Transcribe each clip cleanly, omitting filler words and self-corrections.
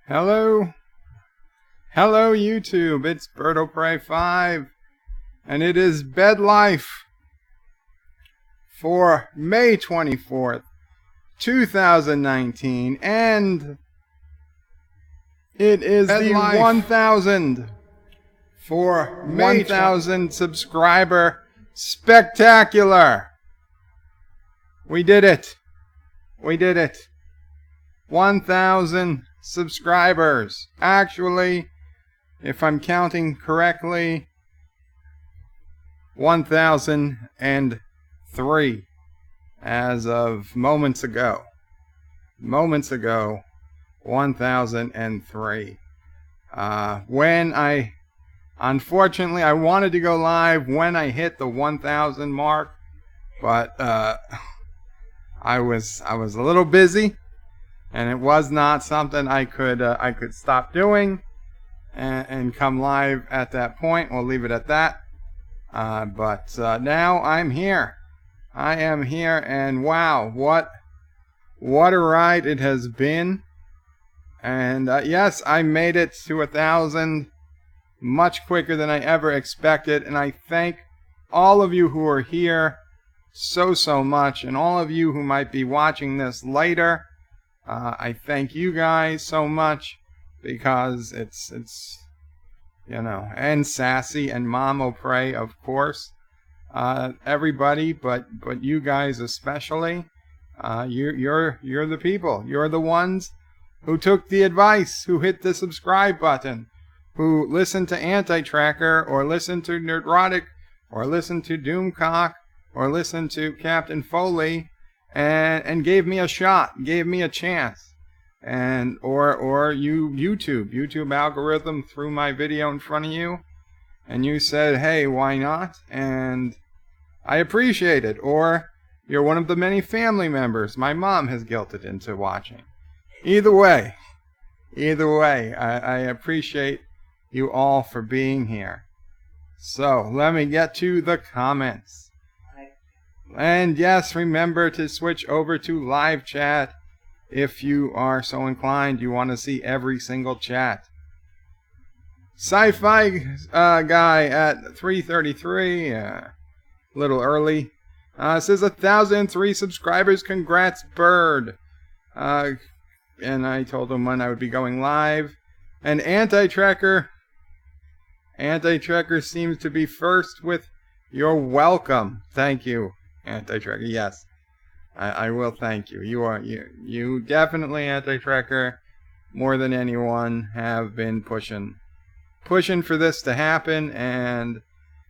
Hello. Hello, YouTube. It's BirdoPrey5, and it is Bed Life for May 24th, 2019, and it is Bed the Life 1,000 for May 1,000 subscriber spectacular. We did it. We did it. 1,000 subscribers. Actually, if I'm counting correctly, 1,003 as of moments ago. 1,003. Unfortunately, I wanted to go live when I hit the 1,000 mark, but I was a little busy, and it was not something I could stop doing and come live at that point. We'll leave it at that. But now I'm here. I am here, and wow, what a ride it has been. And yes, I made it to 1,000 much quicker than I ever expected, and I thank all of you who are here so much, and all of you who might be watching this later. I thank you guys so much, because it's you know, and Sassy and Mom Pray, of course, everybody, but you guys especially. You're the people. You're the ones who took the advice, who hit the subscribe button, who listened to Anti-Tracker, or listened to Nerdrotic, or listened to Doomcock, or listened to Captain Foley, and gave me a shot, gave me a chance. And or YouTube algorithm threw my video in front of you, and you said, hey, why not? And I appreciate it. Or you're one of the many family members my mom has guilted into watching. Either way, I appreciate you all for being here. So let me get to the comments. And yes, remember to switch over to live chat if you are so inclined. You want to see every single chat. Sci-Fi guy at 3:33, a little early, says 1,003 subscribers. Congrats, Bird. And I told him when I would be going live. And Anti-Tracker seems to be first with "You're welcome." Thank you, Anti-Tracker. Yes, I will thank you. You definitely, Anti-Tracker, more than anyone, have been pushing for this to happen, and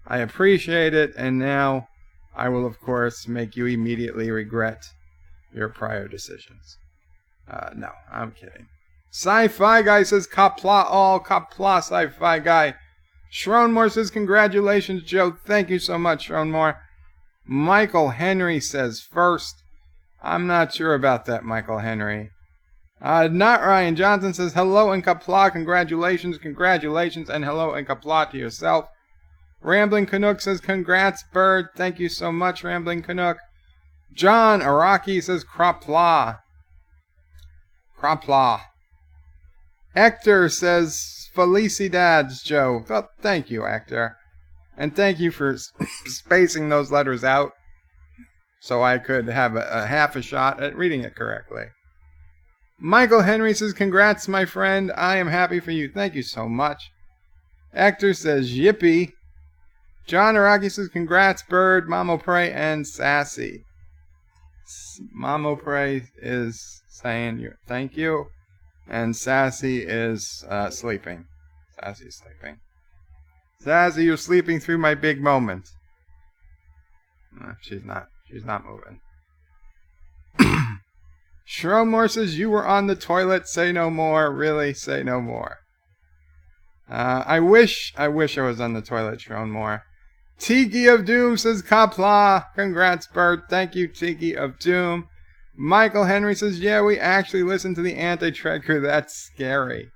I appreciate it. And now I will, of course, make you immediately regret your prior decisions. No, I'm kidding. Sci-Fi guy says Qapla, all Qapla, Sci-Fi guy. Shronmore says congratulations, Joe. Thank you so much, Shronmore. Michael Henry says first. I'm not sure about that, Michael Henry. Not Ryan Johnson says hello and Qapla, congratulations, and hello and Qapla to yourself. Rambling Canuck says congrats, Bird. Thank you so much, Rambling Canuck. John Araki says Qapla. Hector says Felicidades, Joe. Well, thank you, Hector. And thank you for spacing those letters out so I could have a half a shot at reading it correctly. Michael Henry says, congrats, my friend. I am happy for you. Thank you so much. Hector says, yippee. John Araki says, congrats, Bird, Mamo Pray, and Sassy. Mamo Pray is saying thank you, and Sassy is sleeping. Sassy's sleeping. Sassy, you're sleeping through my big moment. No, she's not. She's not moving. Shromore says, you were on the toilet. Say no more. Really, say no more. I wish I was on the toilet, Shromore. Tiki of Doom says, Qapla. Congrats, Bert. Thank you, Tiki of Doom. Michael Henry says, yeah, we actually listened to the Anti-Tracker. That's scary.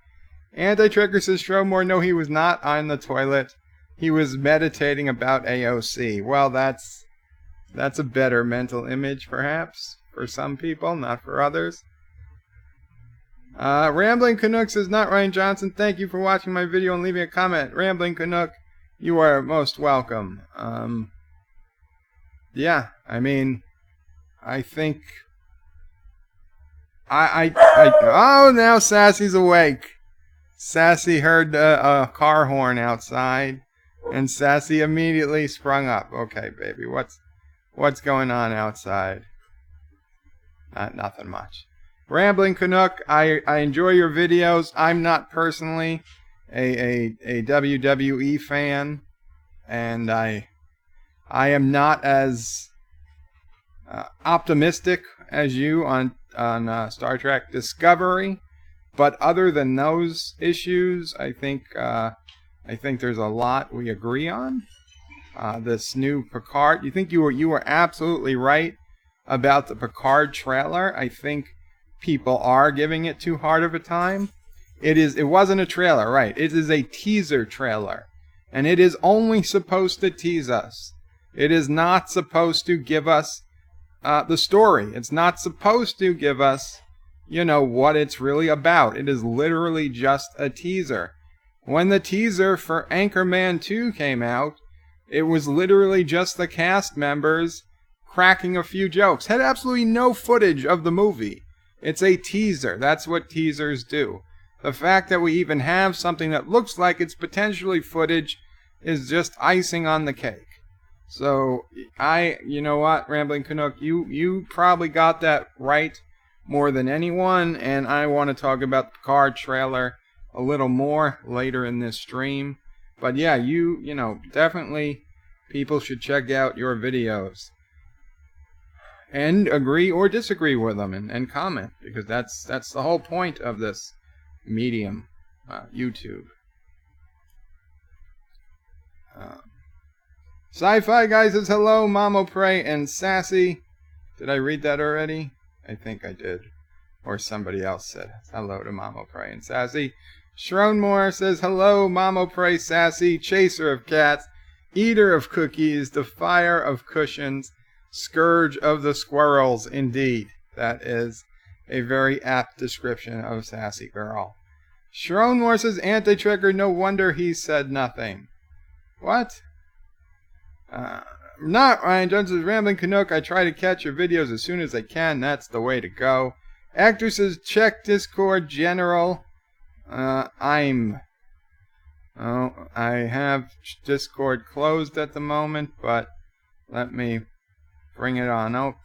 Anti-Tracker says, Shromore, no, he was not on the toilet. He was meditating about AOC. Well, that's a better mental image, perhaps, for some people, not for others. Rambling Canuck says, not Ryan Johnson. Thank you for watching my video and leaving a comment. Rambling Canuck, you are most welcome. Yeah, I mean, I think oh, now Sassy's awake. Sassy heard a car horn outside, and Sassy immediately sprung up. Okay, baby, what's going on outside? Nothing much. Rambling Canuck, I enjoy your videos. I'm not personally a WWE fan, and I am not as optimistic as you on Star Trek Discovery. But other than those issues, I think there's a lot we agree on. This new Picard, you think you were absolutely right about the Picard trailer. I think people are giving it too hard of a time. It wasn't a trailer, right? It is a teaser trailer, and it is only supposed to tease us. It is not supposed to give us the story. It's not supposed to give us, what it's really about. It is literally just a teaser. When the teaser for Anchorman 2 came out, it was literally just the cast members cracking a few jokes. Had absolutely no footage of the movie. It's a teaser. That's what teasers do. The fact that we even have something that looks like it's potentially footage is just icing on the cake. So, you know what, Rambling Canuck, you probably got that right more than anyone, and I want to talk about the Picard trailer a little more later in this stream. But yeah, definitely people should check out your videos and agree or disagree with them and comment, because that's the whole point of this medium, YouTube. Sci-Fi Guy says hello, Mamo Pray and Sassy. Did I read that already? I think I did. Or somebody else said hello to Mamo Pray and Sassy. Shronmore says hello, Mamo Pray, Sassy, chaser of cats, eater of cookies, defier of cushions, scourge of the squirrels. Indeed, that is a very apt description of Sassy Girl. Shronmore says anti-trigger, no wonder he said nothing. What? Not Ryan Jones' Rambling Canuck. I try to catch your videos as soon as I can. That's the way to go. Actor says check Discord General. I have Discord closed at the moment, but let me bring it on up.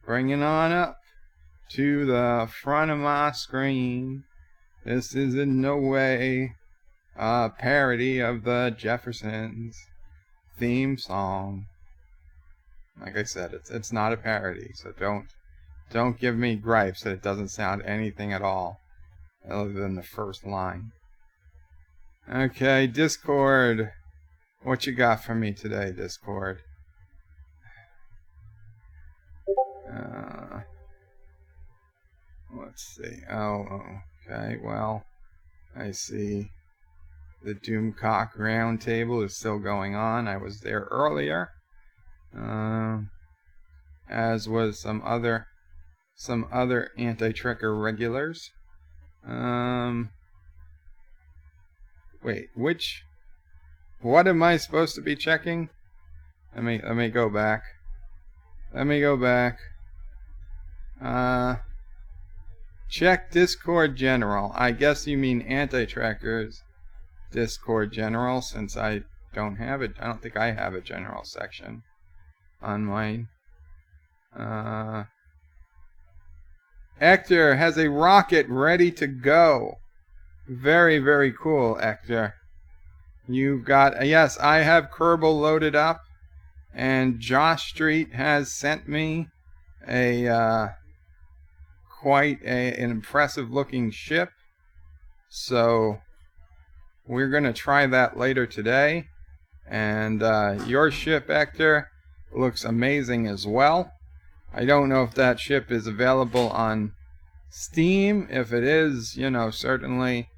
Bring it on up to the front of my screen. This is in no way a parody of the Jeffersons theme song. Like I said, it's not a parody, so don't give me gripes that it doesn't sound anything at all other than the first line. Okay, Discord, what you got for me today, Discord? Let's see. Oh, okay, well, I see the Doomcock Roundtable is still going on. I was there earlier, as was some other anti-trekker regulars. Wait, what am I supposed to be checking? Let me go back. Check Discord General. I guess you mean anti-trekkers Discord General, since I don't have it. I don't think I have a general section on mine. Hector has a rocket ready to go. Very, very cool, Hector. You've got, yes, I have Kerbal loaded up, and Josh Street has sent me a quite an impressive looking ship. So we're going to try that later today. And your ship, Hector, looks amazing as well. I don't know if that ship is available on Steam. If it is, certainly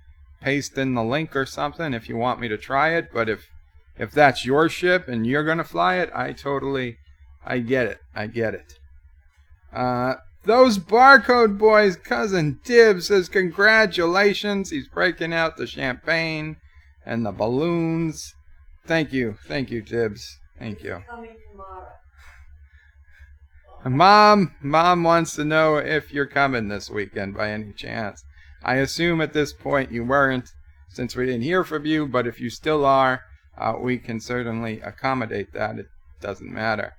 paste in the link or something if you want me to try it. But if that's your ship and you're going to fly it, I get it. Those barcode boys, Cousin Dibs says congratulations. He's breaking out the champagne and the balloons. Thank you, Dibs. Thank you. Mom wants to know if you're coming this weekend by any chance. I assume at this point you weren't, since we didn't hear from you, but if you still are, we can certainly accommodate that. It doesn't matter.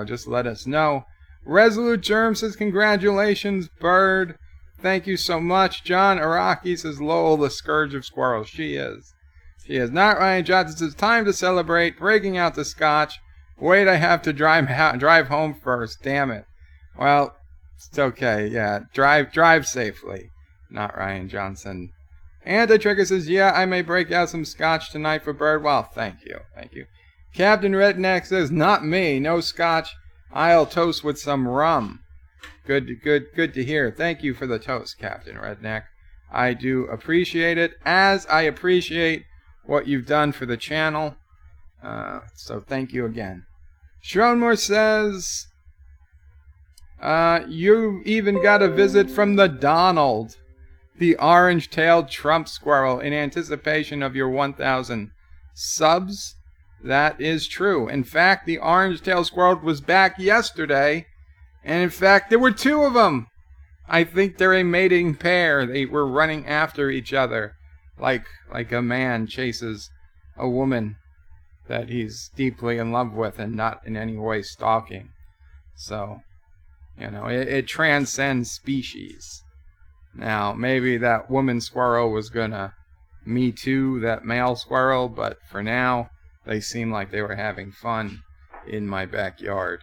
Just let us know. Resolute Germ says, congratulations, Bird. Thank you so much. John Araki says, Lowell, the scourge of squirrels. She is. She is. Not Ryan Johnson says, time to celebrate. Breaking out the scotch. Wait, I have to drive home first. Damn it. Well, it's okay. Yeah, drive safely. Not Ryan Johnson. Anti-Trigger says, yeah, I may break out some scotch tonight for Bird. Well, thank you. Captain Redneck says, not me. No scotch. I'll toast with some rum. Good to hear. Thank you for the toast, Captain Redneck. I do appreciate it, as I appreciate what you've done for the channel. So thank you again. Schronmore says, you even got a visit from the Donald, the orange-tailed Trump squirrel, in anticipation of your 1,000 subs. That is true. In fact, the orange-tailed squirrel was back yesterday, and in fact, there were two of them. I think they're a mating pair. They were running after each other, like a man chases a woman that he's deeply in love with and not in any way stalking. So, it transcends species. Now, maybe that woman squirrel was gonna me too that male squirrel, but for now, they seem like they were having fun in my backyard.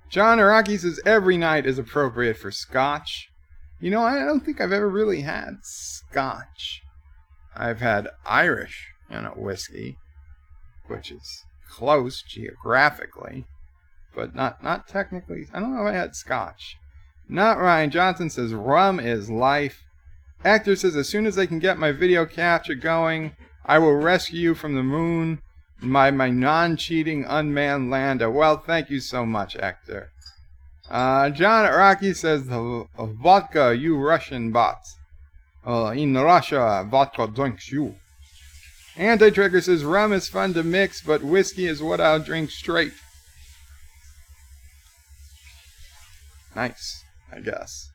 John Araki says every night is appropriate for scotch. I don't think I've ever really had scotch. I've had Irish, whiskey, which is close geographically, but not technically. I don't know if I had scotch. Not Ryan Johnson says rum is life. Actor says as soon as I can get my video capture going, I will rescue you from the moon, my non-cheating unmanned lander. Well, thank you so much, Actor. John Araki says the vodka, you Russian bots. In Russia, vodka drinks you. Anti-Trigger says rum is fun to mix, but whiskey is what I'll drink straight. Nice, I guess.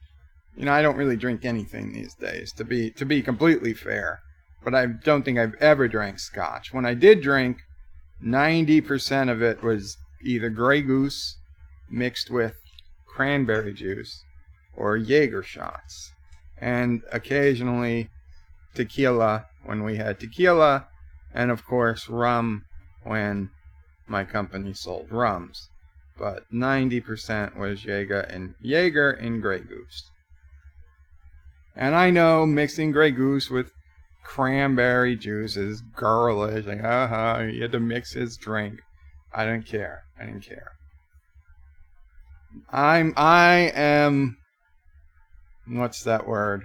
I don't really drink anything these days, to be completely fair. But I don't think I've ever drank scotch. When I did drink, 90% of it was either Grey Goose mixed with cranberry juice or Jaeger shots. And occasionally tequila when we had tequila, and of course rum when my company sold rums. But 90% was Jaeger and Grey Goose. And I know mixing Grey Goose with cranberry juice is girlish. Like, he had to mix his drink. I didn't care. I am, what's that word?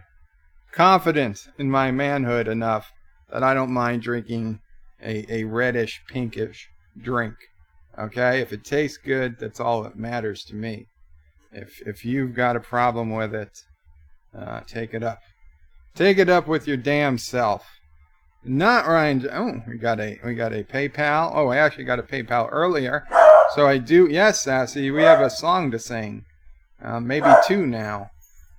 Confident in my manhood enough that I don't mind drinking a reddish, pinkish drink. Okay? If it tastes good, that's all that matters to me. If you've got a problem with it, take it up. Take it up with your damn self. Not Ryan. Oh, we got a PayPal. Oh, I actually got a PayPal earlier. So I do. Yes, Sassy, we have a song to sing. Maybe two now.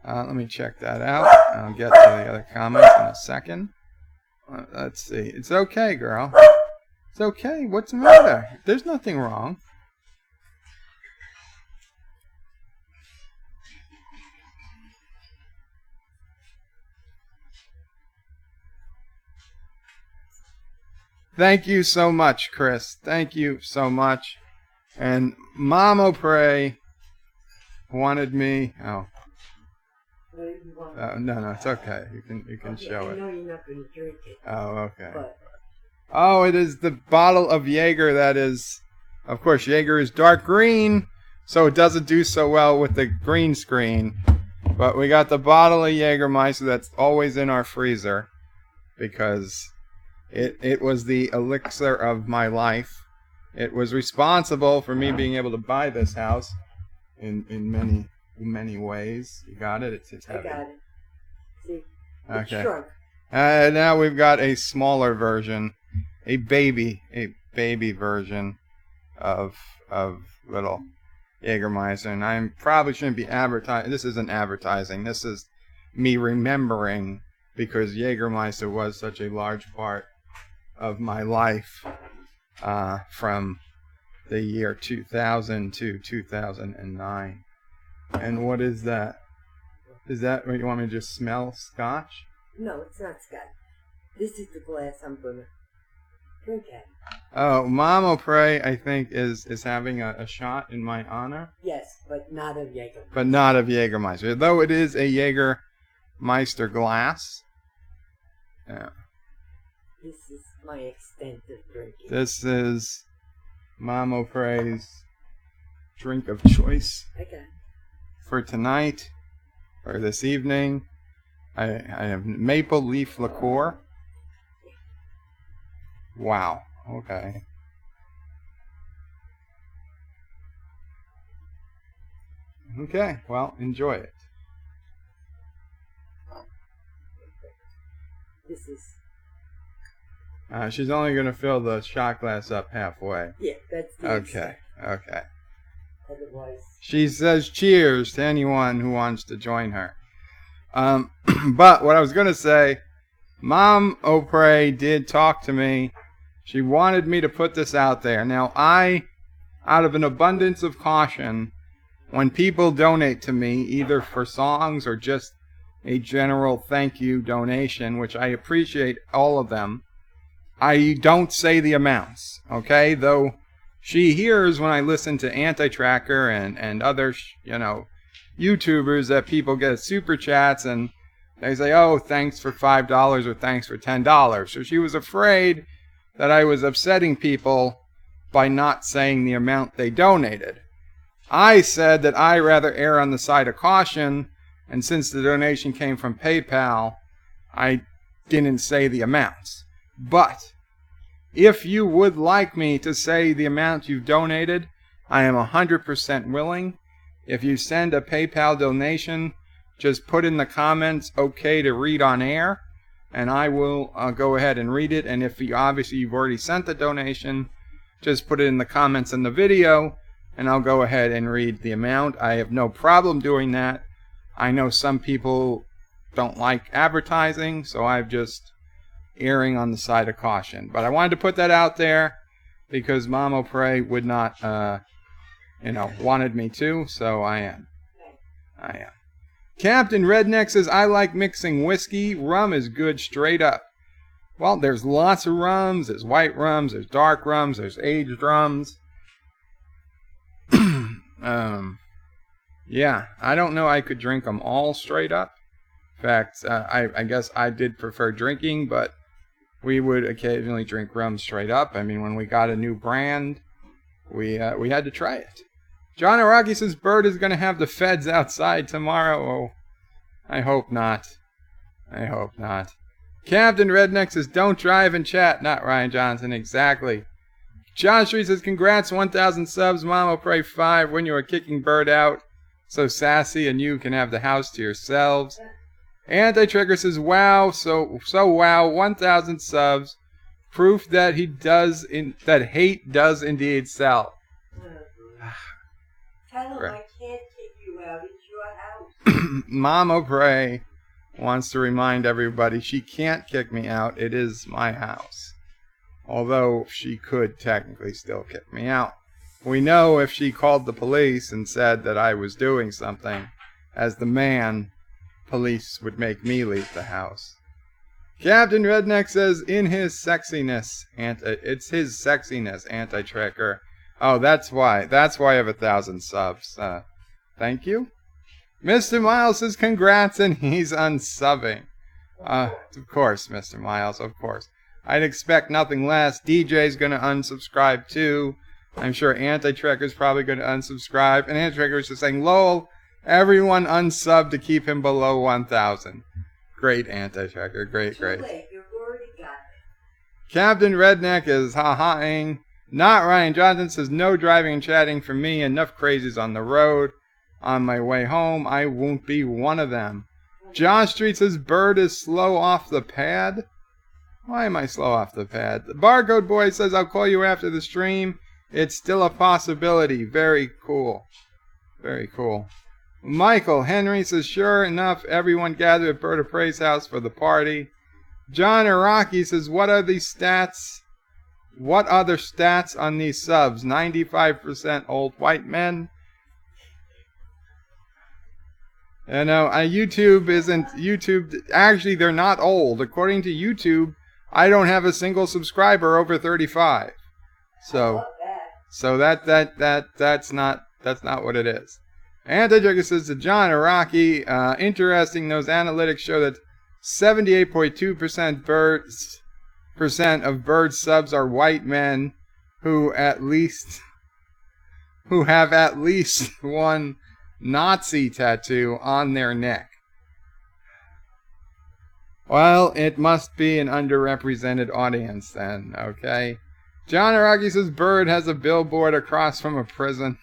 Let me check that out. I'll get to the other comments in a second. Let's see. It's okay, girl. It's okay. What's the matter? There's nothing wrong. Thank you so much, Chris. Thank you so much. And Mama Pray wanted me. Oh. No, it's okay. You can show it. I know you're not going to drink it. Oh, okay. Oh, it is the bottle of Jaeger that is, of course, Jaeger is dark green, so it doesn't do so well with the green screen. But we got the bottle of Jägermeister that's always in our freezer because It was the elixir of my life. It was responsible for me being able to buy this house in many ways. You got it? It's heavy. I got it. See? Okay. It's shrunk. Now we've got a smaller version, a baby version of little Jägermeister, and I probably shouldn't be advertising. This isn't advertising. This is me remembering, because Jägermeister was such a large part of my life from the year 2000 to 2009. And what is that? Is that what you want me to just smell? Scotch? No, it's not Scotch. This is the glass I'm going to drink at. Oh, Mama Pray, I think, is having a shot in my honor. Yes, but not of Jägermeister. But not of Jägermeister. Though it is a Jägermeister glass. Yeah. This is my extent of drinking. This is Mama Pray's drink of choice Okay. for tonight, or this evening. I have maple leaf liqueur. Wow. Okay. Okay, well, enjoy it. This is... She's only going to fill the shot glass up halfway. Yeah, that's the Okay, okay. Otherwise... She says cheers to anyone who wants to join her. But what I was going to say, Mom O'Prey did talk to me. She wanted me to put this out there. Now, out of an abundance of caution, when people donate to me, either for songs or just a general thank you donation, which I appreciate all of them, I don't say the amounts, okay? Though she hears when I listen to Anti-Tracker and other, YouTubers that people get super chats and they say, oh, thanks for $5 or thanks for $10. So she was afraid that I was upsetting people by not saying the amount they donated. I said that I rather err on the side of caution, and since the donation came from PayPal, I didn't say the amounts. But if you would like me to say the amount you've donated, I am 100% willing. If you send a PayPal donation, just put in the comments, okay to read on air, and I will go ahead and read it. And if you've already sent the donation, just put it in the comments in the video, and I'll go ahead and read the amount. I have no problem doing that. I know some people don't like advertising, so I'm just erring on the side of caution. But I wanted to put that out there because Mom O'Prey would not, wanted me to, so I am. Captain Redneck says, I like mixing whiskey. Rum is good straight up. Well, there's lots of rums. There's white rums. There's dark rums. There's aged rums. Yeah, I don't know I could drink them all straight up. In fact, I guess I did prefer drinking, but we would occasionally drink rum straight up. I mean, when we got a new brand, we had to try it. John Araki says Bird is going to have the feds outside tomorrow. Oh, I hope not. I hope not. Captain Redneck says don't drive and chat. Not Ryan Johnson, exactly. John Street says congrats, 1,000 subs. Mama pray 5 when you are kicking Bird out. So Sassy and you can have the house to yourselves. Anti-Trigger says wow, so wow, 1,000 subs. Proof that that hate does indeed sell. Tell him I can't kick you out. It's your house. Mama Pray wants to remind everybody she can't kick me out. It is my house. Although she could technically still kick me out. We know if she called the police and said that I was doing something, as the man, police would make me leave the house. Captain Redneck says, in his sexiness, it's his sexiness, Anti-Tracker. Oh, that's why I have 1,000 subs. Thank you. Mr. Miles says congrats and he's unsubbing. Of course, Mr. Miles, of course. I'd expect nothing less. DJ's gonna unsubscribe too. I'm sure Anti-Trekker's probably gonna unsubscribe. And Anti-Trekker's just saying, lol, everyone unsub to keep him below 1,000. Great, Anti-Trekker. Great. Too late. You've already got Captain Redneck is ha-haing. Not Ryan Johnson says, no driving and chatting for me. Enough crazies on the road. On my way home, I won't be one of them. Josh Street says, Bird is slow off the pad. Why am I slow off the pad? The Barcode Boy says, I'll call you after the stream. It's still a possibility. Very cool. Very cool. Michael Henry says, sure enough, everyone gathered at Bird of Prey's house for the party. John Iraqi says, what are these stats? What other stats on these subs? 95% old white men. You know, YouTube isn't... YouTube... Actually, they're not old. According to YouTube, I don't have a single subscriber over 35. So that's not what it is. Anti-Jugger says to John Iraqi, interesting, those analytics show that 78.2% of Bird subs are white men who have at least one Nazi tattoo on their neck. Well, it must be an underrepresented audience then, okay? John Araki says Bird has a billboard across from a prison.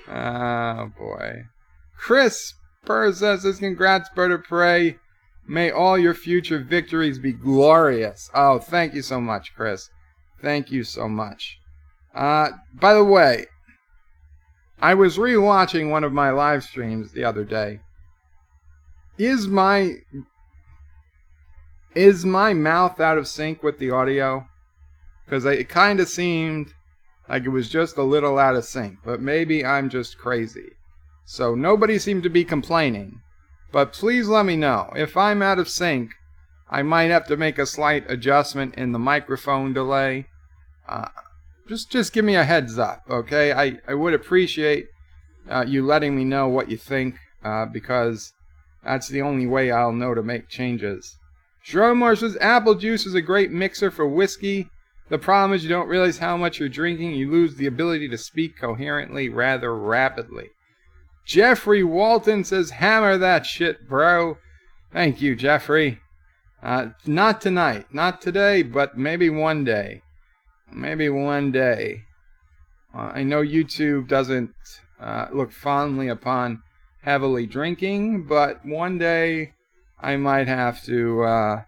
Oh boy. Chris Spurs says, congrats, Bird of Prey. May all your future victories be glorious. Oh, thank you so much, Chris. Thank you so much. By the way, I was rewatching one of my live streams the other day. Is my mouth out of sync with the audio? Because it kind of seemed like it was just a little out of sync, but maybe I'm just crazy. So nobody seemed to be complaining. But please let me know. If I'm out of sync, I might have to make a slight adjustment in the microphone delay. Just give me a heads up, okay? I would appreciate you letting me know what you think, because that's the only way I'll know to make changes. Shromar says, apple juice is a great mixer for whiskey. The problem is you don't realize how much you're drinking. You lose the ability to speak coherently rather rapidly. Jeffrey Walton says, hammer that shit, bro. Thank you, Jeffrey. Not tonight. Not today, but maybe one day. Maybe one day. I know YouTube doesn't look fondly upon heavily drinking, but one day I might have to,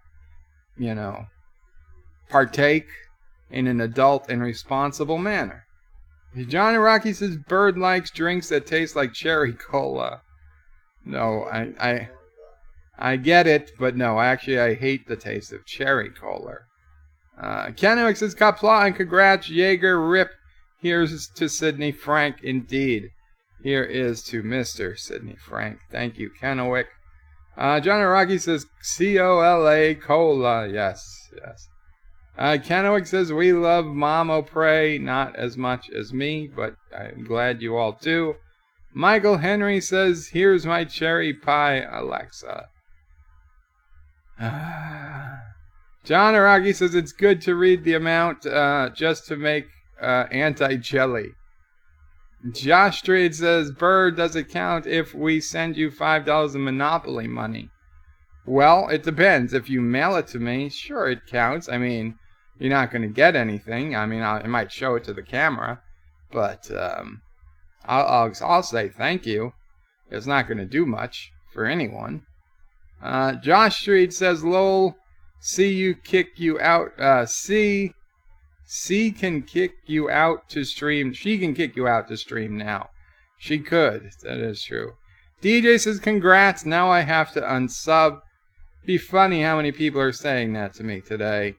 partake in an adult and responsible manner. John Iraqi says Bird likes drinks that taste like cherry cola. No, I get it, but no, actually I hate the taste of cherry cola. Kennewick says Qapla and congrats, Jaeger rip. Here's to Sidney Frank, indeed. Here is to Mr. Sidney Frank. Thank you, Kennewick. John Iraqi says COLA cola. Yes. Kennewick says we love Mamo Prey, not as much as me, but I'm glad you all do. Michael Henry says, here's my cherry pie, Alexa. John Araki says it's good to read the amount just to make anti-jelly. Josh Trade says, Bird, does it count if we send you $5 in Monopoly money? Well, it depends. If you mail it to me, sure, it counts. I mean, you're not going to get anything. I mean, I might show it to the camera, but I'll say thank you. It's not going to do much for anyone. Josh Street says, lol, C can kick you out to stream. She can kick you out to stream now. She could. That is true. DJ says, congrats. Now I have to unsub. Be funny how many people are saying that to me today.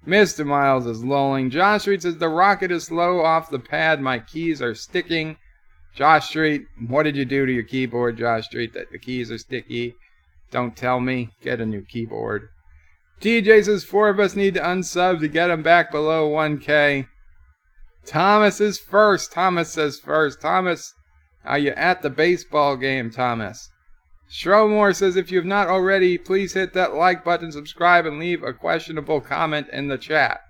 Mr. Miles is lolling. Josh Street says, the rocket is slow off the pad. My keys are sticking. Josh Street, what did you do to your keyboard, Josh Street, that the keys are sticky? Don't tell me. Get a new keyboard. DJ says 4 of us need to unsub to get him back below 1K. Thomas is first. Thomas says first. Thomas, are you at the baseball game, Thomas? Shromore says if you have not already, please hit that like button, subscribe, and leave a questionable comment in the chat.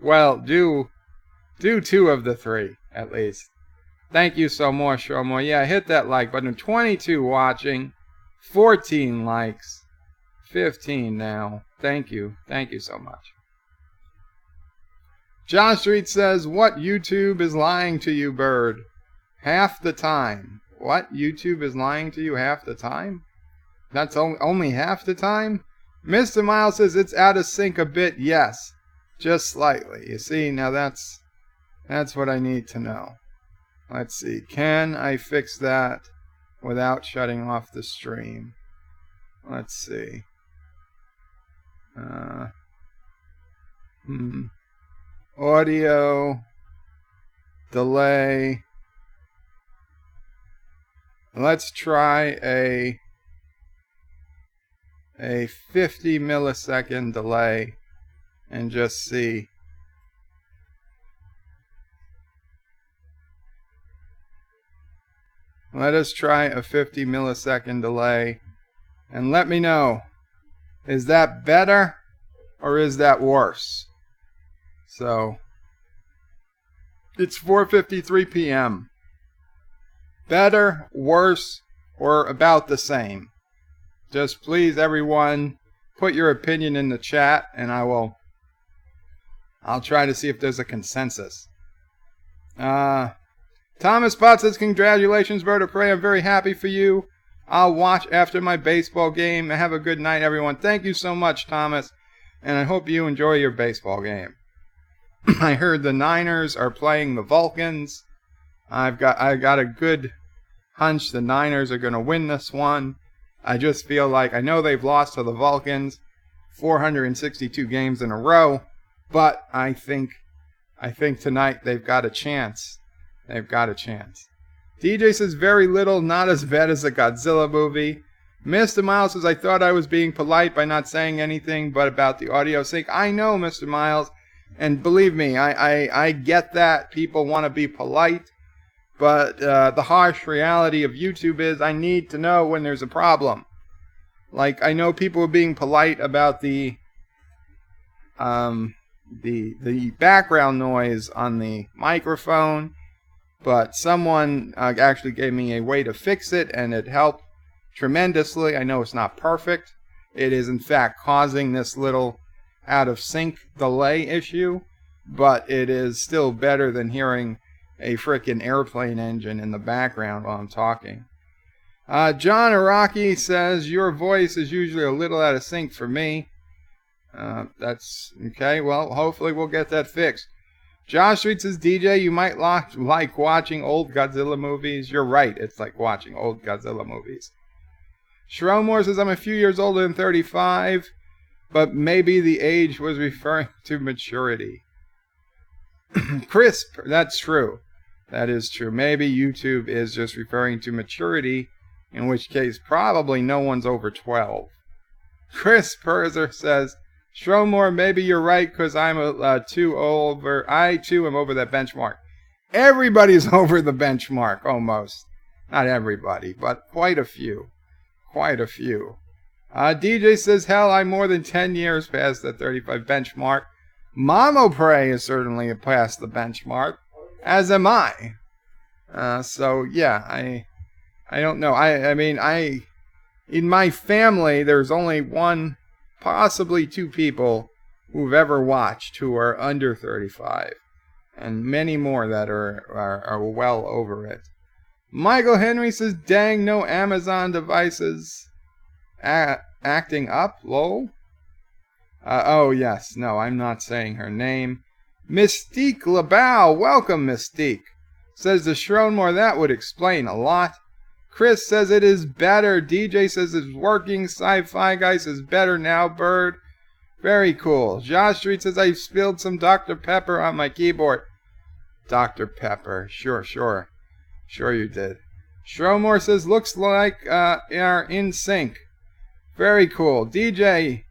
Well, do 2 of the 3, at least. Thank you so much, Shromore. Yeah, hit that like button. 22 watching. 14 likes. 15 now. Thank you. Thank you so much. John Street says, what YouTube is lying to you, Bird? Half the time. What? YouTube is lying to you half the time? That's only half the time? Mr. Miles says it's out of sync a bit. Yes. Just slightly. You see, now that's what I need to know. Let's see. Can I fix that without shutting off the stream? Let's see. Audio delay. Let's try a 50 millisecond delay and just see. Let us try a 50 millisecond delay and let me know, is that better or is that worse? So it's 4:53 p.m. Better, worse, or about the same? Just please, everyone, put your opinion in the chat, and I'll try to see if there's a consensus. Thomas Potts says, congratulations, Bird of Prey. I'm very happy for you. I'll watch after my baseball game. Have a good night, everyone. Thank you so much, Thomas, and I hope you enjoy your baseball game. I heard the Niners are playing the Vulcans. I got a good hunch the Niners are going to win this one. I just feel like, I know they've lost to the Vulcans 462 games in a row, but I think tonight they've got a chance. They've got a chance. DJ says, very little, not as bad as the Godzilla movie. Mr. Miles says, I thought I was being polite by not saying anything but about the audio sync. I know, Mr. Miles, and believe me, I get that people want to be polite. But the harsh reality of YouTube is I need to know when there's a problem. Like, I know people are being polite about the background noise on the microphone, but someone actually gave me a way to fix it, and it helped tremendously. I know it's not perfect. It is, in fact, causing this little out-of-sync delay issue, but it is still better than hearing a frickin' airplane engine in the background while I'm talking. John Araki says, your voice is usually a little out of sync for me. That's okay. Well, hopefully we'll get that fixed. Josh Street says, DJ, you might like watching old Godzilla movies. You're right. It's like watching old Godzilla movies. Shromore says, I'm a few years older than 35, but maybe the age was referring to maturity. Crisp, that's true. That is true. Maybe YouTube is just referring to maturity, in which case probably no one's over 12. Chris Perzer says, Shromore, maybe you're right because I'm too over. I too am over that benchmark. Everybody's over the benchmark, almost. Not everybody, but quite a few. Quite a few. DJ says, hell, I'm more than 10 years past the 35 benchmark. Momo Prey is certainly past the benchmark, as am I. So yeah, I don't know. I mean, in my family, there's only one, possibly two people who've ever watched who are under 35, and many more that are well over it. Michael Henry says, dang, no Amazon devices acting up, lol. Oh, yes. No, I'm not saying her name. Mystique LaBow. Welcome, Mystique. Says to Schronmore, that would explain a lot. Chris says it is better. DJ says it's working. Sci-Fi Guy says better now, Bird. Very cool. Josh Street says I spilled some Dr. Pepper on my keyboard. Dr. Pepper. Sure. Sure you did. Schronmore says looks like are in sync. Very cool. DJ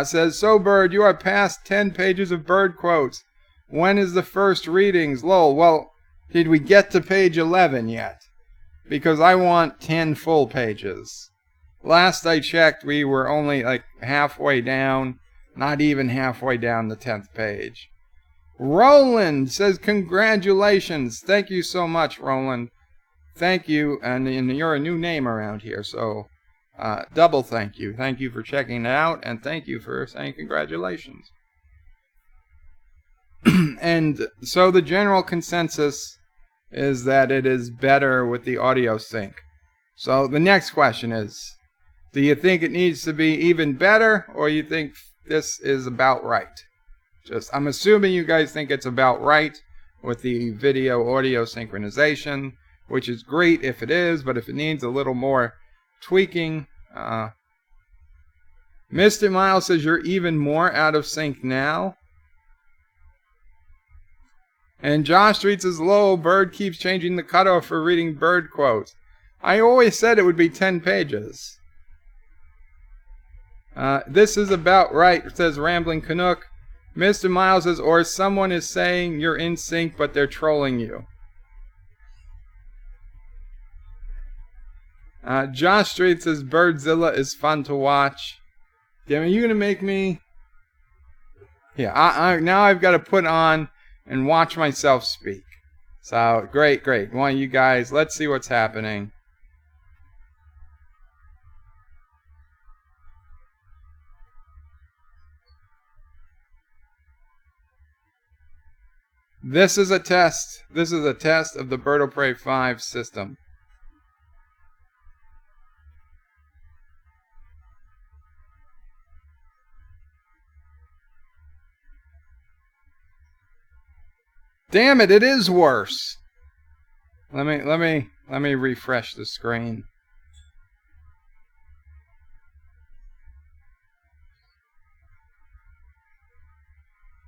says, so Bird, you are past 10 pages of Bird quotes. When is the first readings? Lol. Well, did we get to page 11 yet? Because I want 10 full pages. Last I checked, we were only like halfway down. Not even halfway down the 10th page. Roland says, congratulations. Thank you so much, Roland. Thank you. And you're a new name around here, so double thank you. Thank you for checking it out, and thank you for saying congratulations. And so the general consensus is that it is better with the audio sync. So the next question is, do you think it needs to be even better, or you think this is about right? I'm assuming you guys think it's about right with the video audio synchronization, which is great if it is, but if it needs a little more tweaking. Mr. Miles says you're even more out of sync now. And Josh Street says, lol, Bird keeps changing the cutoff for reading Bird quotes. I always said it would be 10 pages. This is about right, says Rambling Canuck. Mr. Miles says, or someone is saying you're in sync, but they're trolling you. Josh Street says, Birdzilla is fun to watch. Damn, are you going to make me... Yeah, now I've got to put on and watch myself speak. So, great. One of you guys, let's see what's happening. This is a test. This is a test of the Bird of Prey 5 system. Damn it, it is worse. Let me refresh the screen.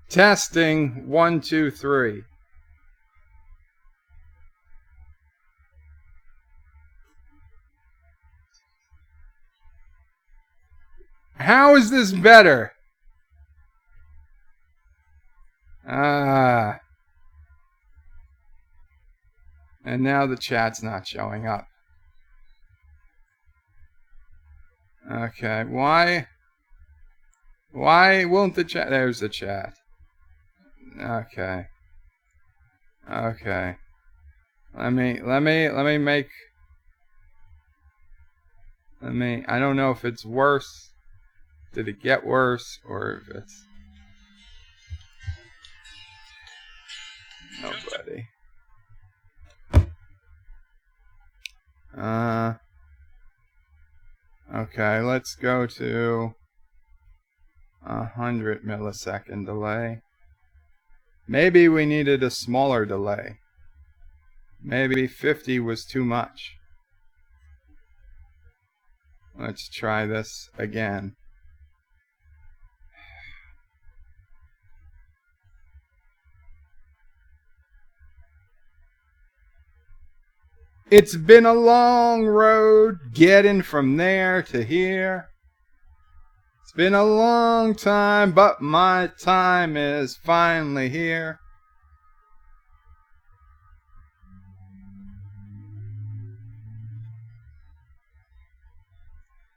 Testing 1, 2, 3. How is this better? And now the chat's not showing up. Okay, why won't the chat? There's the chat. Okay. Let me make. I don't know if it's worse. Did it get worse, or if it's nobody? Okay, let's go to 100 millisecond delay. Maybe we needed a smaller delay. Maybe 50 was too much. Let's try this again. It's been a long road getting from there to here. It's been a long time, but my time is finally here.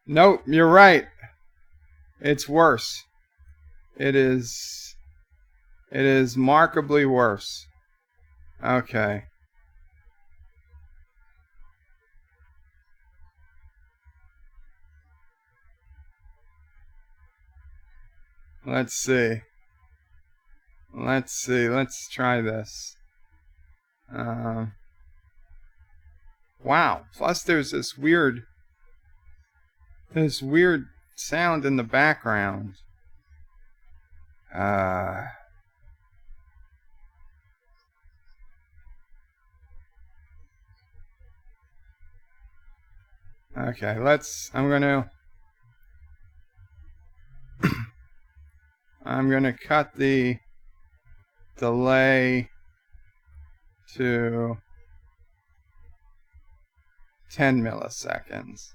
Nope, you're right. It's worse. It is markedly worse. Okay. Let's see. Let's try this. Wow. Plus there's this weird sound in the background. Okay, I'm gonna cut the delay to 10 milliseconds.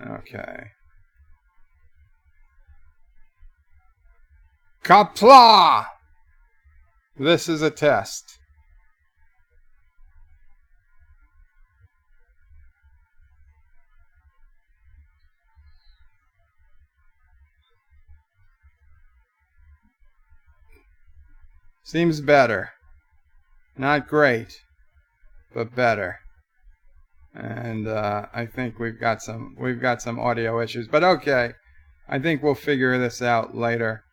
Okay. Qapla! This is a test. Seems better. Not great, but better. And I think we've got some audio issues, but okay. I think we'll figure this out later.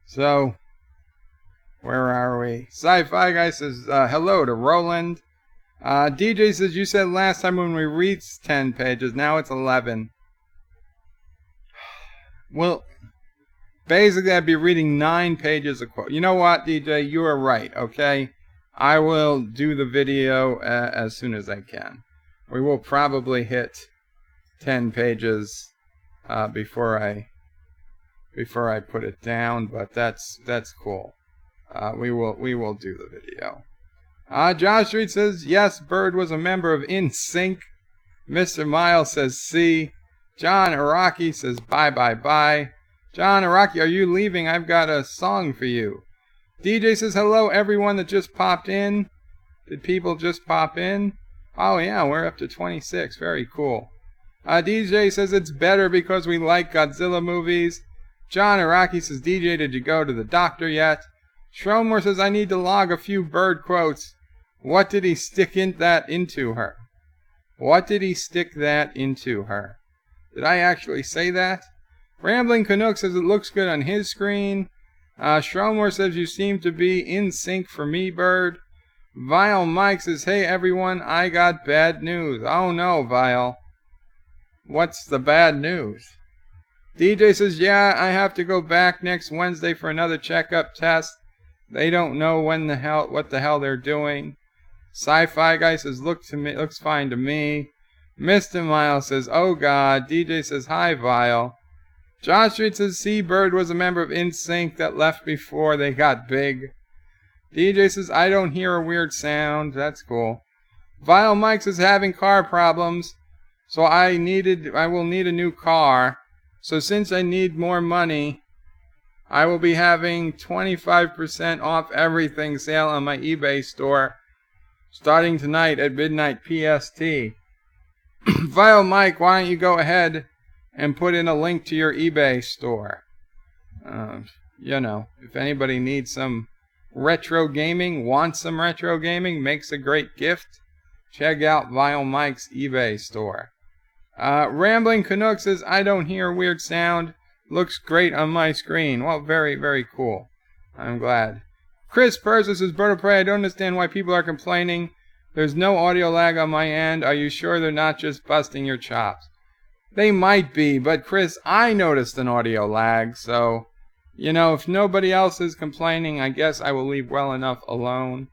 So where are we? Sci-Fi Guy says hello to Roland. DJ says you said last time when we reached 10 pages, now it's 11. Well, basically I'd be reading 9 pages of quote. You know what, DJ? You are right, okay? I will do the video as soon as I can. We will probably hit 10 pages before I put it down, but that's cool. We will do the video. Josh Street says yes, Bird was a member of NSYNC. Mr. Miles says C. John Araki says bye. John Araki, are you leaving? I've got a song for you. DJ says hello everyone that just popped in. Did people just pop in? Oh yeah, we're up to 26. Very cool. DJ says it's better because we like Godzilla movies. John Araki says, DJ, did you go to the doctor yet? Shromore says, I need to log a few Bird quotes. What did he stick that into her? What did he stick that into her? Did I actually say that? Rambling Canuck says it looks good on his screen. Shromore says you seem to be in sync for me, Bird. Vile Mike says, hey everyone, I got bad news. Oh no, Vile. What's the bad news? DJ says, yeah, I have to go back next Wednesday for another checkup test. They don't know what the hell they're doing. Sci-Fi Guy says, looks fine to me. Mr. Miles says, oh God. DJ says, hi, Vile. Josh Street says, Seabird was a member of NSYNC that left before they got big. DJ says, I don't hear a weird sound. That's cool. Vile Mike says, having car problems. So I will need a new car. So since I need more money, I will be having 25% off everything sale on my eBay store starting tonight at midnight PST. Vile Mike, why don't you go ahead and put in a link to your eBay store? You know, if anybody needs some retro gaming, wants some retro gaming, makes a great gift, check out Vile Mike's eBay store. Rambling Canuck says, I don't hear a weird sound. Looks great on my screen. Well, very, very cool. I'm glad. Chris Persis says, Bird of Prey, I don't understand why people are complaining. There's no audio lag on my end. Are you sure they're not just busting your chops? They might be, but Chris, I noticed an audio lag, so, you know, if nobody else is complaining, I guess I will leave well enough alone.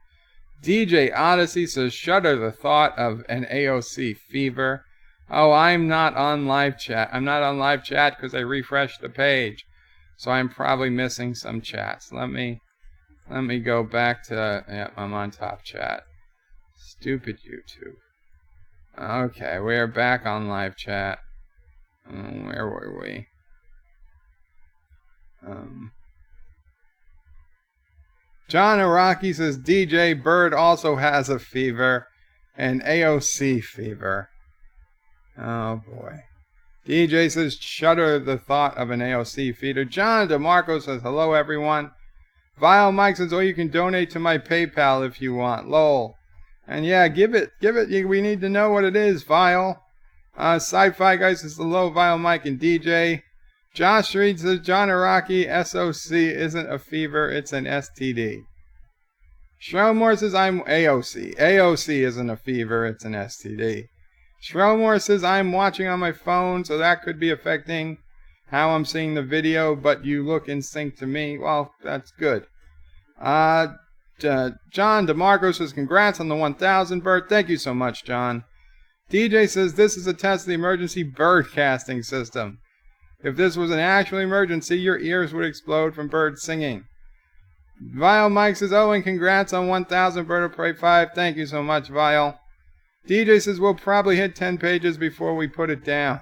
DJ Odyssey says, shudder the thought of an AOC fever. Oh, I'm not on live chat. I'm not on live chat because I refreshed the page. So I'm probably missing some chats. Let me go back to, yeah, I'm on top chat. Stupid YouTube. Okay, we are back on live chat. Where were we? John Araki says, DJ Bird also has a fever. An AOC fever. Oh boy. DJ says, shudder the thought of an AOC feeder. John DeMarco says, hello everyone. Vile Mike says, oh, you can donate to my PayPal if you want. Lol. And yeah, give it. We need to know what it is, Vile. Sci-Fi Guy says, hello, Vile Mike and DJ. Josh Reed says, John Araki, SOC isn't a fever, it's an STD. Shromore says, I'm AOC. AOC isn't a fever, it's an STD. Shromore says, I'm watching on my phone, so that could be affecting how I'm seeing the video, but you look in sync to me. Well, that's good. John DeMarco says, congrats on the 1,000 bird. Thank you so much, John. DJ says, this is a test of the emergency bird casting system. If this was an actual emergency, your ears would explode from birds singing. Vile Mike says, oh, and congrats on 1,000 Bird of Prey 5. Thank you so much, Vile. DJ says, we'll probably hit 10 pages before we put it down.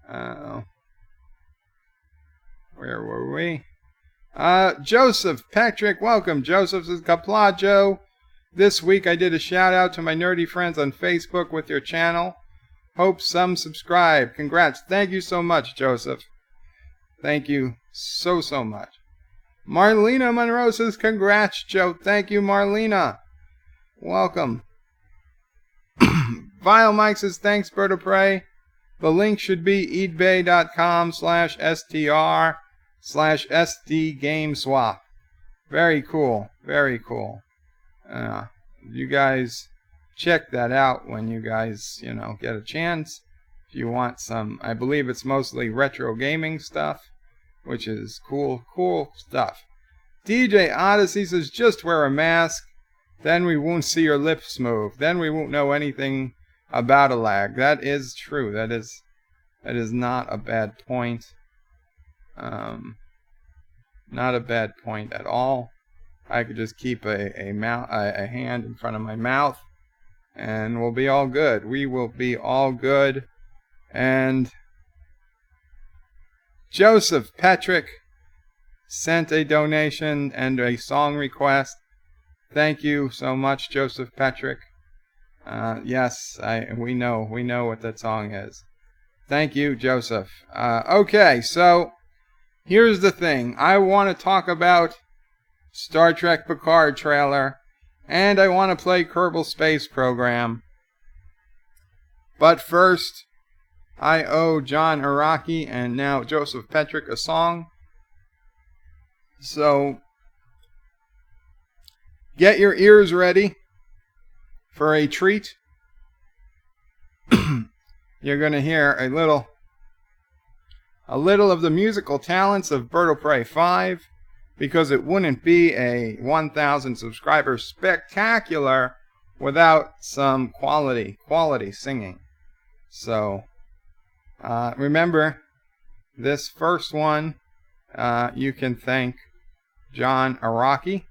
Where were we? Joseph Patrick, welcome. Joseph says, Qapla, Joe. This week I did a shout out to my nerdy friends on Facebook with your channel. Hope some subscribe. Congrats. Thank you so much, Joseph. Thank you so much. Marlena Monroe says, congrats, Joe. Thank you, Marlena. Welcome. Vile Mike says, thanks, Bird of Prey. The link should be eBay.com/str/SD-GameSwap. Very cool. Very cool. You guys check that out when you guys, get a chance. If you want some, I believe it's mostly retro gaming stuff, which is cool stuff. DJ Odyssey says, just wear a mask. Then we won't see your lips move. Then we won't know anything about a lag. That is true. That is not a bad point. Not a bad point at all. I could just keep a hand in front of my mouth, and we'll be all good. We will be all good. And Joseph Petrick sent a donation and a song request. Thank you so much, Joseph Petrick. Yes, we know what that song is. Thank you, Joseph. Okay, so here's the thing. I want to talk about Star Trek Picard trailer, and I want to play Kerbal Space Program. But first, I owe John Araki and now Joseph Petrick a song. So get your ears ready for a treat. You're going to hear a little of the musical talents of Bird of Prey 5, because it wouldn't be a 1,000 subscriber spectacular without some quality singing. So remember, this first one, you can thank John Araki.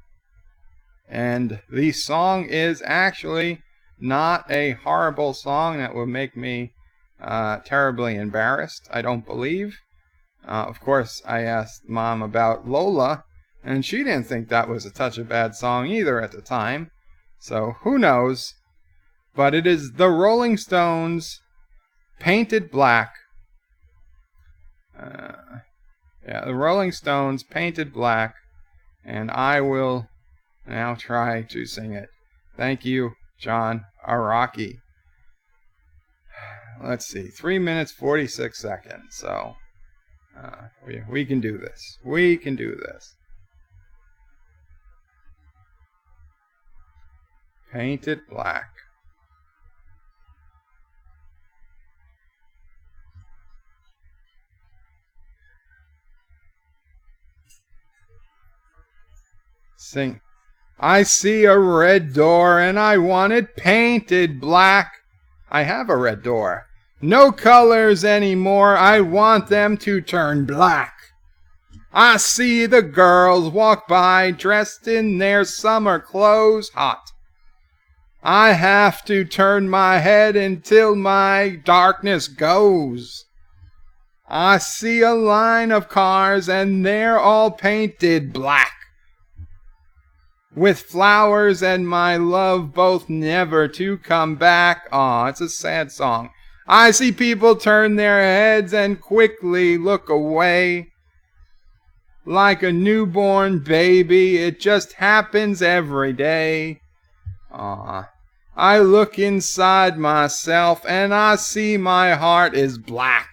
And the song is actually not a horrible song that would make me terribly embarrassed, I don't believe. Of course, I asked Mom about Lola, and she didn't think that was a touch of bad song either at the time. So who knows? But it is the Rolling Stones, Painted Black. The Rolling Stones, Painted Black. And I will now try to sing it. Thank you, John Araki. Let's see, 3 minutes 46 seconds. So we can do this. We can do this. Painted Black. Sing. I see a red door and I want it painted black. I have a red door. No colors anymore. I want them to turn black. I see the girls walk by dressed in their summer clothes hot. I have to turn my head until my darkness goes. I see a line of cars and they're all painted black, with flowers and my love both never to come back. Aw, it's a sad song. I see people turn their heads and quickly look away. Like a newborn baby, it just happens every day. Aw. I look inside myself and I see my heart is black.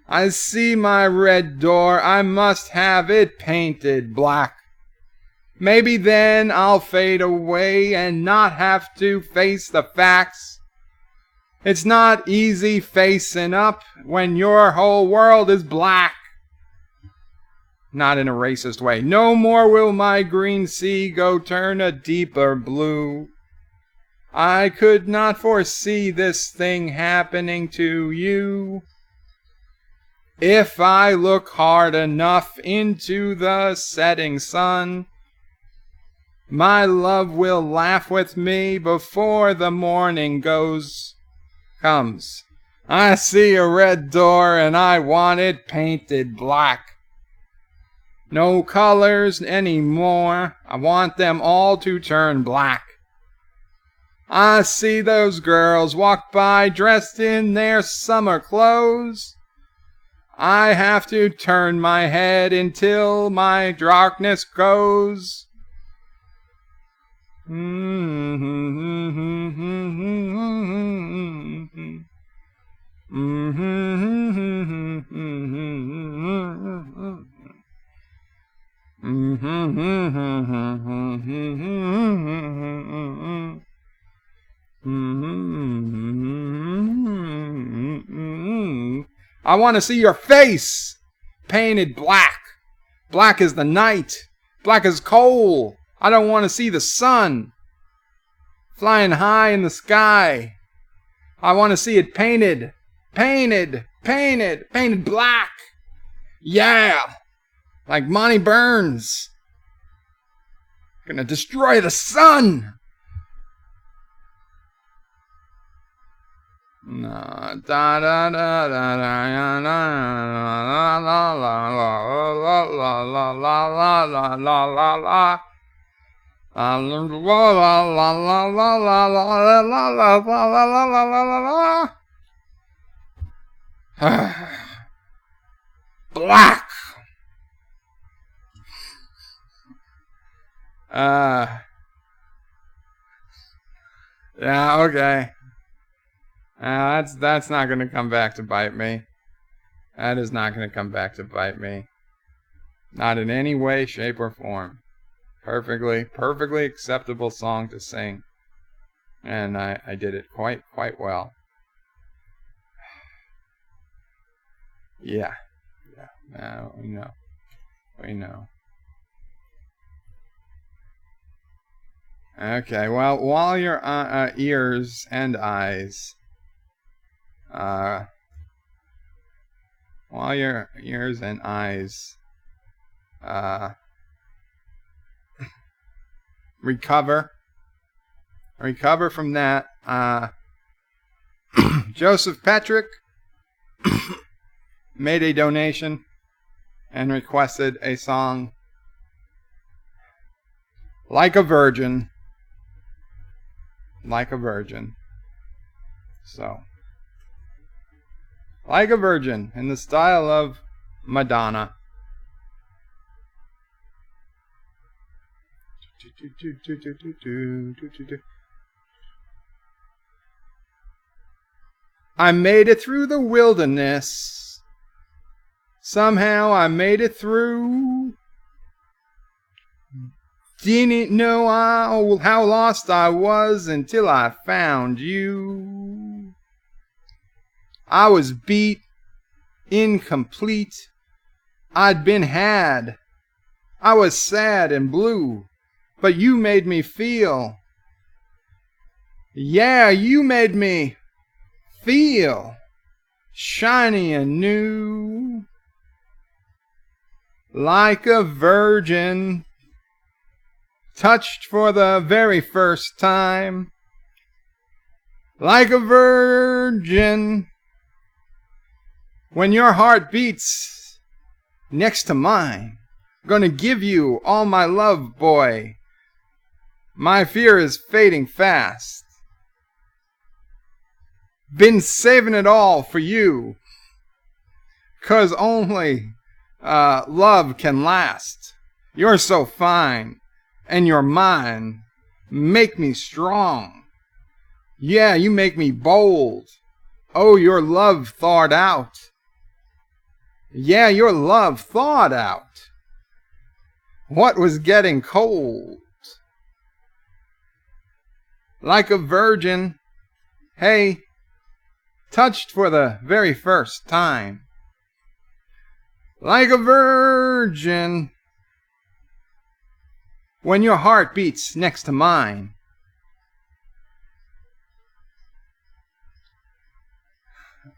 I see my red door, I must have it painted black. Maybe then I'll fade away and not have to face the facts. It's not easy facing up when your whole world is black. Not in a racist way. No more will my green sea go turn a deeper blue. I could not foresee this thing happening to you. If I look hard enough into the setting sun, my love will laugh with me before the morning comes. I see a red door and I want it painted black. No colors anymore. I want them all to turn black. I see those girls walk by dressed in their summer clothes. I have to turn my head until my darkness goes. I want to see your face painted black. Black as the night. Black as coal. I don't want to see the sun flying high in the sky. I want to see it painted. Painted black. Yeah. Like Monty Burns. Gonna destroy the sun. Da da da da da la la la la la la la la la la la. La la la la la la la la la la la. Black. Yeah, okay. That's not gonna come back to bite me. That is not gonna come back to bite me. Not in any way, shape, or form. Perfectly acceptable song to sing. And I did it quite well. Yeah. We know. Okay, well, while your ears and eyes, recover from that, Joseph Petrick made a donation and requested a song Like a Virgin. So, Like a Virgin in the style of Madonna. I made it through the wilderness. Somehow I made it through. Didn't know how lost I was until I found you. I was beat, incomplete. I'd been had. I was sad and blue, but you made me feel. Yeah, you made me feel shiny and new. Like a virgin, touched for the very first time. Like a virgin, when your heart beats next to mine. Gonna give you all my love, boy. My fear is fading fast. Been saving it all for you. 'Cause only love can last. You're so fine. And you're mine. Make me strong. Yeah, you make me bold. Oh, your love thawed out. Yeah, your love thawed out. What was getting cold? Like a virgin, hey, touched for the very first time. Like a virgin, when your heart beats next to mine.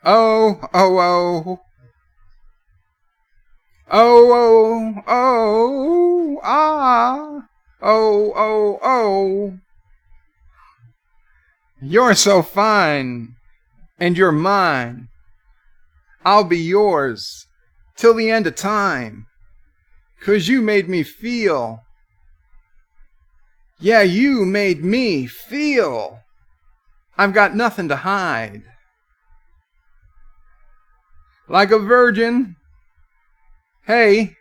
Oh, oh, oh. Oh, oh, oh, ah, oh, oh, oh. You're so fine, and you're mine. I'll be yours till the end of time, 'cause you made me feel. Yeah, you made me feel. I've got nothing to hide. Like a virgin. Hey,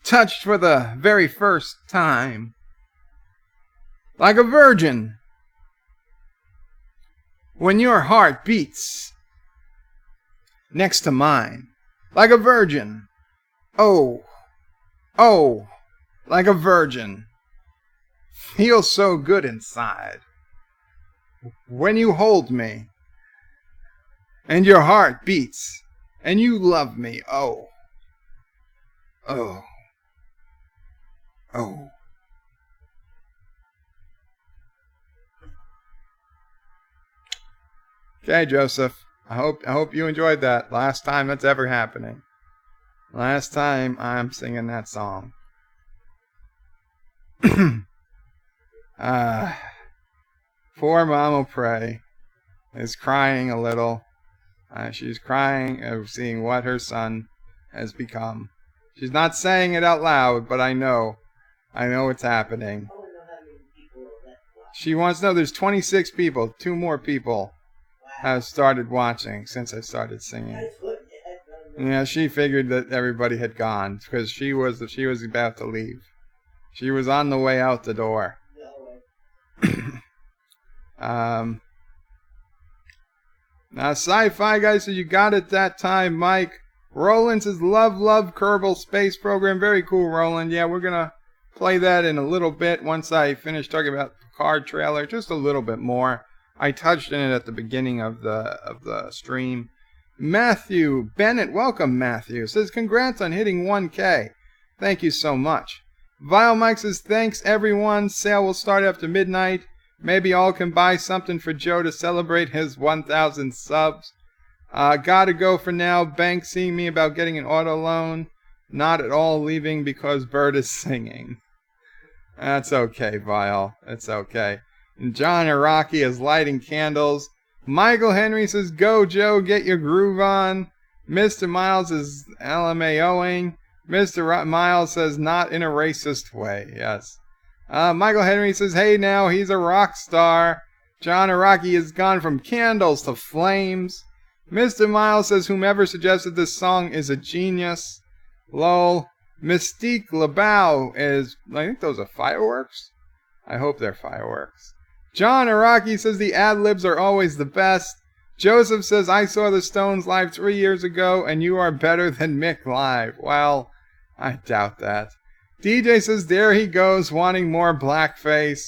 touched for the very first time. Like a virgin. When your heart beats next to mine. Like a virgin. Oh, oh, like a virgin. Feels so good inside. When you hold me. And your heart beats. And you love me. Oh. Oh. Oh. Okay, Joseph. I hope you enjoyed that. Last time that's ever happening. Last time I'm singing that song. Poor Mama Prey is crying a little. She's crying of seeing what her son has become. She's not saying it out loud, but I know it's happening. She wants to know there's 26 people. 2 more people have started watching since I started singing. Yeah, she figured that everybody had gone because she was about to leave. She was on the way out the door. Now, Sci-Fi Guy says you got it that time, Mike. Roland says, love Kerbal Space Program. Very cool, Roland. Yeah, we're going to play that in a little bit once I finish talking about the Picard trailer. Just a little bit more. I touched on it at the beginning of the stream. Matthew Bennett, welcome, Matthew. Says, congrats on hitting 1K. Thank you so much. Vile Mike says, thanks, everyone. Sale will start after midnight. Maybe all can buy something for Joe to celebrate his 1,000 subs. Gotta go for now. Bank seeing me about getting an auto loan. Not at all leaving because Bird is singing. That's okay, Vile. It's okay. And John Iraqi is lighting candles. Michael Henry says, go, Joe, get your groove on. Mr. Miles is LMAOing. Mr. Miles says, not in a racist way. Yes. Michael Henry says, hey now, he's a rock star. John Iraqi has gone from candles to flames. Mr. Miles says, whomever suggested this song is a genius. Lol. Mystique LeBow is, I think those are fireworks? I hope they're fireworks. John Iraqi says, the ad-libs are always the best. Joseph says, I saw the Stones live 3 years ago, and you are better than Mick live. Well, I doubt that. DJ says, there he goes, wanting more blackface.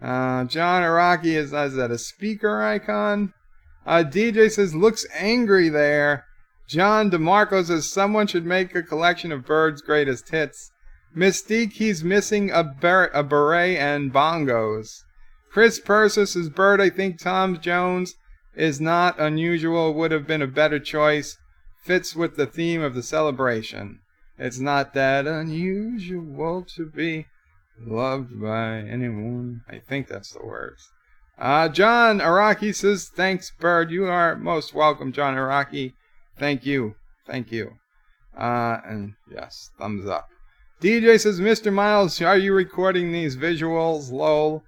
John Iraqi is that a speaker icon? DJ says, looks angry there. John DeMarco says, someone should make a collection of Bird's greatest hits. Mystique, he's missing a beret and bongos. Chris Persis says, Bird, I think Tom Jones is not unusual, would have been a better choice. Fits with the theme of the celebration. It's not that unusual to be loved by anyone. I think that's the words. John Iraqi says, thanks, Bird. You are most welcome, John Iraqi. Thank you. Thank you. And yes, thumbs up. DJ says, Mr. Miles, are you recording these visuals? Lol.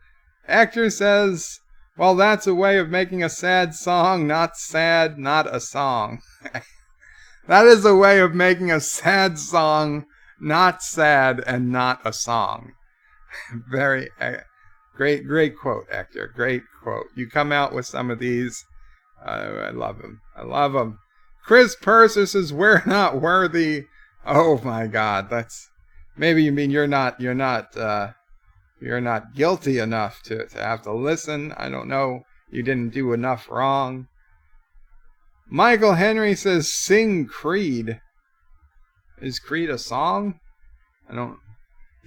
Actor says, well, that's a way of making a sad song, not sad, not a song. That is a way of making a sad song, not sad, and not a song. Very great quote, Actor. Great quote. You come out with some of these. I love them. I love them. Chris Purser says, we're not worthy. Oh my God, that's maybe you mean you're not guilty enough to have to listen. I don't know. You didn't do enough wrong. Michael Henry says, sing Creed. Is Creed a song? I don't.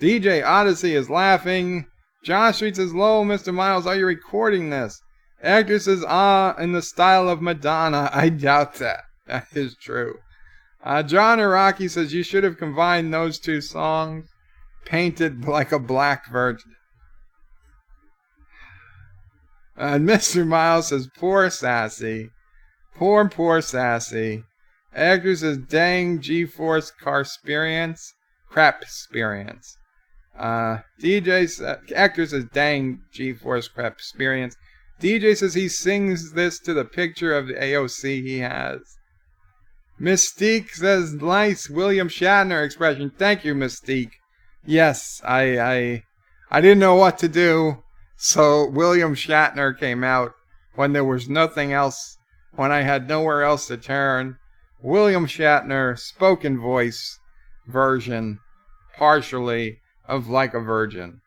DJ Odyssey is laughing. Josh Street says, "Hello, Mr. Miles, are you recording this?" Actor says, in the style of Madonna. I doubt that. That is true. John Iraqi says, you should have combined those two songs. Painted like a black virgin. And Mr. Miles says, poor Sassy. Poor Sassy. Actor says, dang GeForce crap experience. Actor says, dang GeForce crap experience. DJ says he sings this to the picture of the AOC he has. Mystique says, nice William Shatner expression. Thank you, Mystique. Yes, I didn't know what to do, so William Shatner came out when there was nothing else, when I had nowhere else to turn. William Shatner, spoken voice version, partially, of Like a Virgin.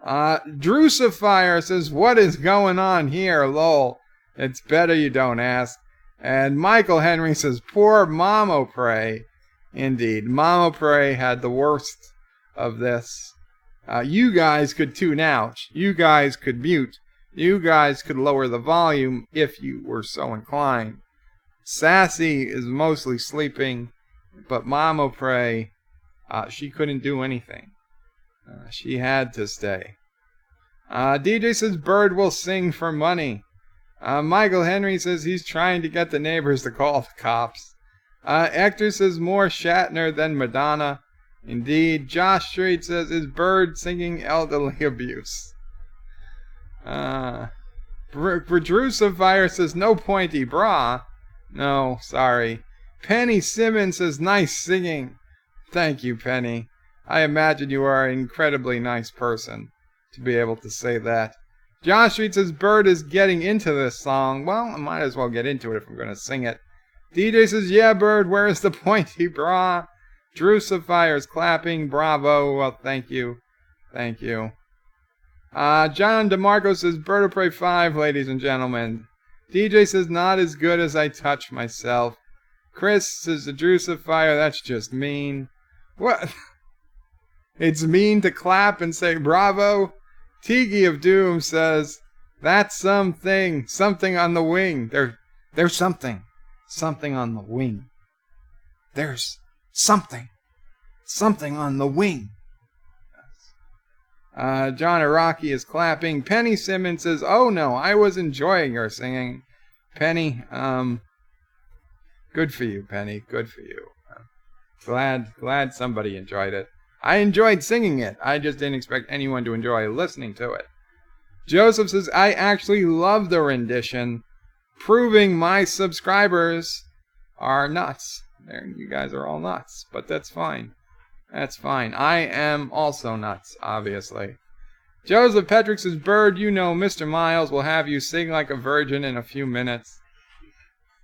Drucifier says, what is going on here, lol? It's better you don't ask. And Michael Henry says, poor Mamo Prey. Indeed, Mamo Prey had the worst of this. You guys could tune out. You guys could mute. You guys could lower the volume if you were so inclined. Sassy is mostly sleeping, but Mamo Prey, she couldn't do anything. She had to stay. DJ says, Bird will sing for money. Michael Henry says he's trying to get the neighbors to call the cops. Hector says more Shatner than Madonna. Indeed. Josh Street says, is Bird singing elderly abuse? Drucifier says, no pointy bra. No, sorry. Penny Simmons says, nice singing. Thank you, Penny. I imagine you are an incredibly nice person to be able to say that. Josh Street says, Bird is getting into this song. Well, I might as well get into it if I'm going to sing it. DJ says, yeah, Bird, where is the pointy bra? Drucifier's clapping. Bravo. Well, thank you. Thank you. John DeMarco says, Bird of Prey 5, ladies and gentlemen. DJ says, not as good as I touch myself. Chris says, the Drucifier, that's just mean. What? It's mean to clap and say bravo? Tiki of Doom says, that's something on the wing. There's something on the wing. There's something on the wing. John Araki is clapping. Penny Simmons says, oh no, I was enjoying your singing. Penny, good for you, Penny, good for you. Glad somebody enjoyed it. I enjoyed singing it. I just didn't expect anyone to enjoy listening to it. Joseph says, I actually love the rendition, proving my subscribers are nuts. You guys are all nuts, but that's fine. That's fine. I am also nuts, obviously. Joseph Petrick says, Bird, you know Mr. Miles will have you sing like a virgin in a few minutes.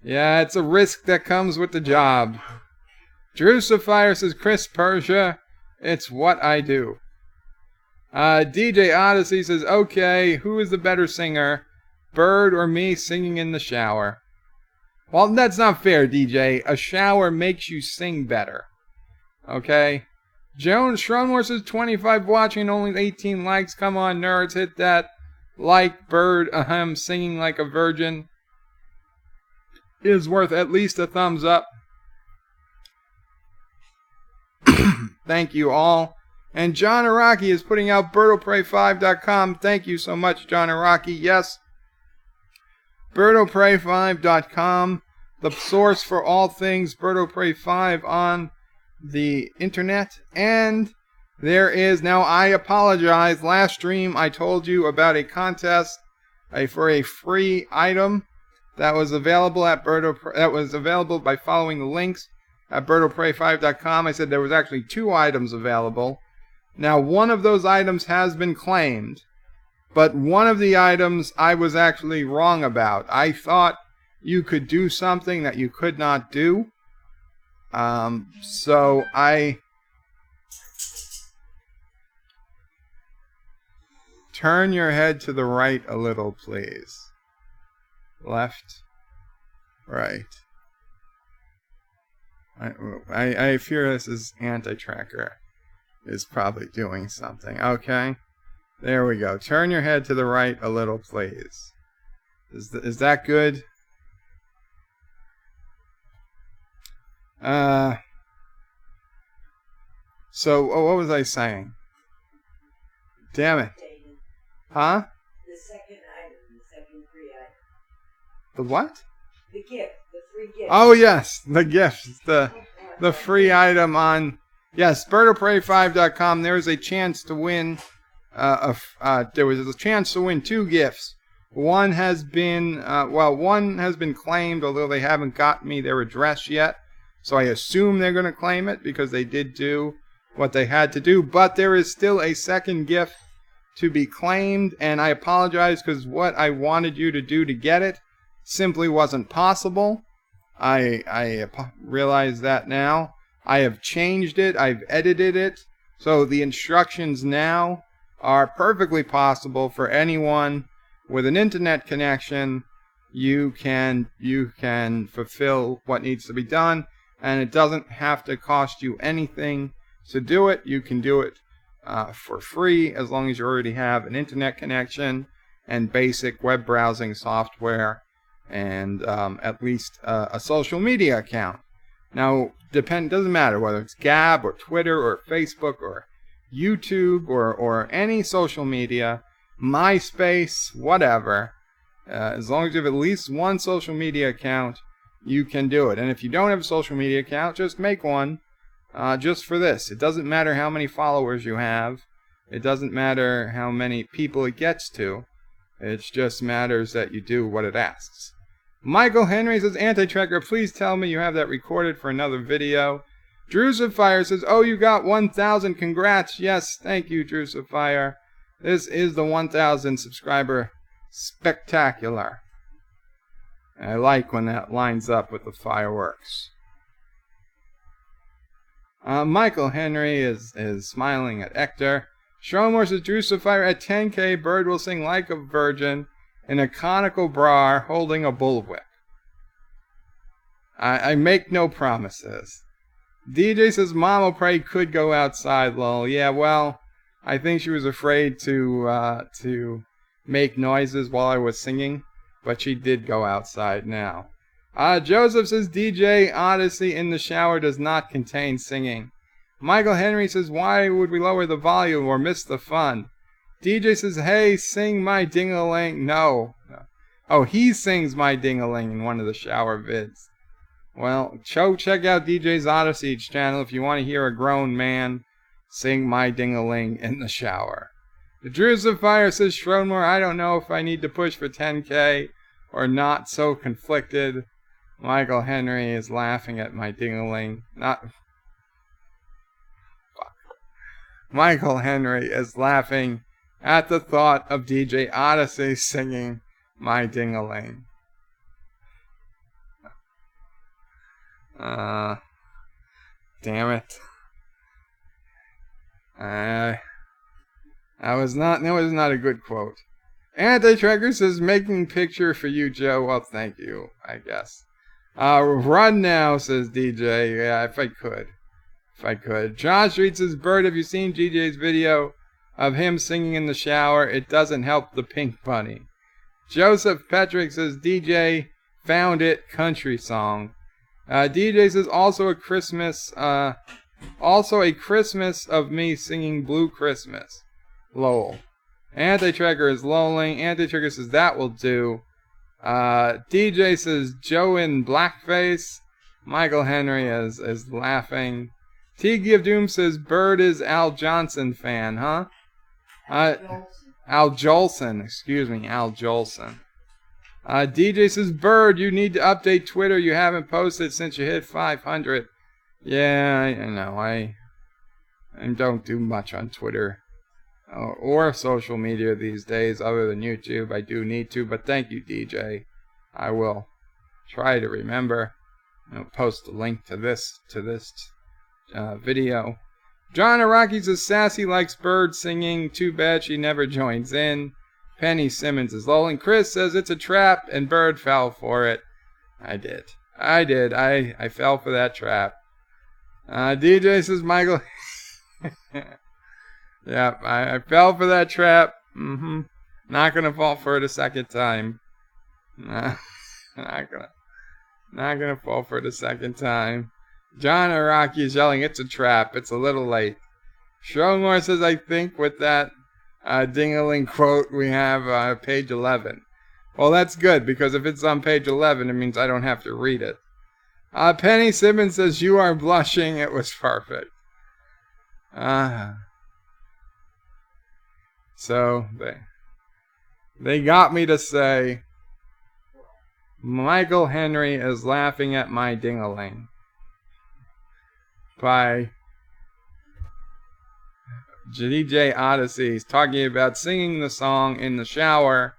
Yeah, it's a risk that comes with the job. Drucifier says, Chris Persia, it's what I do. DJ Odyssey says, okay, who is the better singer, Bird or me singing in the shower? Well, that's not fair, DJ. A shower makes you sing better. Okay? Joan Schronmore says, 25 watching, only 18 likes. Come on, nerds, hit that like. Bird, singing like a virgin is worth at least a thumbs up. Thank you all. And John Araki is putting out BirdO'Prey5.com. Thank you so much, John Araki. Yes, BirdO'Prey5.com, the source for all things Bird of Prey 5 on the internet. And there is, now I apologize, last stream I told you about a contest for a free item that was available at that was available by following the links at BirdO'Prey5.com. I said there was actually 2 items available. Now, one of those items has been claimed, but one of the items I was actually wrong about. I thought you could do something that you could not do. So I turn your head to the right a little, please. Left, right. I fear this is anti-tracker is probably doing something. Okay, there we go. Turn your head to the right a little, please. Is that good? So what was I saying? Damn it. Huh? The second item, the second free item. The what? The gift, the free gift. Oh yes, the gift, the free item on, yes, BirdO'Prey5.com. There is a chance to win. There was a chance to win 2 gifts. One has been, one has been claimed, although they haven't got me their address yet. So I assume they're going to claim it because they did do what they had to do. But there is still a second gift to be claimed, and I apologize because what I wanted you to do to get it simply wasn't possible. I realize that now. I have changed it. I've edited it. So the instructions now are perfectly possible for anyone with an internet connection. You can fulfill what needs to be done, and it doesn't have to cost you anything to do it. You can do it for free as long as you already have an internet connection and basic web browsing software and at least a social media account. Now, doesn't matter whether it's Gab or Twitter or Facebook or YouTube or any social media, MySpace, whatever. As long as you have at least one social media account, you can do it. And if you don't have a social media account, just make one just for this. It doesn't matter how many followers you have. It doesn't matter how many people it gets to. It just matters that you do what it asks. Michael Henry says, Anti-Tracker, please tell me you have that recorded for another video. Drews of Fire says, oh, you got 1,000. Congrats. Yes, thank you, Drews of Fire. This is the 1,000 subscriber spectacular. I like when that lines up with the fireworks. Michael Henry is smiling at Hector. Stromore says, Drews of Fire, at 10K, Bird will sing like a virgin in a conical bra holding a bullwhip. I make no promises. DJ says, Mama Pray could go outside, lol. Yeah, well, I think she was afraid to make noises while I was singing, but she did go outside now. Joseph says, DJ Odyssey in the shower does not contain singing. Michael Henry says, why would we lower the volume or miss the fun? DJ says, hey, sing my ding-a-ling. No. Oh, he sings my ding-a-ling in one of the shower vids. Well, check out DJ's Odyssey channel if you want to hear a grown man sing my ding-a-ling in the shower. The Drews of Fire says, Schroenmore, I don't know if I need to push for 10K or not, so conflicted. Michael Henry is laughing at my ding-a-ling. Michael Henry is laughing at the thought of DJ Odyssey singing my ding-a-ling. Damn it. That was not a good quote. Anti-Tracker says, making picture for you, Joe. Well, thank you, I guess. Run now, says DJ. Yeah, if I could. John Street says, Bird, have you seen DJ's video of him singing in the shower? It doesn't help the pink bunny. Joseph Petrick says, DJ found it, country song. DJ says, also a Christmas of me singing Blue Christmas. Lol. Anti-Tracker is lolling. Anti-Tracker says, that will do. DJ says, Joe in blackface. Michael Henry is laughing. Tiki of Doom says, Bird is Al Johnson fan, huh? Al Jolson. Excuse me, Al Jolson. DJ says, Bird, you need to update Twitter. You haven't posted since you hit 500. Yeah, I know. I don't do much on Twitter or social media these days other than YouTube. I do need to, but thank you, DJ. I will try to remember. I'll post a link to this video. John Araki says, Sassy likes Bird singing. Too bad she never joins in. Penny Simmons is lolling. Chris says it's a trap and Bird fell for it. I did. I fell for that trap. DJ says, Michael. Yeah, I fell for that trap. Not gonna fall for it a second time. Not gonna fall for it a second time. John Araki is yelling, it's a trap. It's a little late. Stromore says, I think with that ding-a-ling quote we have page 11. Well, that's good, because if it's on page 11, it means I don't have to read it. Penny Simmons says, you are blushing. It was perfect. So, They got me to say, Michael Henry is laughing at my ding-a-ling. By DJ Odyssey. He's talking about singing the song in the shower,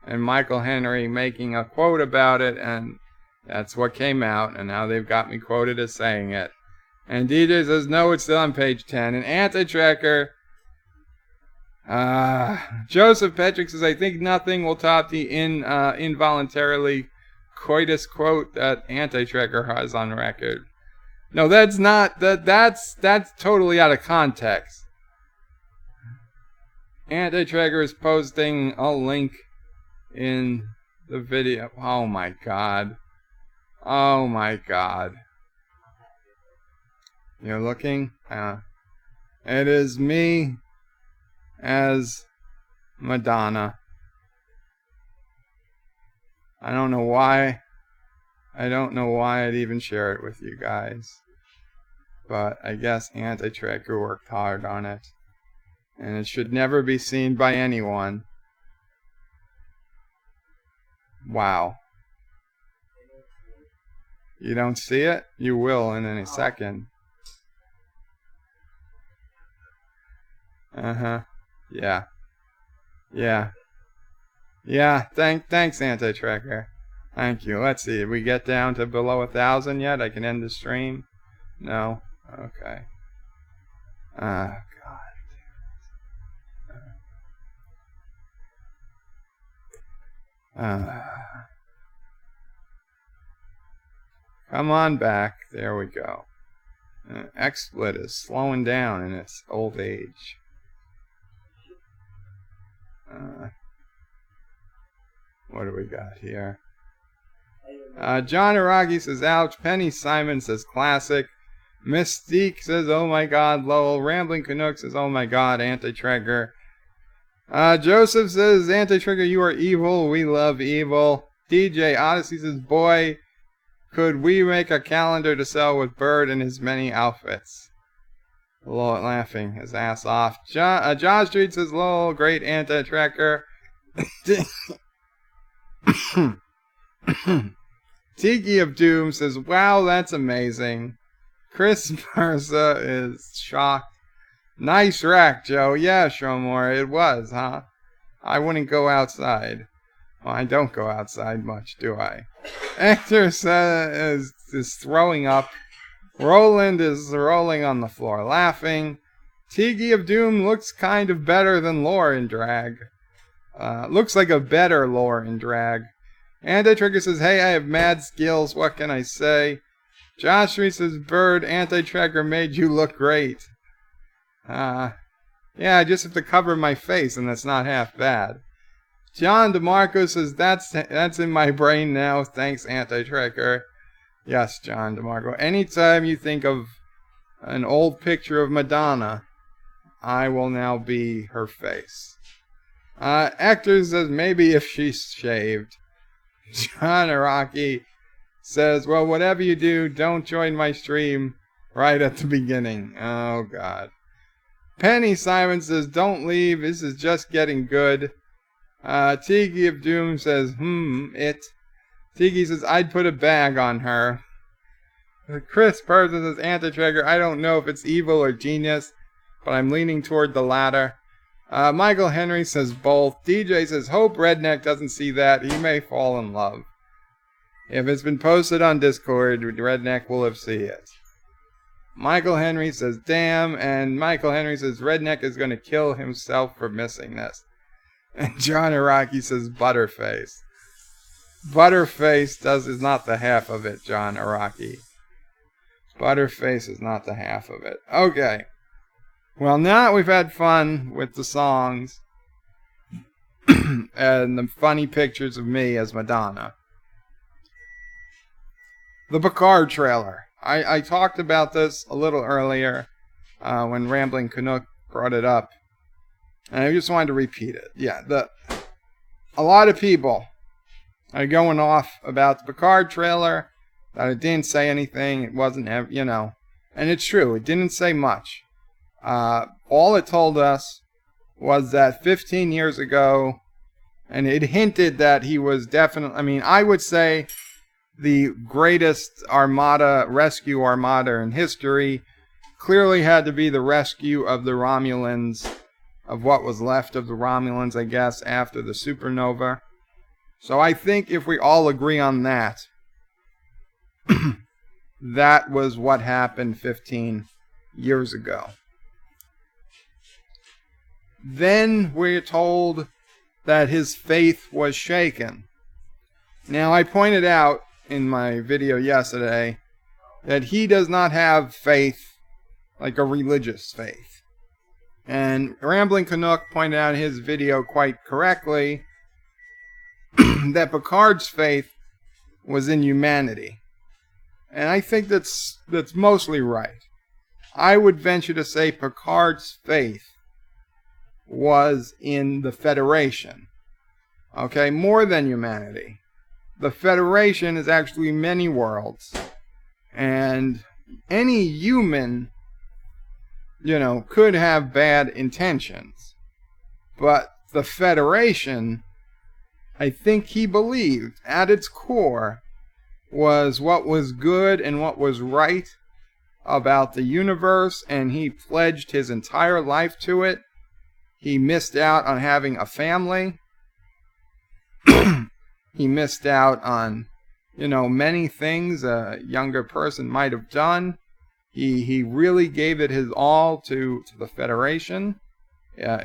and Michael Henry making a quote about it, and that's what came out, and now they've got me quoted as saying it. And DJ says, no, it's still on page 10. And Anti-Tracker, Joseph Petrick says, I think nothing will top the involuntarily coitus quote that Anti-Tracker has on record. No, that's not, that's totally out of context. Anti-Tracker is posting a link in the video. Oh my god. Oh my god. You're looking? It is me as Madonna. I don't know why. I don't know why I'd even share it with you guys. But I guess Anti-Tracker worked hard on it. And it should never be seen by anyone. Wow. You don't see it? You will in any second. Yeah. Yeah. Yeah, thanks, Anti-Tracker. Thank you. Let's see, did we get down to below 1,000 yet? I can end the stream? No? Okay. God. Come on back. There we go. XSplit is slowing down in its old age. What do we got here? John Araki says, ouch. Penny Simon says, classic. Mystique says, oh my god. Lowell. Rambling Canuck says, oh my god. Anti-Tracker. Joseph says, Anti-Tracker, you are evil. We love evil. DJ Odyssey says, boy, could we make a calendar to sell with Bird in his many outfits? Lowell laughing his ass off. John Street says, lol, great Anti-Tracker. Tiki of Doom says, wow, that's amazing. Chris Merza is shocked. Nice rack, Joe. Yeah, Shomore, it was, huh? I wouldn't go outside. Well, I don't go outside much, do I? Hector says, is throwing up. Roland is rolling on the floor, laughing. Tiki of Doom looks kind of better than Lore in drag. Looks like a better Lore in drag. Anti-Tracker says, hey, I have mad skills. What can I say? Josh Reed says, Bird, Anti-Tracker made you look great. Yeah, I just have to cover my face, and that's not half bad. John DeMarco says, that's in my brain now. Thanks, Anti-Tracker. Yes, John DeMarco. Anytime you think of an old picture of Madonna, I will now be her face. Hector says, maybe if she's shaved. John Araki says, well, whatever you do, don't join my stream right at the beginning. Oh, God. Penny Simon says, don't leave. This is just getting good. Tiki of Doom says, it. Tiki says, I'd put a bag on her. Chris Person says, Anti-Tracker, I don't know if it's evil or genius, but I'm leaning toward the latter. Michael Henry says both. DJ says, hope Redneck doesn't see that. He may fall in love. If it's been posted on Discord, Redneck will have seen it. Michael Henry says, damn. And Michael Henry says, Redneck is going to kill himself for missing this. And John Araki says, Butterface. Butterface is not the half of it, John Araki. Butterface is not the half of it. Okay. Well, now that we've had fun with the songs and the funny pictures of me as Madonna, the Picard trailer. I talked about this a little earlier when Rambling Canuck brought it up, and I just wanted to repeat it. Yeah, a lot of people are going off about the Picard trailer, that it didn't say anything, it wasn't, and it's true, it didn't say much. All it told us was that 15 years ago, And it hinted that he was definitely, I mean, I would say the greatest rescue armada in history clearly had to be the rescue of the Romulans, of what was left of the Romulans, I guess, after the supernova. So I think if we all agree on that, that was what happened 15 years ago. Then we're told that his faith was shaken. Now, I pointed out in my video yesterday that he does not have faith like a religious faith. And Rambling Canuck pointed out in his video quite correctly that Picard's faith was in humanity. And I think that's mostly right. I would venture to say Picard's faith was in the Federation. Okay, more than humanity. The Federation is actually many worlds. And any human, could have bad intentions. But the Federation, I think he believed, at its core, was what was good and what was right about the universe, and he pledged his entire life to it. He missed out on having a family. He missed out on, many things a younger person might have done. He really gave it his all to the Federation.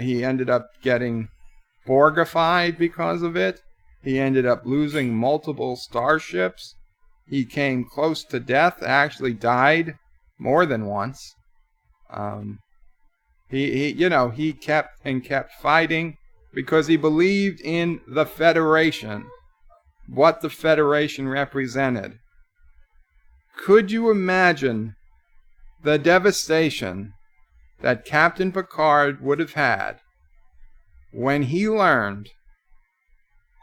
He ended up getting Borgified because of it. He ended up losing multiple starships. He came close to death, actually died more than once. He kept fighting because he believed in the Federation, what the Federation represented. Could you imagine the devastation that Captain Picard would have had when he learned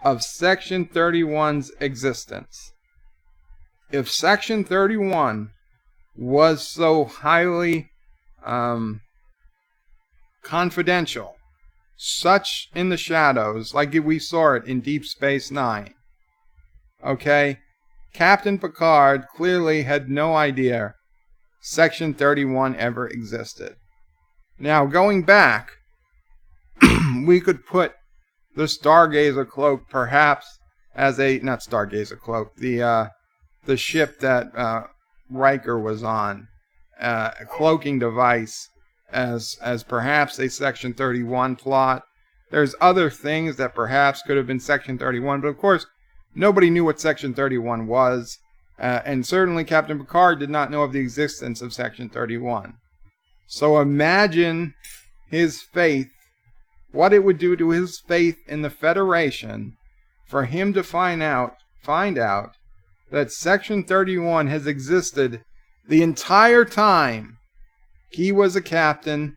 of Section 31's existence? If Section 31 was so highly confidential, such in the shadows, like we saw it in Deep Space Nine, okay, Captain Picard clearly had no idea Section 31 ever existed. Now, going back, we could put the Stargazer cloak perhaps as not Stargazer cloak, the ship that Riker was on, a cloaking device, as perhaps a Section 31 plot. There's other things that perhaps could have been Section 31, but of course, nobody knew what Section 31 was, and certainly Captain Picard did not know of the existence of Section 31. So imagine his faith, what it would do to his faith in the Federation for him to find out that Section 31 has existed the entire time he was a captain,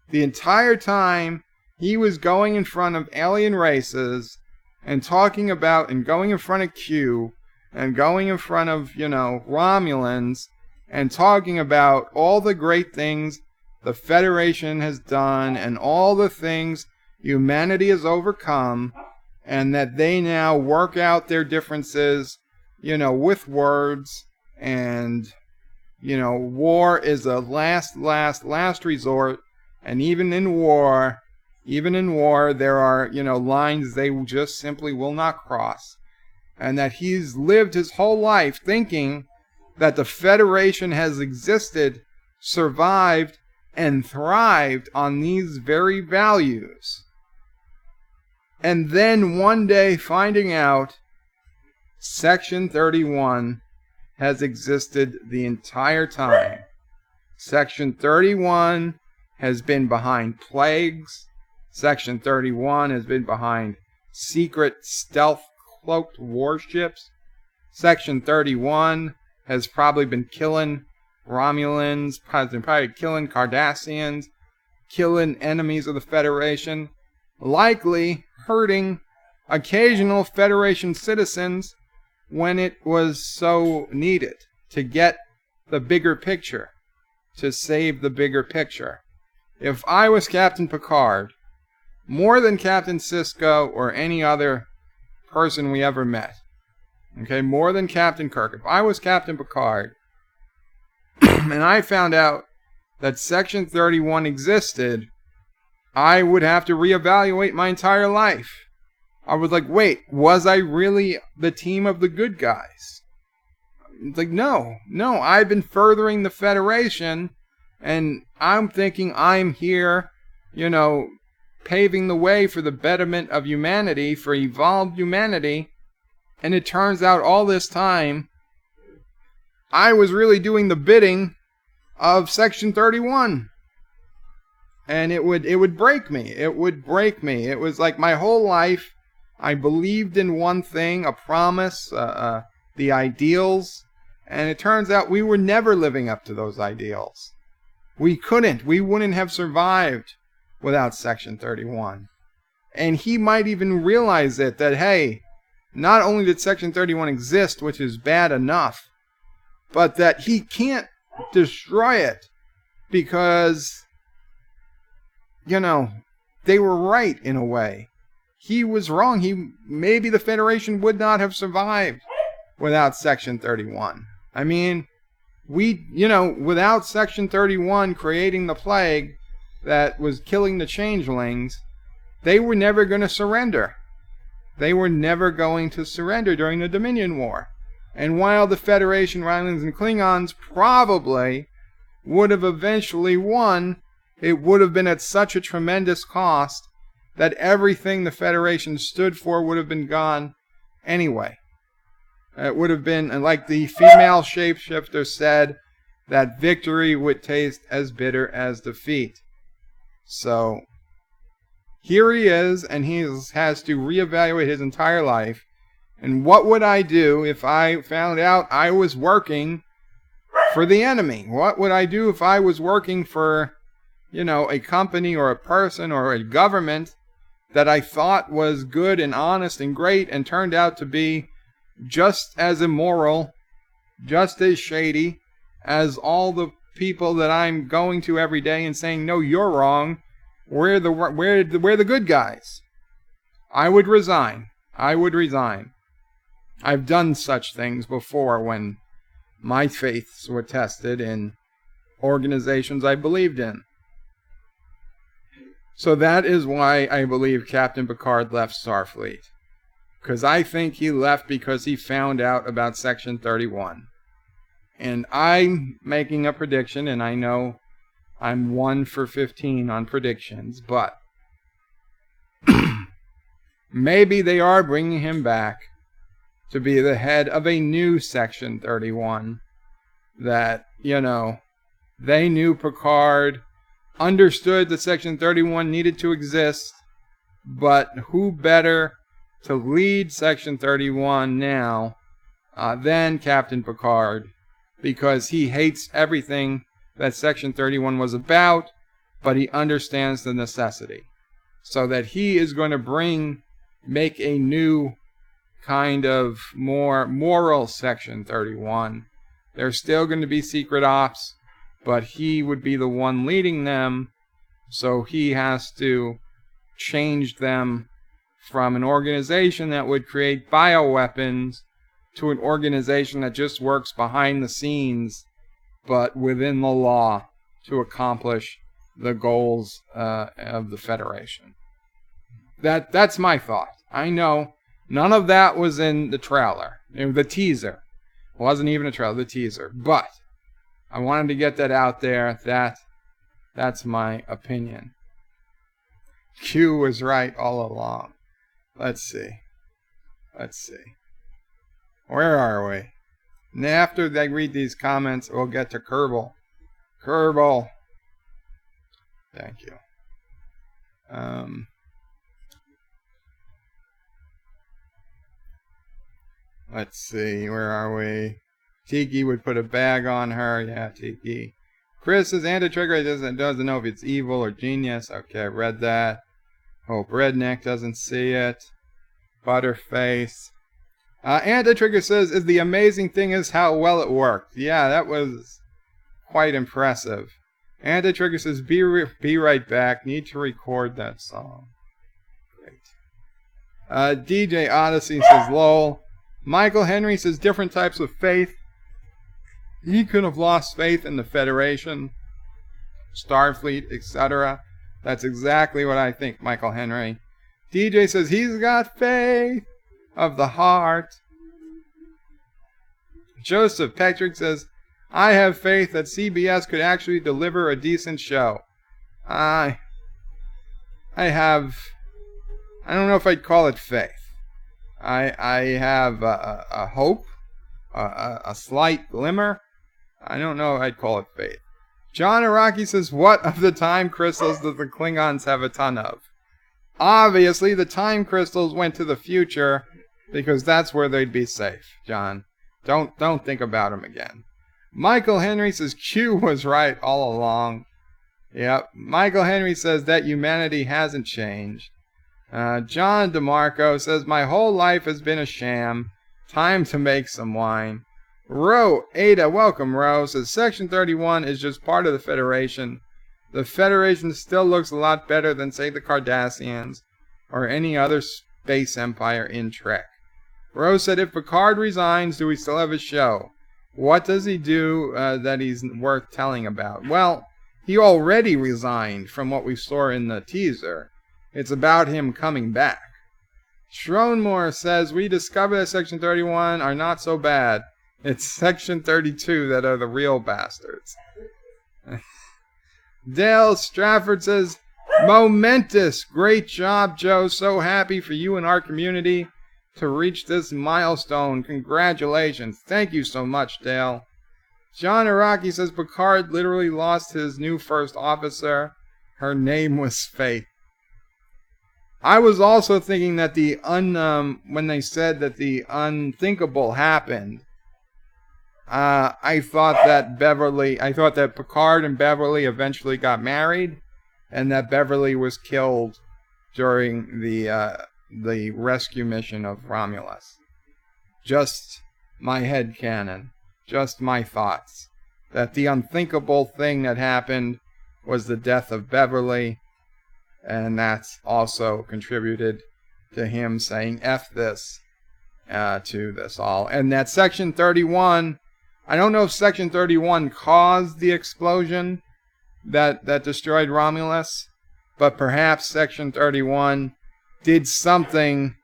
the entire time he was going in front of alien races and talking about and going in front of Q and going in front of, Romulans and talking about all the great things the Federation has done and all the things humanity has overcome, and that they now work out their differences, with words, and, war is a last resort, and even in war, there are, lines they just simply will not cross. And that he's lived his whole life thinking that the Federation has existed, survived, and thrived on these very values. And then one day finding out Section 31 has existed the entire time. Section 31 has been behind plagues. Section 31 has been behind secret stealth cloaked warships. Section 31 has probably been killing Romulans, has been probably killing Cardassians, killing enemies of the Federation, likely hurting occasional Federation citizens when it was so needed to get the bigger picture, to save the bigger picture. If I was Captain Picard, more than Captain Sisko or any other person we ever met. Okay, more than Captain Kirk. If I was Captain Picard and I found out that Section 31 existed, I would have to reevaluate my entire life. I was like, wait, was I really the team of the good guys? It's like, no, I've been furthering the Federation, and I'm thinking I'm here, paving the way for the betterment of humanity, for evolved humanity, and it turns out all this time, I was really doing the bidding of Section 31. And it would break me. It would break me. It was like my whole life, I believed in one thing, a promise, the ideals, and it turns out we were never living up to those ideals. We couldn't. We wouldn't have survived without Section 31. And he might even realize it, that, hey, not only did Section 31 exist, which is bad enough, but that he can't destroy it because, they were right in a way. He was wrong. Maybe the Federation would not have survived without Section 31. I mean, without Section 31 creating the plague that was killing the changelings, they were never going to surrender. They were never going to surrender during the Dominion War. And while the Federation, Romulans, and Klingons probably would have eventually won, it would have been at such a tremendous cost that everything the Federation stood for would have been gone anyway. It would have been, like the female shapeshifter said, that victory would taste as bitter as defeat. So, here he is, and he has to reevaluate his entire life. And what would I do if I found out I was working for the enemy? What would I do if I was working for, a company or a person or a government that I thought was good and honest and great and turned out to be just as immoral, just as shady as all the people that I'm going to every day and saying, no, you're wrong. We're the good guys. I would resign. I've done such things before when my faiths were tested in organizations I believed in. So that is why I believe Captain Picard left Starfleet. Because I think he left because he found out about Section 31. And I'm making a prediction, and I know I'm 1 for 15 on predictions, but maybe they are bringing him back to be the head of a new Section 31 that, they knew Picard understood that Section 31 needed to exist, but who better to lead Section 31 now than Captain Picard, because he hates everything that Section 31 was about, but he understands the necessity. So that he is going to make a new kind of more moral Section 31. There's still going to be secret ops, but he would be the one leading them, so he has to change them from an organization that would create bioweapons to an organization that just works behind the scenes, but within the law, to accomplish the goals of the Federation. That's my thought. I know none of that was in the trailer, the teaser. It wasn't even a trailer, the teaser. But I wanted to get that out there. That's my opinion. Q was right all along. Let's see. Where are we? And after they read these comments, we'll get to Kerbal. Kerbal. Thank you. Let's see. Where are we? Tiki would put a bag on her. Yeah, Tiki. Chris says Anti-Trigger doesn't know if it's evil or genius. Okay, I read that. Hope Redneck doesn't see it. Butterface. Anti-Trigger says, the amazing thing is how well it worked. Yeah, that was quite impressive. Anti-Trigger says, be right back. Need to record that song. DJ Odyssey says, lol. Michael Henry says, different types of faith. He could have lost faith in the Federation, Starfleet, etc. That's exactly what I think, Michael Henry. DJ says, he's got faith of the heart. Joseph Patrick says, I have faith that CBS could actually deliver a decent show. I don't know if I'd call it faith. I have a hope, a slight glimmer. I don't know if I'd call it faith. John Araki says, what of the time crystals does the Klingons have a ton of? Obviously, the time crystals went to the future because that's where they'd be safe, John. Don't think about them again. Michael Henry says, Q was right all along. Yep. Michael Henry says that humanity hasn't changed. John DeMarco says, my whole life has been a sham. Time to make some wine. Ro, Ada, welcome, Ro, says Section 31 is just part of the Federation. The Federation still looks a lot better than, say, the Cardassians or any other space empire in Trek. Ro said, if Picard resigns, do we still have a show? What does he do that he's worth telling about? Well, he already resigned from what we saw in the teaser. It's about him coming back. Schronmore says, we discovered that Section 31 are not so bad. It's Section 32 that are the real bastards. Dale Strafford says, momentous. Great job, Joe. So happy for you and our community to reach this milestone. Congratulations. Thank you so much, Dale. John Araki says, Picard literally lost his new first officer. Her name was Faith. I was also thinking that when they said that the unthinkable happened, I thought that Picard and Beverly eventually got married, and that Beverly was killed during the rescue mission of Romulus. Just my headcanon, just my thoughts. That the unthinkable thing that happened was the death of Beverly, and that's also contributed to him saying F this to this all. And that Section 31, I don't know if Section 31 caused the explosion that destroyed Romulus, but perhaps Section 31 did something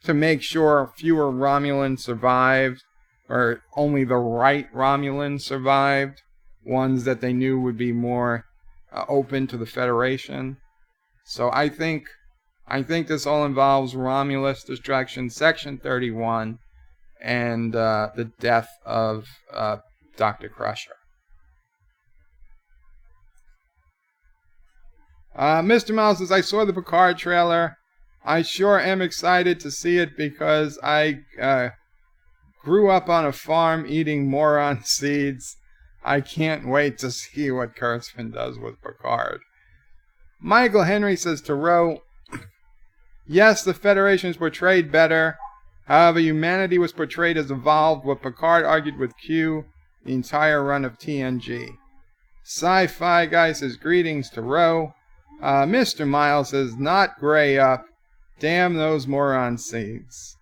to make sure fewer Romulans survived, or only the right Romulans survived, ones that they knew would be more open to the Federation. So I think this all involves Romulus destruction, Section 31, and the death of Dr. Crusher. Mr. Miles says, I saw the Picard trailer. I sure am excited to see it because I grew up on a farm eating moron seeds. I can't wait to see what Kurtzman does with Picard. Michael Henry says to Ro, yes, the Federation is portrayed better. However, humanity was portrayed as evolved, what Picard argued with Q the entire run of TNG. Sci-Fi Guy says, greetings to Ro. Mr. Miles says, not gray up. Damn those moron seeds.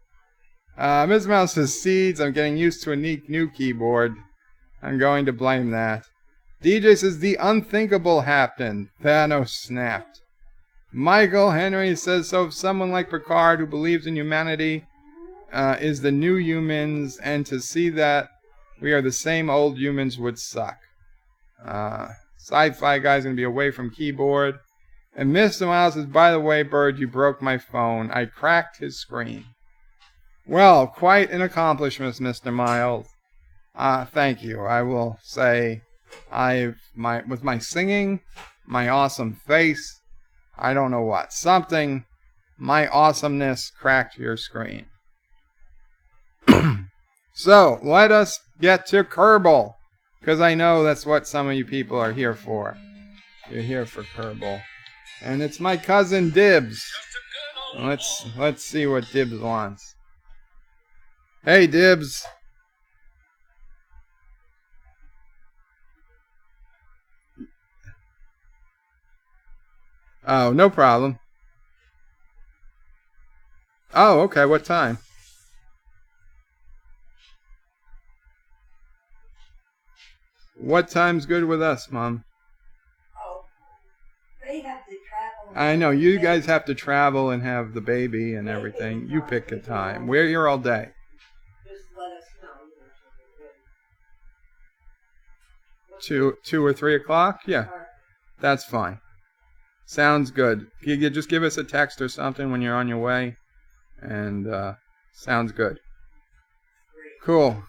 Mr. Miles says, seeds, I'm getting used to a new keyboard. I'm going to blame that. DJ says, the unthinkable happened. Thanos snapped. Michael Henry says, so if someone like Picard who believes in humanity is the new humans, and to see that we are the same old humans would suck. Sci-Fi Guy's going to be away from keyboard. And Mr. Miles says, by the way, Bird, you broke my phone. I cracked his screen. Well, quite an accomplishment, Mr. Miles. Thank you. I will say, with my singing, my awesome face, I don't know what, something, my awesomeness cracked your screen. So, let us get to Kerbal, because I know that's what some of you people are here for. You're here for Kerbal. And it's my cousin Dibs. Let's see what Dibs wants. Hey, Dibs. Oh, no problem. Oh, okay. What time? What time's good with us, Mom? Oh, they have to travel. I know you guys have to travel and have the baby and everything. You pick a time. We're here all day. Just let us know. 2 or 3 o'clock? Yeah, that's fine. Sounds good. You just give us a text or something when you're on your way, and sounds good. Cool.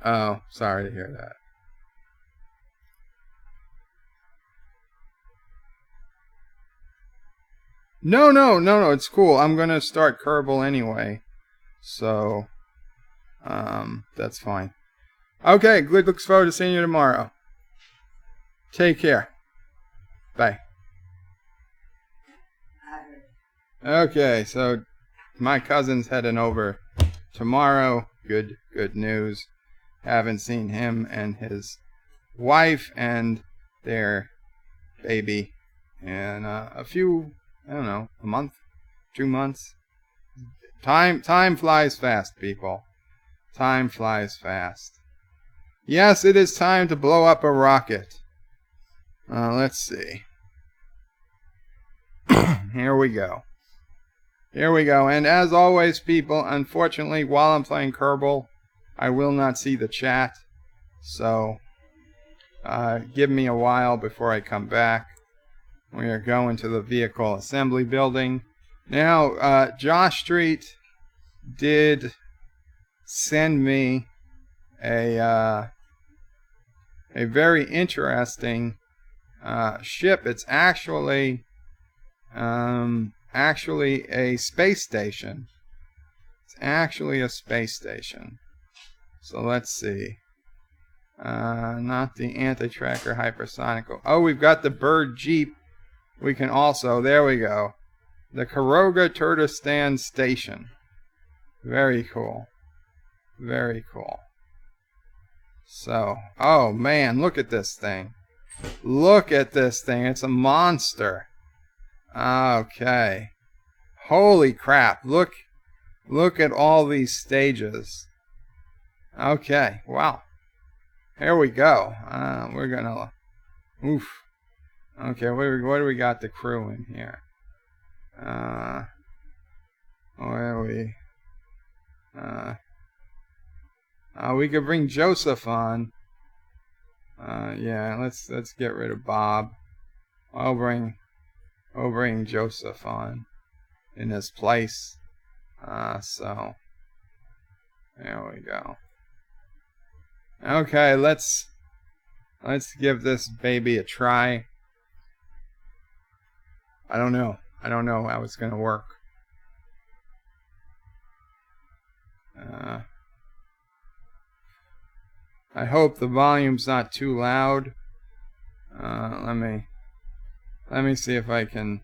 Oh, sorry to hear that. No. It's cool. I'm gonna start Kerbal anyway, so that's fine. Okay, good. Looks forward to seeing you tomorrow. Take care. Bye. Okay, so my cousin's heading over tomorrow. Good news. Haven't seen him and his wife and their baby in a few, I don't know, a month, 2 months. Time flies fast, people. Time flies fast. Yes, it is time to blow up a rocket. Let's see. Here we go. And as always, people, unfortunately, while I'm playing Kerbal, I will not see the chat. So, give me a while before I come back. We are going to the vehicle assembly building. Now, Josh Street did send me a very interesting ship. It's actually a space station. It's actually a space station. So let's see. Not the anti-tracker hypersonic. Oh, we've got the bird jeep. We can also, there we go. The Karoga Turtistan Station. Very cool. Very cool. So, oh man, look at this thing. Look at this thing. It's a monster. Okay. Holy crap. Look at all these stages. Okay. Wow. Here we go. We're gonna... Oof. Okay, what do we got the crew in here? Where are we? We could bring Joseph on. Yeah, let's get rid of Bob. I'll bring Joseph on in his place. So there we go. Okay, let's give this baby a try. I don't know how it's gonna work. I hope the volume's not too loud. Let me see if I can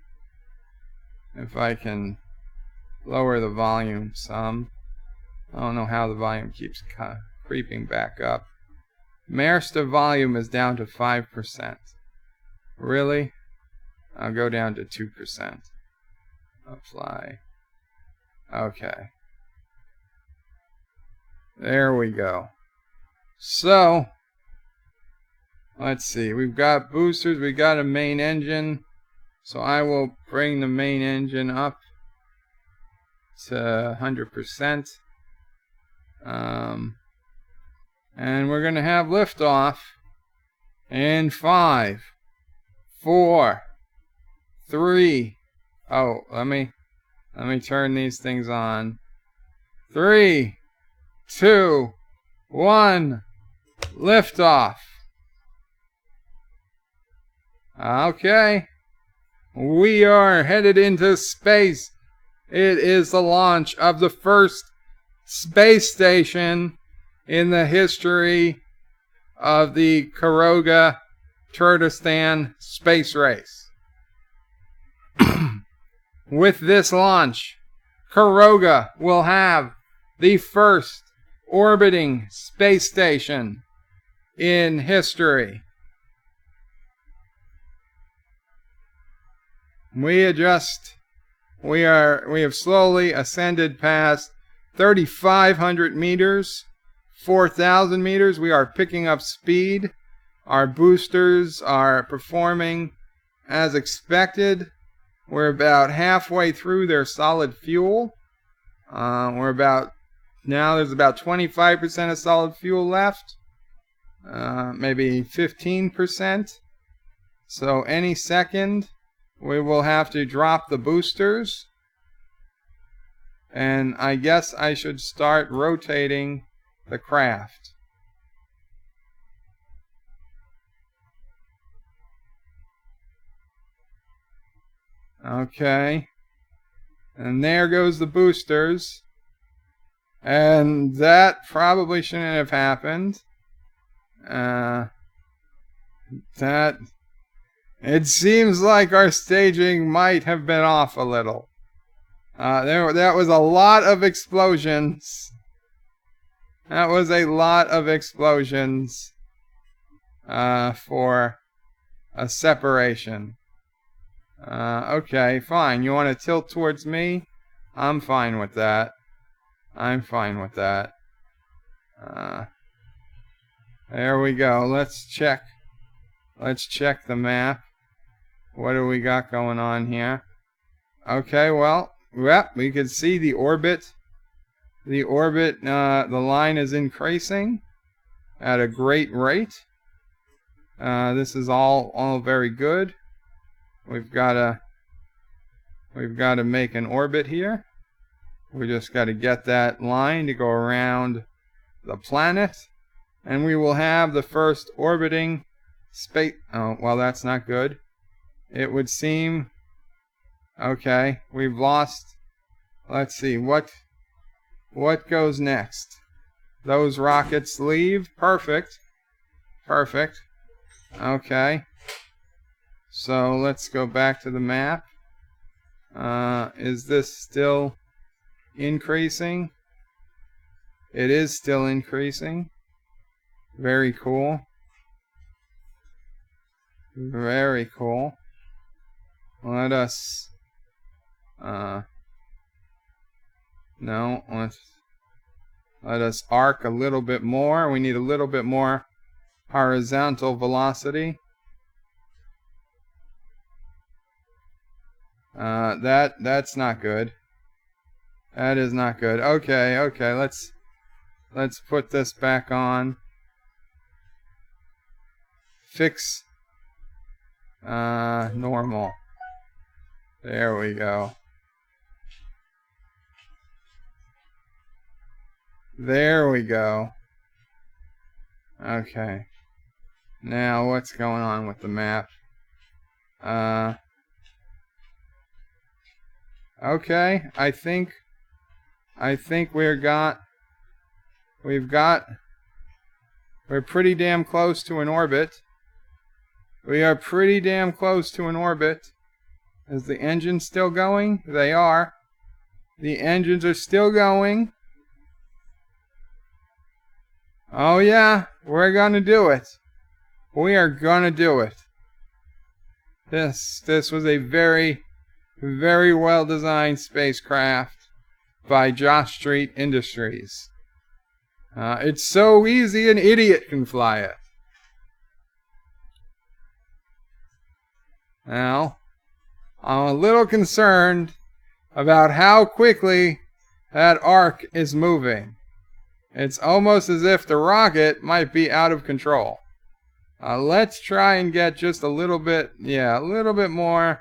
lower the volume some. I don't know how the volume keeps creeping back up. Master volume is down to 5%. Really? I'll go down to 2%. Apply. Okay. There we go. So, let's see. We've got boosters. We've got a main engine. So I will bring the main engine up to 100%. And we're going to have liftoff in 5, 4, 3. Oh, let me turn these things on. 3, 2, 1. Liftoff. Okay. We are headed into space. It is the launch of the first space station in the history of the Karoga Turtistan space race. With this launch, Karoga will have the first orbiting space station in history. We have slowly ascended past 3,500 meters, 4,000 meters. We are picking up speed. Our boosters are performing as expected. We're about halfway through their solid fuel. Now there's about 25% of solid fuel left. Maybe 15%. So any second we will have to drop the boosters. And I guess I should start rotating the craft. Okay. And there goes the boosters. And that probably shouldn't have happened. It seems like our staging might have been off a little. That was a lot of explosions. That was a lot of explosions for a separation. Okay, fine. You want to tilt towards me? I'm fine with that. I'm fine with that. There we go. Let's check the map. What do we got going on here? Okay, well, we can see the orbit. The line is increasing at a great rate. This is all very good. We've got to make an orbit here. We just got to get that line to go around the planet, and we will have the first orbiting space. Oh, well, that's not good. It would seem. Okay, we've lost. Let's see what goes next. Those rockets leave. Perfect. Okay. So let's go back to the map. Is this still increasing? It is still increasing. Very cool. Very cool. Let us let us arc a little bit more. We need a little bit more horizontal velocity. That's not good. That is not good. Okay, let's put this back on. Fix normal. There we go. There we go. Okay. Now what's going on with the map? Okay, I think we're pretty damn close to an orbit. We are pretty damn close to an orbit. Is the engine still going? They are. The engines are still going. Oh yeah, we're gonna do it. We are gonna do it. This was a very, very well designed spacecraft by Josh Street Industries. It's so easy an idiot can fly it. Now, I'm a little concerned about how quickly that arc is moving. It's almost as if the rocket might be out of control. Let's try and get just a little bit more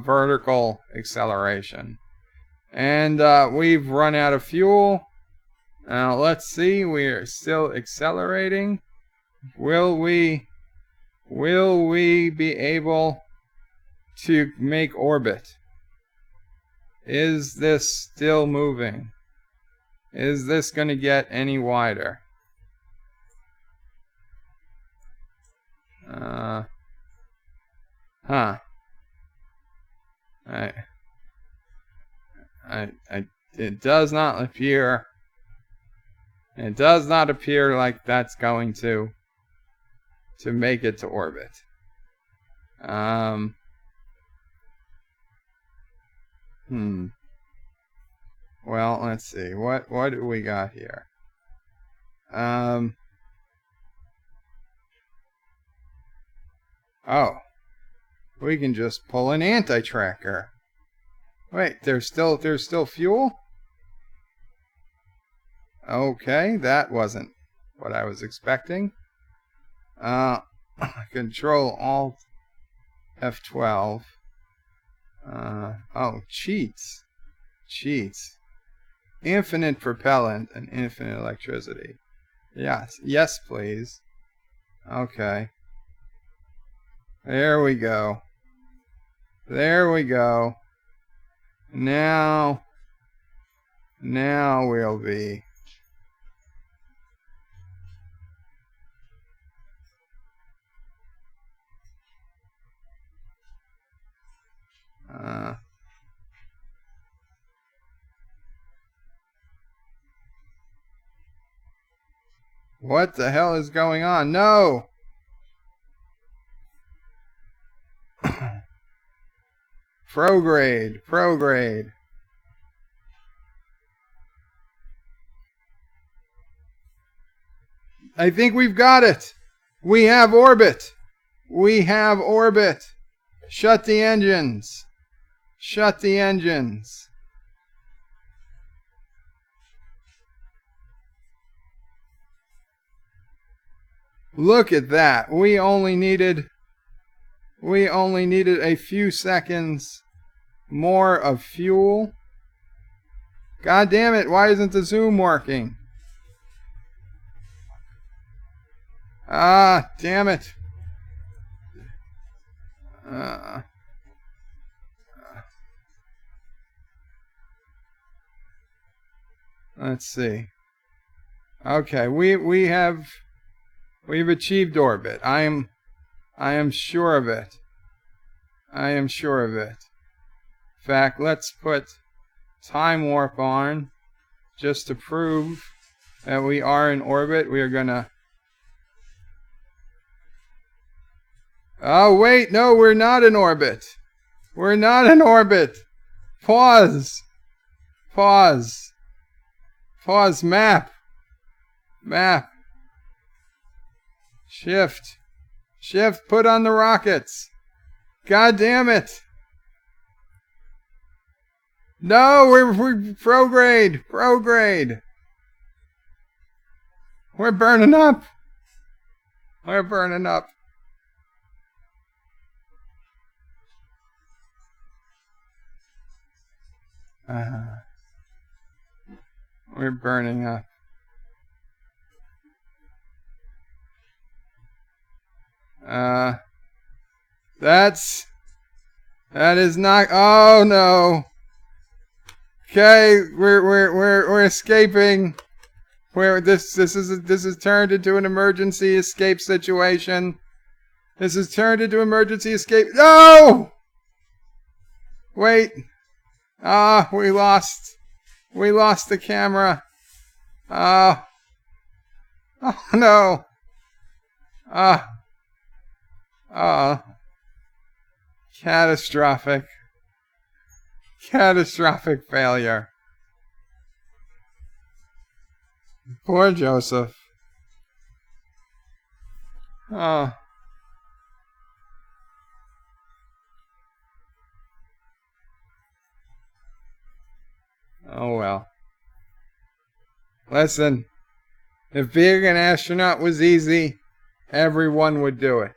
vertical acceleration. And we've run out of fuel. Now let's see, we're still accelerating. Will we be able to make orbit? Is this still moving? Is this going to get any wider? It does not appear. It does not appear like that's going to make it to orbit. Well, let's see. What do we got here? Oh. We can just pull an anti-tracker. Wait, there's still fuel? Okay, that wasn't what I was expecting. Control Alt F12. Oh, cheats. Cheats. Infinite propellant and infinite electricity. Yes, yes, please. Okay. There we go. There we go. Now we'll be. What the hell is going on? No! Prograde. I think we've got it. We have orbit. Shut the engines. Look at that. We only needed a few seconds more of fuel. God damn it, why isn't the zoom working? Ah, damn it. Let's see. Okay, we've achieved orbit. I am sure of it. In fact, let's put time warp on just to prove that we are in orbit. We are gonna. Oh wait, no, we're not in orbit. Pause. Map. Shift. Put on the rockets. God damn it. No, we're prograde. We're burning up. We're burning up. That is not. Oh no. Okay, we're escaping. This is turned into an emergency escape situation. No! Wait. We lost the camera. Oh no. Catastrophic failure. Poor Joseph. Oh well. Listen, if being an astronaut was easy, everyone would do it.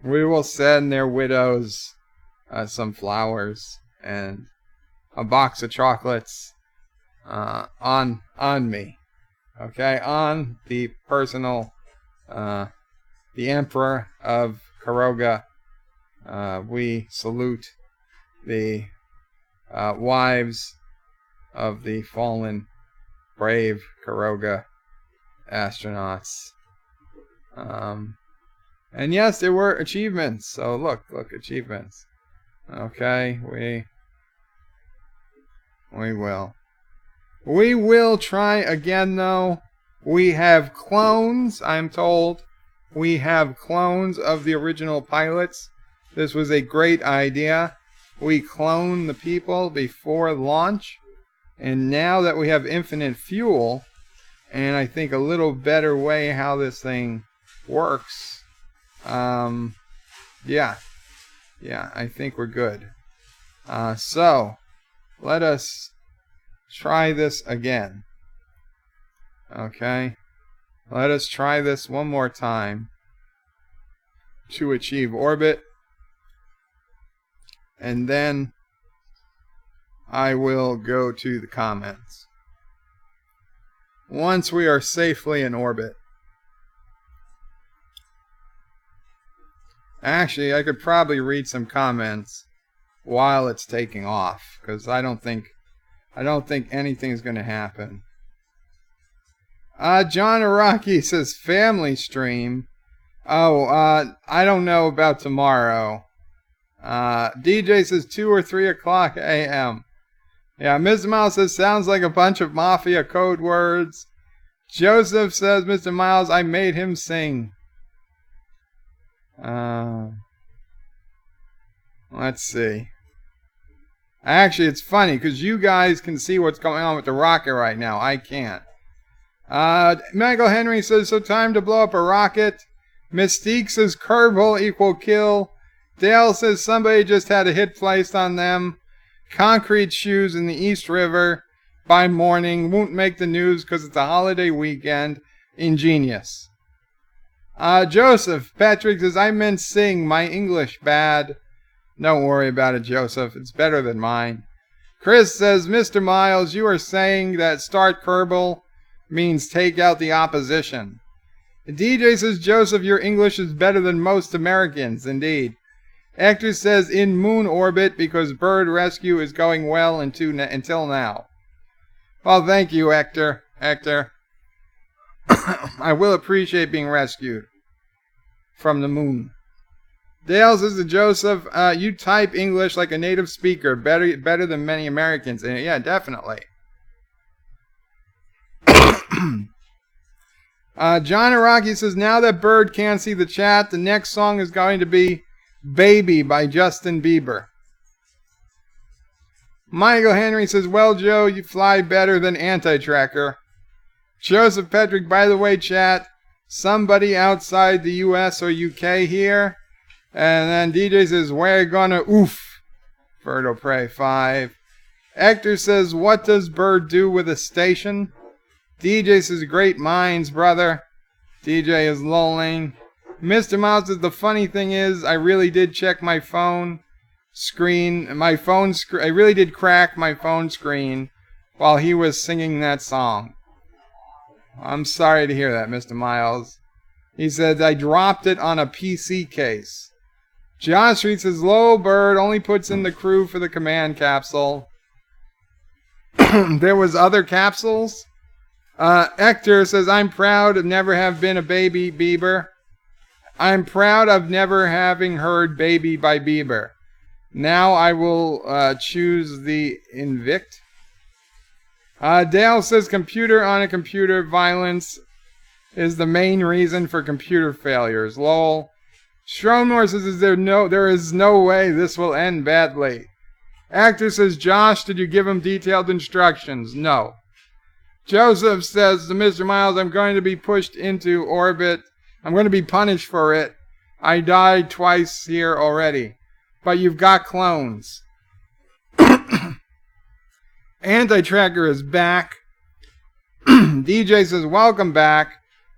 We will send their widows some flowers and a box of chocolates on me. Okay, on the personal, the Emperor of Karoga. We salute the wives of the fallen brave Karoga astronauts. And yes, there were achievements. So look, achievements. Okay, we will try again though. We have clones, I'm told. We have clones of the original pilots. This was a great idea. we clone the people before launch. And now that we have infinite fuel, and I think a little better way how this thing works, yeah, I think we're good. So, let us try this again. Okay, let us try this one more time to achieve orbit, and then I will go to the comments. Once we are safely in orbit. Actually, I could probably read some comments while it's taking off, because I don't think anything's going to happen. John Araki says family stream. Oh, I don't know about tomorrow. DJ says 2 or 3 o'clock a.m. Yeah, Mr. Miles says, sounds like a bunch of mafia code words. Joseph says, Mr. Miles, I made him sing. Let's see. Actually, it's funny, because you guys can see what's going on with the rocket right now. I can't. Michael Henry says, so time to blow up a rocket. Mystique says, Kerbal equal kill. Dale says, somebody just had a hit placed on them. Concrete shoes in the East River by morning. Won't make the news because it's a holiday weekend. Ingenious. Joseph. Patrick says, I meant sing. My English bad. Don't worry about it, Joseph. It's better than mine. Chris says, Mr. Miles, you are saying that start Kerbal means take out the opposition. DJ says, Joseph, your English is better than most Americans. Indeed. Hector says in moon orbit because bird rescue is going well until now. Well, thank you, Hector. I will appreciate being rescued from the moon. Dale says to Joseph, you type English like a native speaker, better than many Americans. And yeah, definitely. John Araki says, now that Bird can't see the chat, the next song is going to be Baby by Justin Bieber. Michael Henry says, well, Joe, you fly better than Anti-Tracker. Joseph Petrick, by the way, chat, somebody outside the US or UK here. And then DJ says, we're gonna oof. Bird will pray 5. Hector says, what does Bird do with a station? DJ says, great minds, brother. DJ is lolling. Mr. Miles says, the funny thing is, I really did check my phone screen. I really did crack my phone screen while he was singing that song. I'm sorry to hear that, Mr. Miles. He said, I dropped it on a PC case. Josh Reed says, Lowell Bird only puts in the crew for the command capsule. There was other capsules. Hector says, I'm proud of never have been a baby Bieber. I'm proud of never having heard Baby by Bieber. Now I will choose the Invict. Dale says, computer on a computer violence is the main reason for computer failures. Lol. Stromore says, there is no way this will end badly. Actor says, Josh, did you give him detailed instructions? No. Joseph says to Mr. Miles, I'm going to be pushed into orbit. I'm going to be punished for it. I died twice here already. But you've got clones. Anti-Tracker is back. DJ says, welcome back.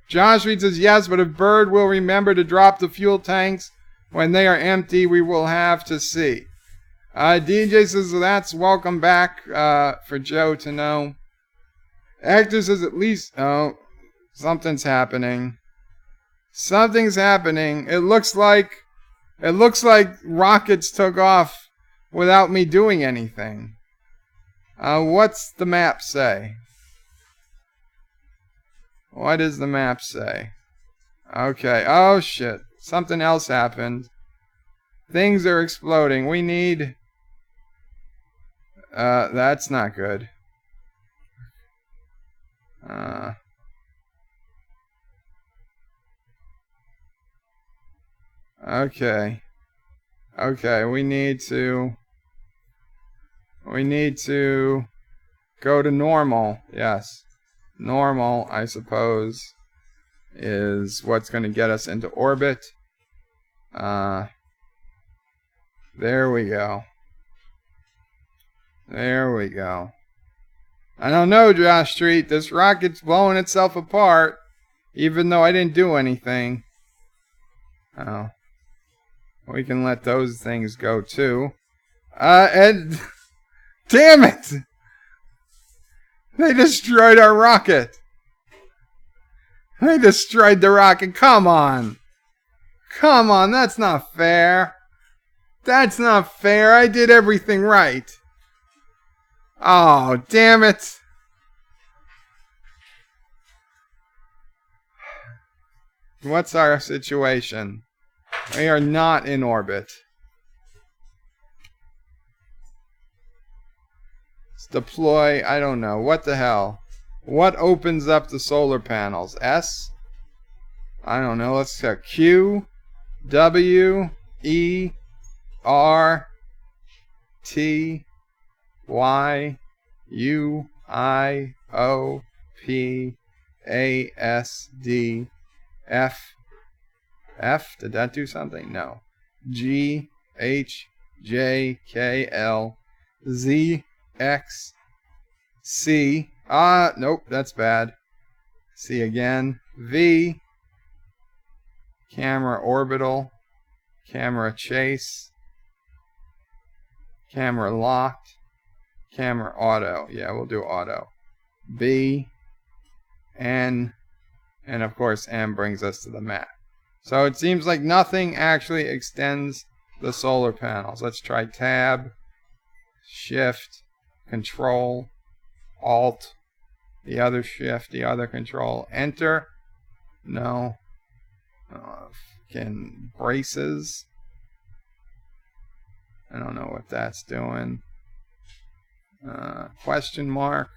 Josh Reed says, yes, but if Bird will remember to drop the fuel tanks when they are empty, we will have to see. DJ says, that's welcome back for Joe to know. Hector says, at least, oh, something's happening. Something's happening. It looks like rockets took off without me doing anything. What's the map say? What does the map say? Okay. Oh, shit. Something else happened. Things are exploding. We need... that's not good. Okay. Okay, we need to... We need to go to normal. Yes. Normal, I suppose, is what's going to get us into orbit. There we go. There we go. I don't know, Josh Street. This rocket's blowing itself apart, even though I didn't do anything. Oh. We can let those things go, too. And... Damn it! They destroyed our rocket. They destroyed the rocket. Come on. Come on, that's not fair. That's not fair. I did everything right. Oh, damn it. What's our situation? We are not in orbit. Let's deploy, I don't know. What the hell? What opens up the solar panels? S? I don't know. Let's go Q, W, E, R, T, Y, U, I, O, P, A, S, D, F. F? Did that do something? No. G, H, J, K, L, Z, X, C. Nope, that's bad. C again. V. Camera orbital. Camera chase. Camera locked. Camera auto. Yeah, we'll do auto. B. N. And of course M brings us to the map. So it seems like nothing actually extends the solar panels. Let's try tab, shift, control, alt, the other shift, the other control, enter. No. Can braces. I don't know what that's doing. Question mark.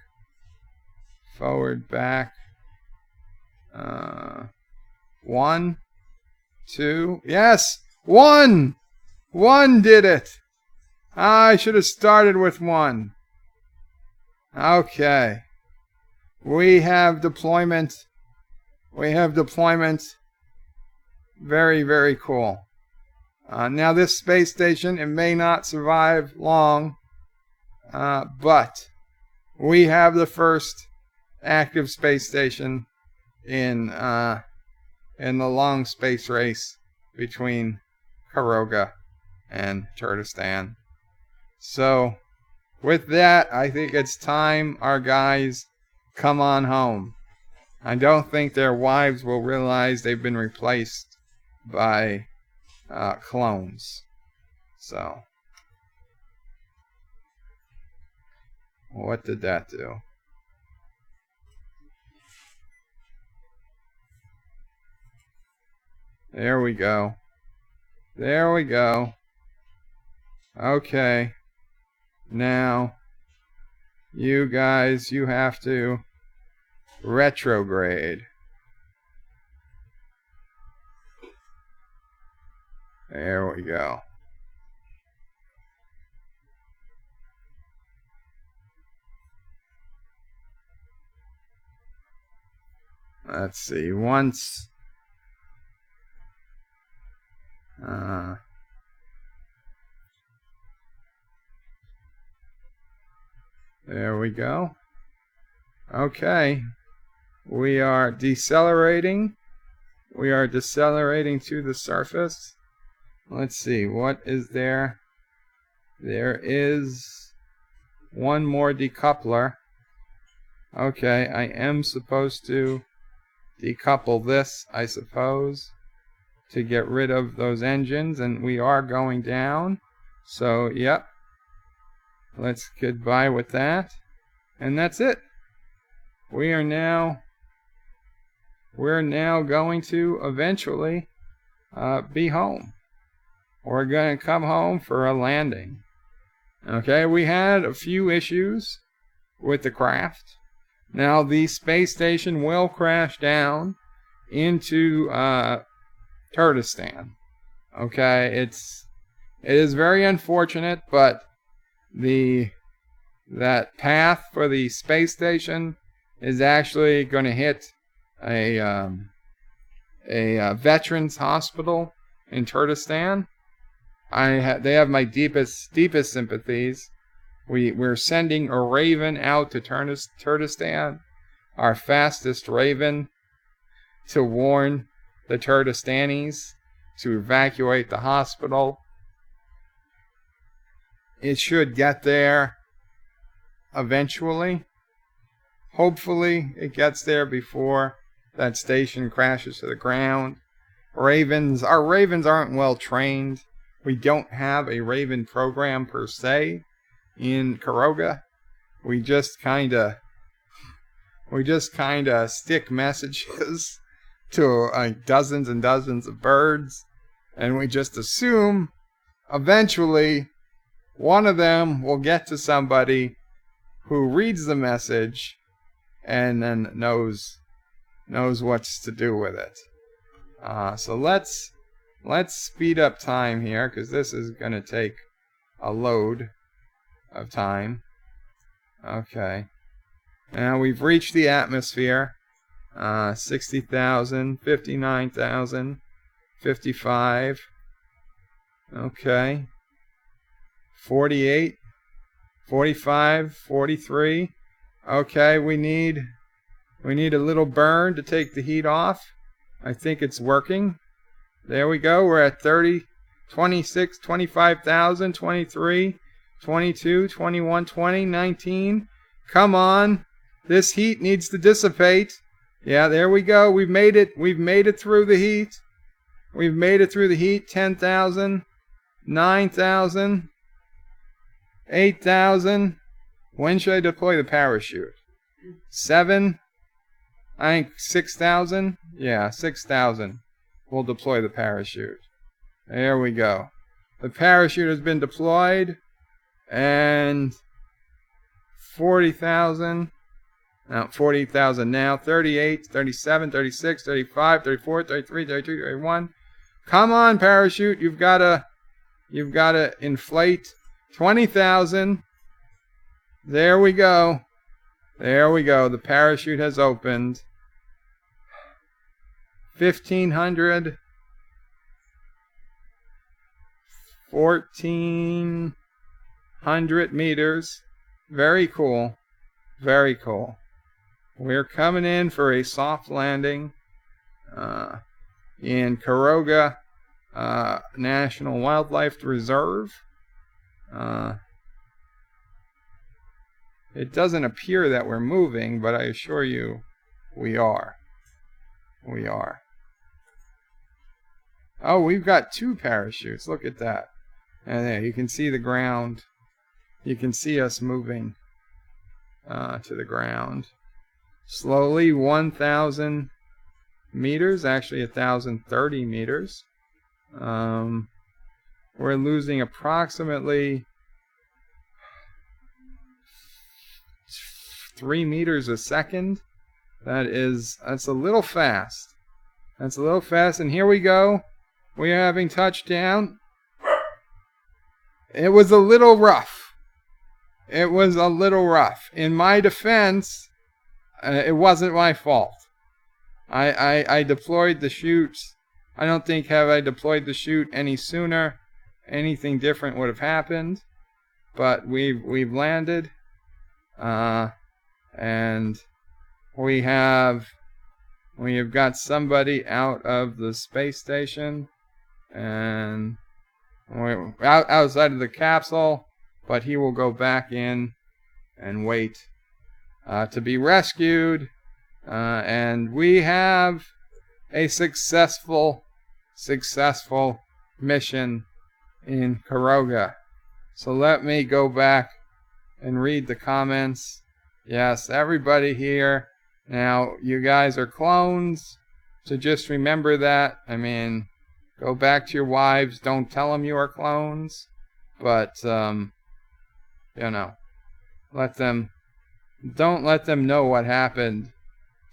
Forward, back. 1, 2. Yes! 1! 1 did it! I should have started with 1. Okay. We have deployment. We have deployment. Very, very cool. Now this space station, it may not survive long, but we have the first active space station in the long space race between Karoga and Kurdistan. So, with that, I think it's time our guys come on home. I don't think their wives will realize they've been replaced by clones. So, what did that do? There we go. There we go. Okay. Now, you guys, you have to retrograde. There we go. Let's see. Once there we go. Okay. We are decelerating. We are decelerating to the surface. Let's see. What is there? There is one more decoupler. Okay. I am supposed to decouple this, I suppose, to get rid of those engines, and we are going down. So, yep. Let's get by with that. And that's it. We're now going to eventually be home. We're going to come home for a landing. Okay, we had a few issues with the craft. Now, the space station will crash down into Kurdistan. Okay, it is very unfortunate, but the that path for the space station is actually going to hit a veterans hospital in Kurdistan. They have my deepest sympathies. We're sending a Raven out to Kurdistan, our fastest Raven, to warn the Kurdistanis to evacuate the hospital. It should get there eventually. Hopefully it gets there before that station crashes to the ground. Our Ravens aren't well trained. We don't have a Raven program per se in Karoga. We just kind of stick messages to dozens and dozens of birds, and we just assume eventually one of them will get to somebody who reads the message and then knows what's to do with it. So let's speed up time here, because this is going to take a load of time. Okay. Now we've reached the atmosphere. 60,000, 59,000, 55. Okay. 48, 45, 43. Okay, we need a little burn to take the heat off. I think it's working. There we go. We're at 30, 26, 25,000, 23, 22, 21, 20, 19. Come on. This heat needs to dissipate. Yeah, there we go. We've made it. We've made it through the heat. We've made it through the heat. 10,000, 9,000, 8,000. When should I deploy the parachute? 7. I think 6,000. Yeah, 6,000. We'll deploy the parachute. There we go. The parachute has been deployed. And 40,000. Now, 40,000 now. 38, 37, 36, 35, 34, 33, 32, 31. Come on, parachute. You've got to inflate. 20,000. There we go. There we go. The parachute has opened. 1,500. 1,400 meters. Very cool. Very cool. We're coming in for a soft landing in Karoga National Wildlife Reserve. It doesn't appear that we're moving, but I assure you we are. We are. Oh, we've got 2 parachutes. Look at that. And there, you can see the ground. You can see us moving to the ground. Slowly, 1,000 meters. Actually, 1,030 meters. We're losing approximately 3 meters a second. That's a little fast. That's a little fast. And here we go. We are having touchdown. It was a little rough. It was a little rough. In my defense, it wasn't my fault. I deployed the chute. I don't think have I deployed the chute any sooner, anything different would have happened. But we've landed. And we have got somebody out of the space station, and we're outside of the capsule, but he will go back in and wait to be rescued. And we have a successful mission in Karoga. So let me go back and read the comments. Yes, everybody here. Now, you guys are clones, so just remember that. I mean, go back to your wives. Don't tell them you are clones. But, don't let them know what happened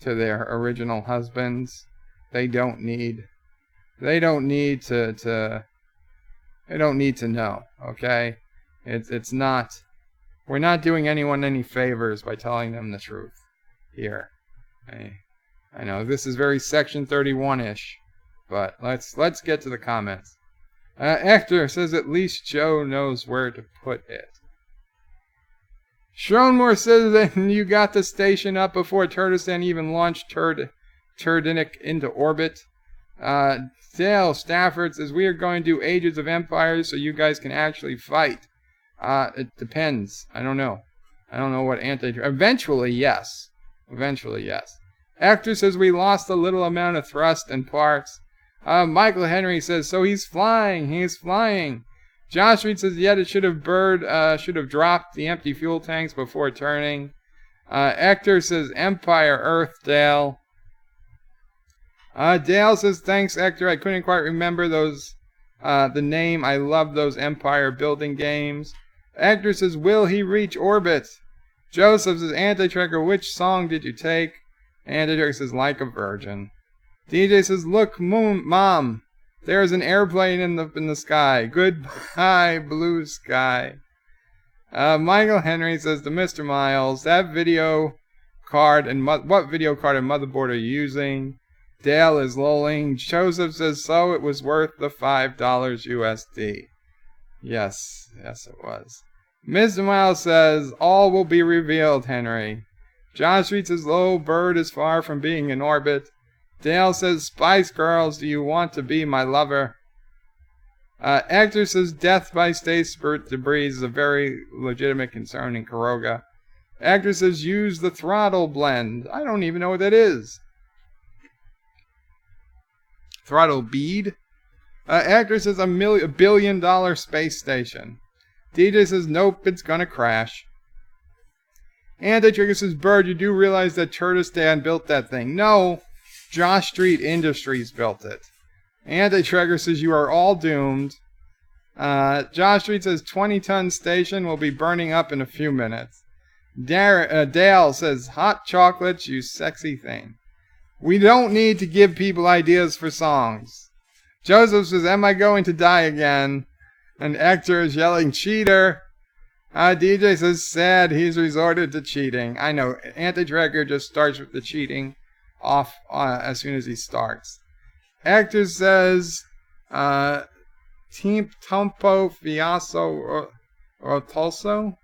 to their original husbands. They don't need to know, okay? It's not we're not doing anyone any favors by telling them the truth here. I know this is very Section 31-ish, but let's get to the comments. Hector says at least Joe knows where to put it. Schronmore says that you got the station up before Turdistan even launched Turdinik into orbit. Dale Stafford says we are going to do Ages of Empires so you guys can actually fight. It depends. I don't know. I don't know what Eventually, yes. Eventually, yes. Hector says we lost a little amount of thrust and parts. Michael Henry says, so he's flying. He's flying. Josh Reed says, yet it should have dropped the empty fuel tanks before turning. Hector says, Empire, Earth, Dale. Dale says, thanks, Hector. I couldn't quite remember the name. I love those Empire building games. Hector says, will he reach orbit? Joseph says, Anti-Tracker, which song did you take? Anti-Tracker says, like a virgin. DJ says, look, Mom, there's an airplane in the sky. Goodbye, blue sky. Michael Henry says to Mr. Miles, that video card and what video card and motherboard are you using? Dale is lolling. Joseph says, so it was worth the $5 USD. Yes, it was. Mr. Miles says, all will be revealed, Henry. Josh Reed says, low bird is far from being in orbit. Dale says, Spice Girls, do you want to be my lover? Hector says, death by space debris is a very legitimate concern in Karoga. Hector says, use the throttle blend. I don't even know what that is. Throttle bead? Hector says, $1 billion space station. DJ says, nope, it's gonna crash. Anti-Trigger says, Bird, you do realize that Turdistan built that thing. No, Josh Street Industries built it. Anti-Trigger says, you are all doomed. Josh Street says, 20-ton station will be burning up in a few minutes. Dale says, hot chocolates, you sexy thing. We don't need to give people ideas for songs. Joseph says, am I going to die again? And Hector is yelling, cheater. DJ says, sad, he's resorted to cheating. I know, Anti-Tracker just starts with the cheating off as soon as he starts. Hector says, Team Tompo Fiaso Rotolso?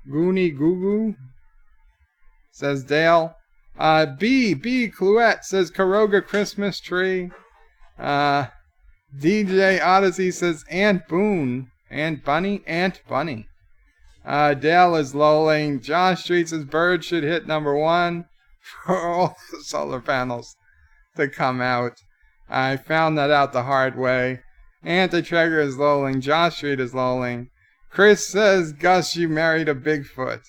Goonie Goo says Dale. B. Cluette says Karoga Christmas tree. DJ Odyssey says Aunt Boone. Aunt Bunny. Dale is lolling. Josh Street says Bird should hit number 1 for all the solar panels to come out. I found that out the hard way. Anti-Tracker is lolling. Josh Street is lolling. Chris says, Gus, you married a Bigfoot.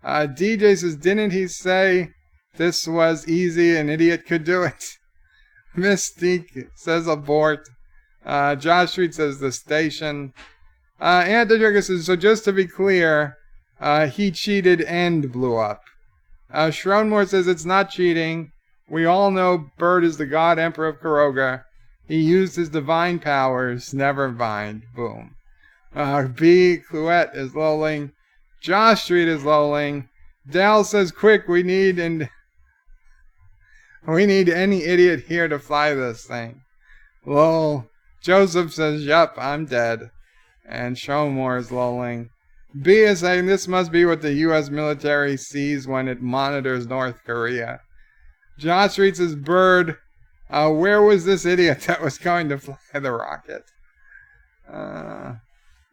DJ says, didn't he say this was easy, an idiot could do it? Mystique says abort. Josh Street says the station. Anti-Tracker says, so just to be clear, he cheated and blew up. Schronmore says it's not cheating. We all know Bird is the God Emperor of Karoga. He used his divine powers. Never mind. Boom. B. Cluette is lolling. Josh Street is lolling. Dal says, quick, we need any idiot here to fly this thing. Lol. Joseph says, yup, I'm dead. And Schronmore is lolling. B is saying this must be what the U.S. military sees when it monitors North Korea. Josh Street says, Bird, where was this idiot that was going to fly the rocket?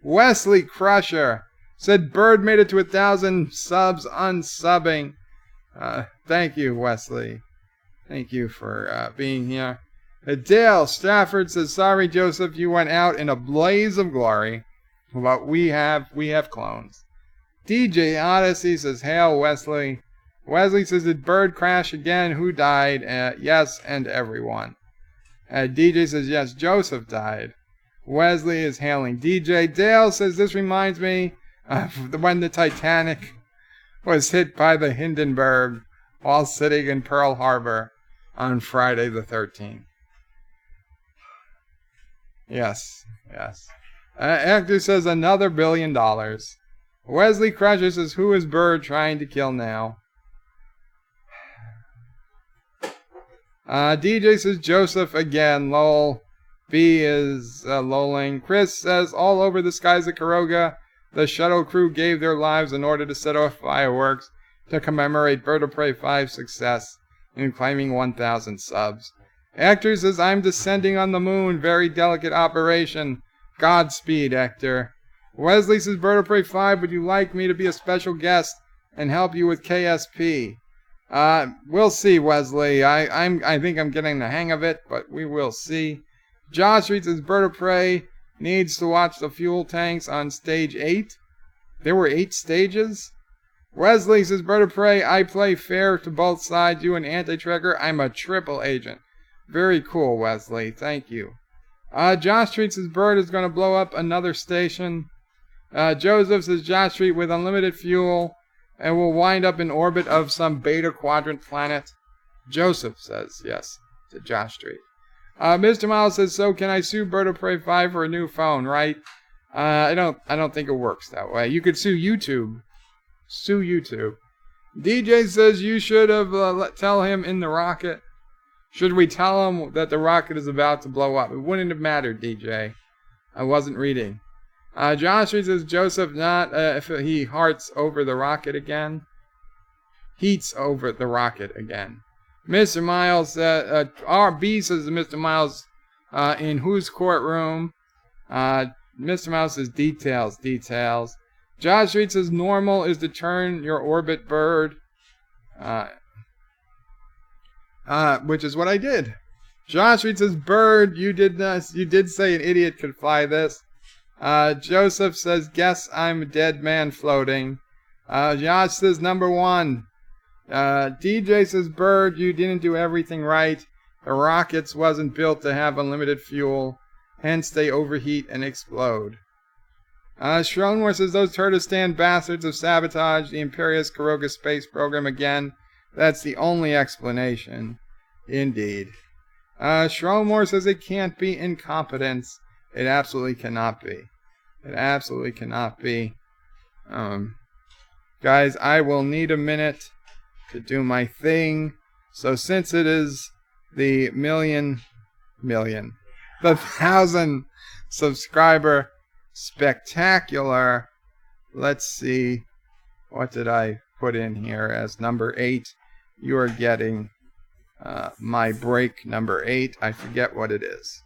Wesley Crusher said Bird made it to 1,000 subs unsubbing. Thank you, Wesley. Thank you for being here. Dale Stafford says, sorry, Joseph, you went out in a blaze of glory. But we have clones. DJ Odyssey says, hail, Wesley. Wesley says, did Bird crash again? Who died? Yes, and everyone. DJ says, yes, Joseph died. Wesley is hailing DJ. Dale says, this reminds me of when the Titanic was hit by the Hindenburg while sitting in Pearl Harbor on Friday the 13th. Yes. Hector says, another $1 billion. Wesley Crusher says, who is Bird trying to kill now? DJ says, Joseph again, lol. B is lolling. Chris says, all over the skies of Karoga, the shuttle crew gave their lives in order to set off fireworks to commemorate Bird of Prey 5's success in claiming 1,000 subs. Hector says, I'm descending on the moon. Very delicate operation. Godspeed, Hector. Wesley says, Bird of Prey 5, would you like me to be a special guest and help you with KSP? We'll see, Wesley. I think I'm getting the hang of it, but we will see. Josh reads says, Bird of Prey needs to watch the fuel tanks on stage 8. There were 8 stages? Wesley says, Bird of Prey, I play fair to both sides. You an anti-tracker? I'm a triple agent. Very cool, Wesley. Thank you. Josh treats his Bird is going to blow up another station. Joseph says, Josh Street with unlimited fuel and will wind up in orbit of some beta quadrant planet. Joseph says, yes, to Josh Street. Mr. Miles says, so can I sue Bird of Prey 5 for a new phone, right? I don't think it works that way. You could sue YouTube. Sue YouTube. DJ says you should have tell him in the rocket. Should we tell him that the rocket is about to blow up? It wouldn't have mattered, DJ. I wasn't reading. Josh says Joseph not if he hearts over the rocket again. Heats over the rocket again. Mr. Miles RB says Mr. Miles in whose courtroom? Mr. Miles says details. Josh Reed says normal is to turn your orbit bird. Which is what I did. Josh Reed says bird, you did say an idiot could fly this. Joseph says, guess I'm a dead man floating. Josh says, number 1. DJ says, Bird, you didn't do everything right. The rockets wasn't built to have unlimited fuel. Hence, they overheat and explode. Schronmore says, those Turtestan bastards have sabotaged the Imperious Karoga space program again. That's the only explanation. Indeed. Schronmore says, it can't be incompetence. It absolutely cannot be. It absolutely cannot be. Guys, I will need a minute to do my thing. So since it is the the 1,000 subscriber spectacular, let's see, what did I put in here as number 8? You are getting my break number 8. I forget what it is.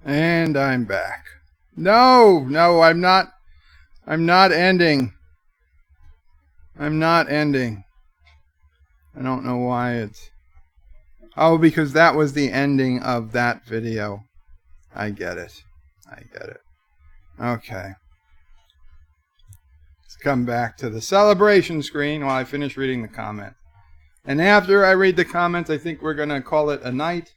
And I'm back. No, I'm not. I'm not ending. I'm not ending. I don't know why it's... Oh, because that was the ending of that video. I get it. Okay. Let's come back to the celebration screen while I finish reading the comment. And after I read the comments, I think we're going to call it a night.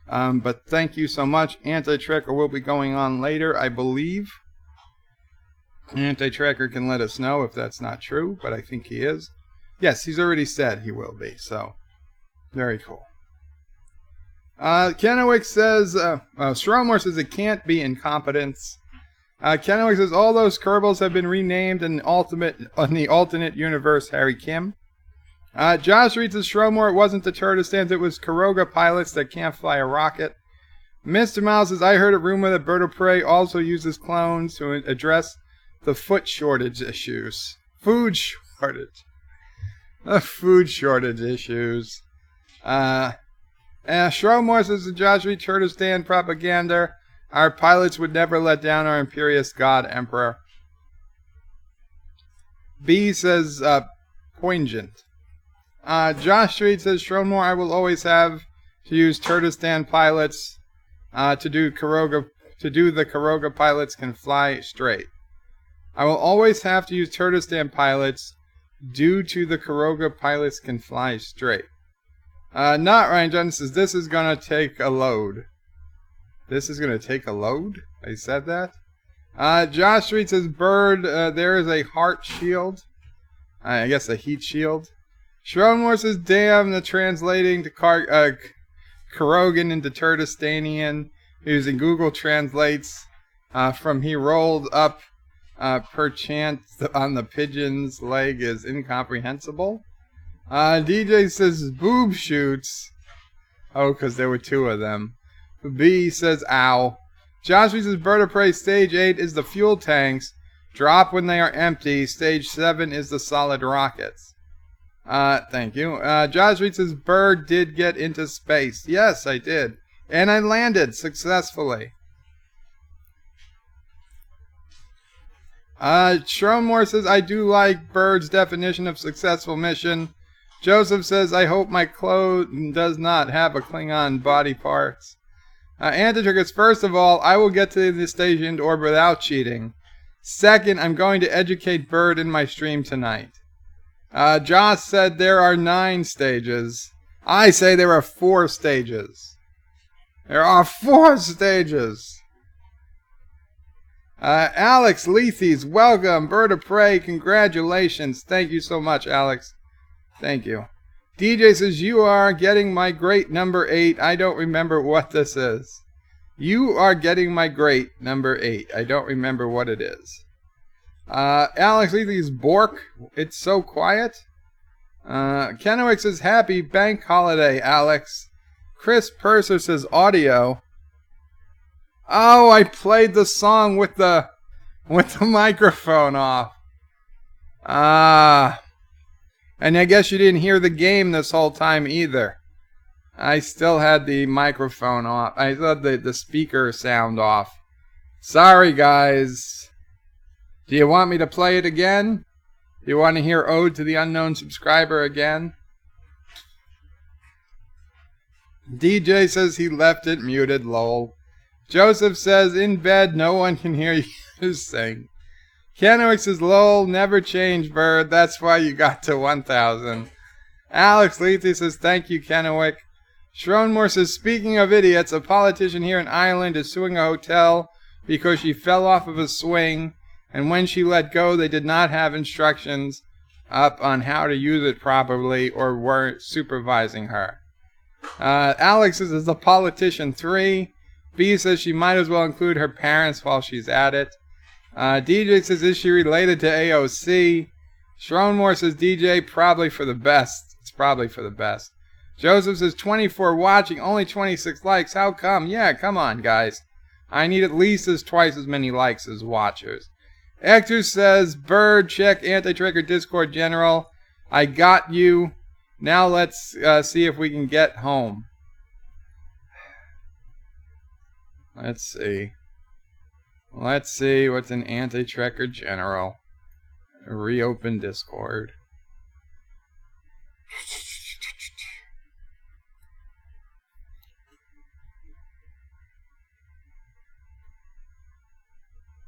But thank you so much. Anti-Tracker will be going on later, I believe. Anti-Tracker can let us know if that's not true, but I think he is. Yes, he's already said he will be, so very cool. Kennewick says, Stromore says it can't be incompetence. Kennewick says all those Kerbals have been renamed in the alternate universe, Harry Kim. Josh reads as Stromore, it wasn't the Turdistans, it was Karoga pilots that can't fly a rocket. Mr. Miles says, I heard a rumor that Bird of Prey also uses clones to address the food shortage issues. Food shortage issues. Stromore says the Josh Reed Turdistan propaganda. Our pilots would never let down our imperious God Emperor. B says poignant. Josh Street says Stromore, I will always have to use Turdistan pilots to do the Karoga pilots can fly straight. I will always have to use Turdistan pilots due to the Karoga pilots can fly straight. Not Ryan Johnson says this is gonna take a load. This is gonna take a load? I said that? Josh Street says Bird, there is a heart shield. I guess a heat shield. Schroenmore says damn, the translating to Karogan into Turdistanian using Google Translates from he rolled up perchance on the pigeon's leg is incomprehensible. DJ says boob shoots. Oh, because there were two of them. B says ow. Josh says Bird of Prey stage 8 is the fuel tanks. Drop when they are empty. Stage 7 is the solid rockets. Thank you. Josh says Bird did get into space. Yes, I did. And I landed successfully. Stromore says I do like Bird's definition of successful mission. Joseph says, I hope my clone does not have a Klingon body parts. Antitrickers, first of all, I will get to the station orbit without cheating. Second, I'm going to educate Bird in my stream tonight. Josh said there are 9 stages. I say there are 4 stages. There are 4 stages. Alex Lethes, welcome. Bird of Prey, congratulations. Thank you so much, Alex. Thank you. DJ says, you are getting my great number 8. I don't remember what this is. You are getting my great number 8. I don't remember what it is. Alex Lethes, Bork. It's so quiet. Kennewick says, happy bank holiday, Alex. Chris Purser says, audio. Oh, I played the song with the microphone off. And I guess you didn't hear the game this whole time either. I still had the microphone off. I had the speaker sound off. Sorry, guys. Do you want me to play it again? Do you want to hear Ode to the Unknown Subscriber again? DJ says he left it muted, lol. Joseph says, in bed, no one can hear you sing. Kennewick says, lol, never change, Bird. That's why you got to 1,000. Alex Lethe says, thank you, Kennewick. Schroenmore says, speaking of idiots, a politician here in Ireland is suing a hotel because she fell off of a swing, and when she let go, they did not have instructions up on how to use it properly or weren't supervising her. Alex says, is a politician 3. B says she might as well include her parents while she's at it. DJ says, is she related to AOC? Schroenmore says, DJ, probably for the best. It's probably for the best. Joseph says, 24 watching, only 26 likes. How come? Yeah, come on, guys. I need at least twice as many likes as watchers. Hector says, Bird, check Anti-Tracker Discord General. I got you. Now let's see if we can get home. Let's see. Let's see what's an anti-tracker general. Reopen Discord.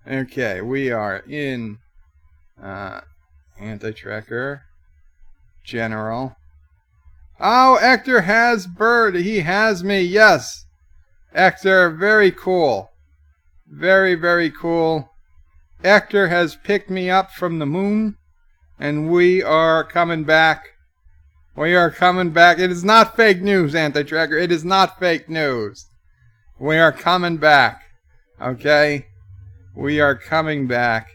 Okay, we are in anti-tracker general. Oh, Hector has Bird. He has me. Yes. Hector, very cool. Very, very cool. Hector has picked me up from the moon, and we are coming back. We are coming back. It is not fake news, anti-tracker. It is not fake news. We are coming back. Okay? We are coming back.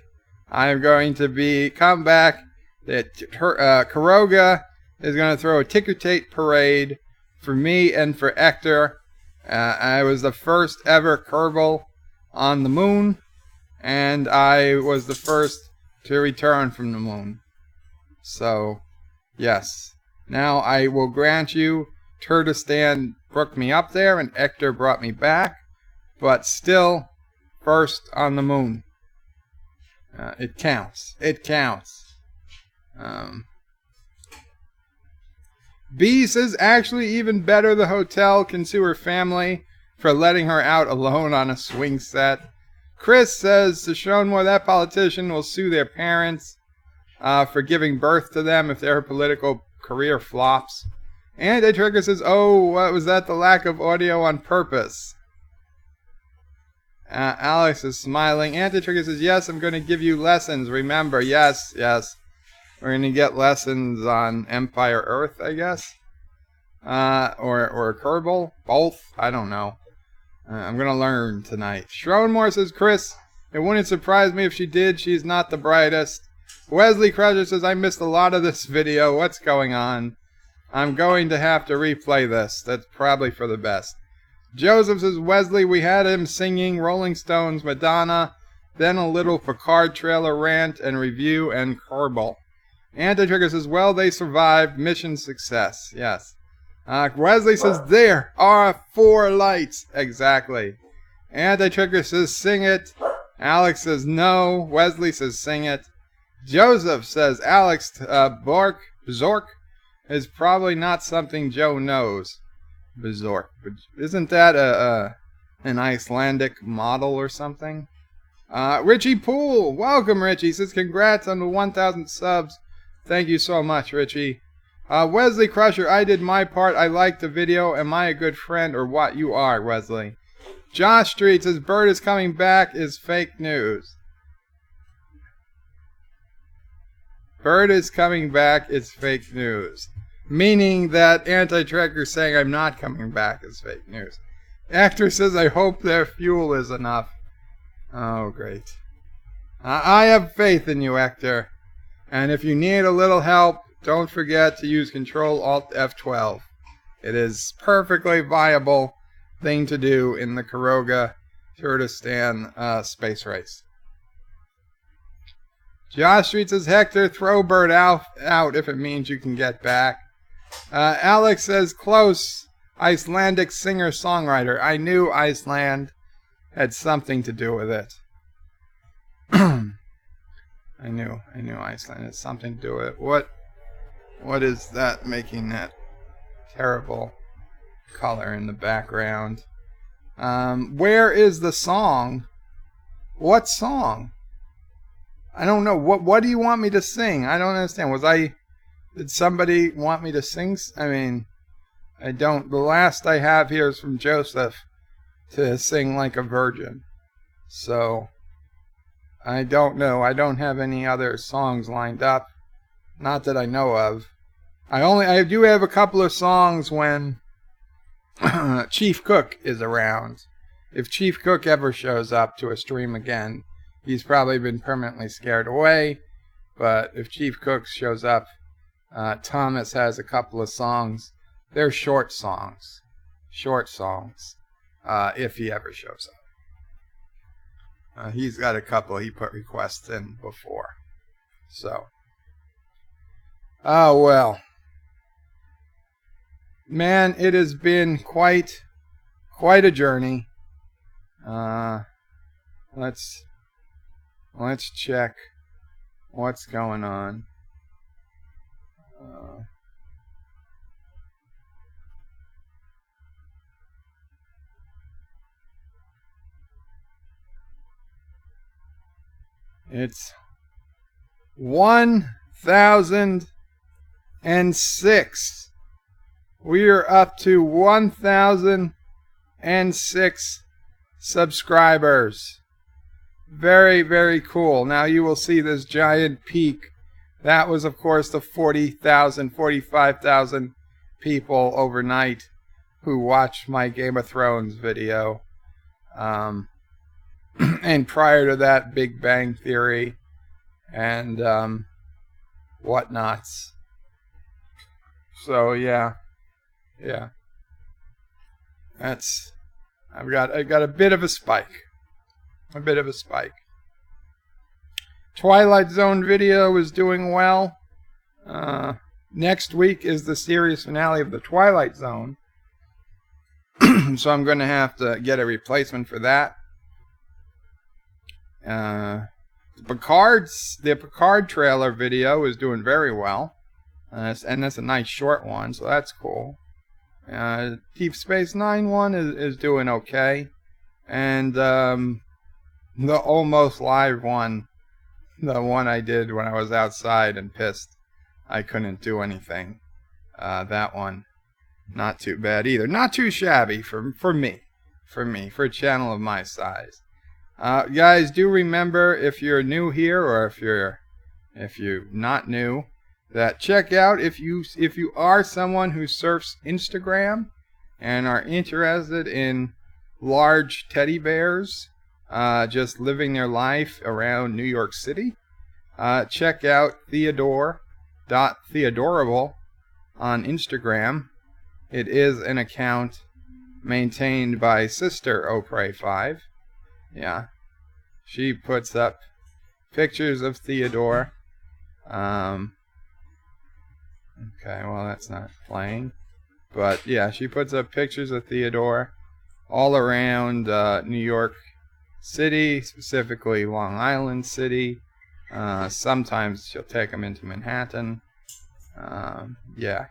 I am going to come back. Karoga is going to throw a ticker tape parade for me and for Hector. I was the first ever Kerbal on the moon, and I was the first to return from the moon. So, yes. Now I will grant you, Turtistan broke me up there, and Hector brought me back, but still first on the moon. It counts. It counts. B says, actually even better, the hotel can sue her family for letting her out alone on a swing set. Chris says, to Shonmore, that politician will sue their parents for giving birth to them if their political career flops. Anti-Trigger says, oh, what was that, the lack of audio on purpose? Alex is smiling. Anti-Trigger says, yes, I'm going to give you lessons. Remember, yes, yes. We're going to get lessons on Empire Earth, I guess. Or Kerbal. Both. I don't know. I'm going to learn tonight. Schronmore says, Chris, it wouldn't surprise me if she did. She's not the brightest. Wesley Crusher says, I missed a lot of this video. What's going on? I'm going to have to replay this. That's probably for the best. Joseph says, Wesley, we had him singing Rolling Stones, Madonna, then a little Picard trailer rant and review and Kerbal. Anti-Trigger says, well, they survived. Mission success. Yes. Wesley says, there are 4 lights. Exactly. Anti-Trigger says, sing it. Alex says, no. Wesley says, sing it. Joseph says, Alex, Zork is probably not something Joe knows. Bizork. Isn't that an Icelandic model or something? Richie Poole. Welcome, Richie. Says, congrats on the 1,000 subs. Thank you so much, Richie. Wesley Crusher, I did my part. I liked the video. Am I a good friend or what? You are, Wesley. Josh Street says, Bird is coming back is fake news. Bird is coming back is fake news. Meaning that Anti-Tracker saying I'm not coming back is fake news. Actor says, I hope their fuel is enough. Oh, great. I have faith in you, Hector. And if you need a little help, don't forget to use Control-Alt-F12. It is perfectly viable thing to do in the Karoga Turtistan space race. Josh Street says, Hector, throw Bird out if it means you can get back. Alex says, close. Icelandic singer-songwriter. I knew Iceland had something to do with it. I knew Iceland had something to do with it. What is that making that terrible color in the background? Where is the song? What song? I don't know. What do you want me to sing? I don't understand. Did somebody want me to sing? I mean, I don't. The last I have here is from Joseph to sing like a virgin. So, I don't know. I don't have any other songs lined up. Not that I know of. I do have a couple of songs when Chief Cook is around. If Chief Cook ever shows up to a stream again, he's probably been permanently scared away. But if Chief Cook shows up, Thomas has a couple of songs. They're short songs. Short songs. If he ever shows up. He's got a couple he put requests in before. So. Oh, well. Man, it has been quite a journey. Let's check what's going on. It's 1,006. We are up to 1,006 subscribers. Very, very cool. Now you will see this giant peak. That was, of course, the 40,000, 45,000 people overnight who watched my Game of Thrones video. And prior to that, Big Bang Theory and whatnots. So yeah. That's I've got a bit of a spike. Twilight Zone video is doing well. Next week is the series finale of the Twilight Zone. So I'm going to have to get a replacement for that. The Picard trailer video is doing very well. And that's a nice short one, so that's cool. Deep Space Nine one is doing okay. And the almost live one, the one I did when I was outside and pissed I couldn't do anything. That one, not too bad either. Not too shabby for me, for a channel of my size. Guys, do remember, if you're new here or if you're not new, that check out if you are someone who surfs Instagram and are interested in large teddy bears just living their life around New York City, check out Theodore.Theodorable on Instagram. It is an account maintained by Sister Opray5. Yeah, she puts up pictures of Theodore. Okay, well, that's not playing. But yeah, she puts up pictures of Theodore all around New York City, specifically Long Island City. Sometimes she'll take him into Manhattan. Yeah,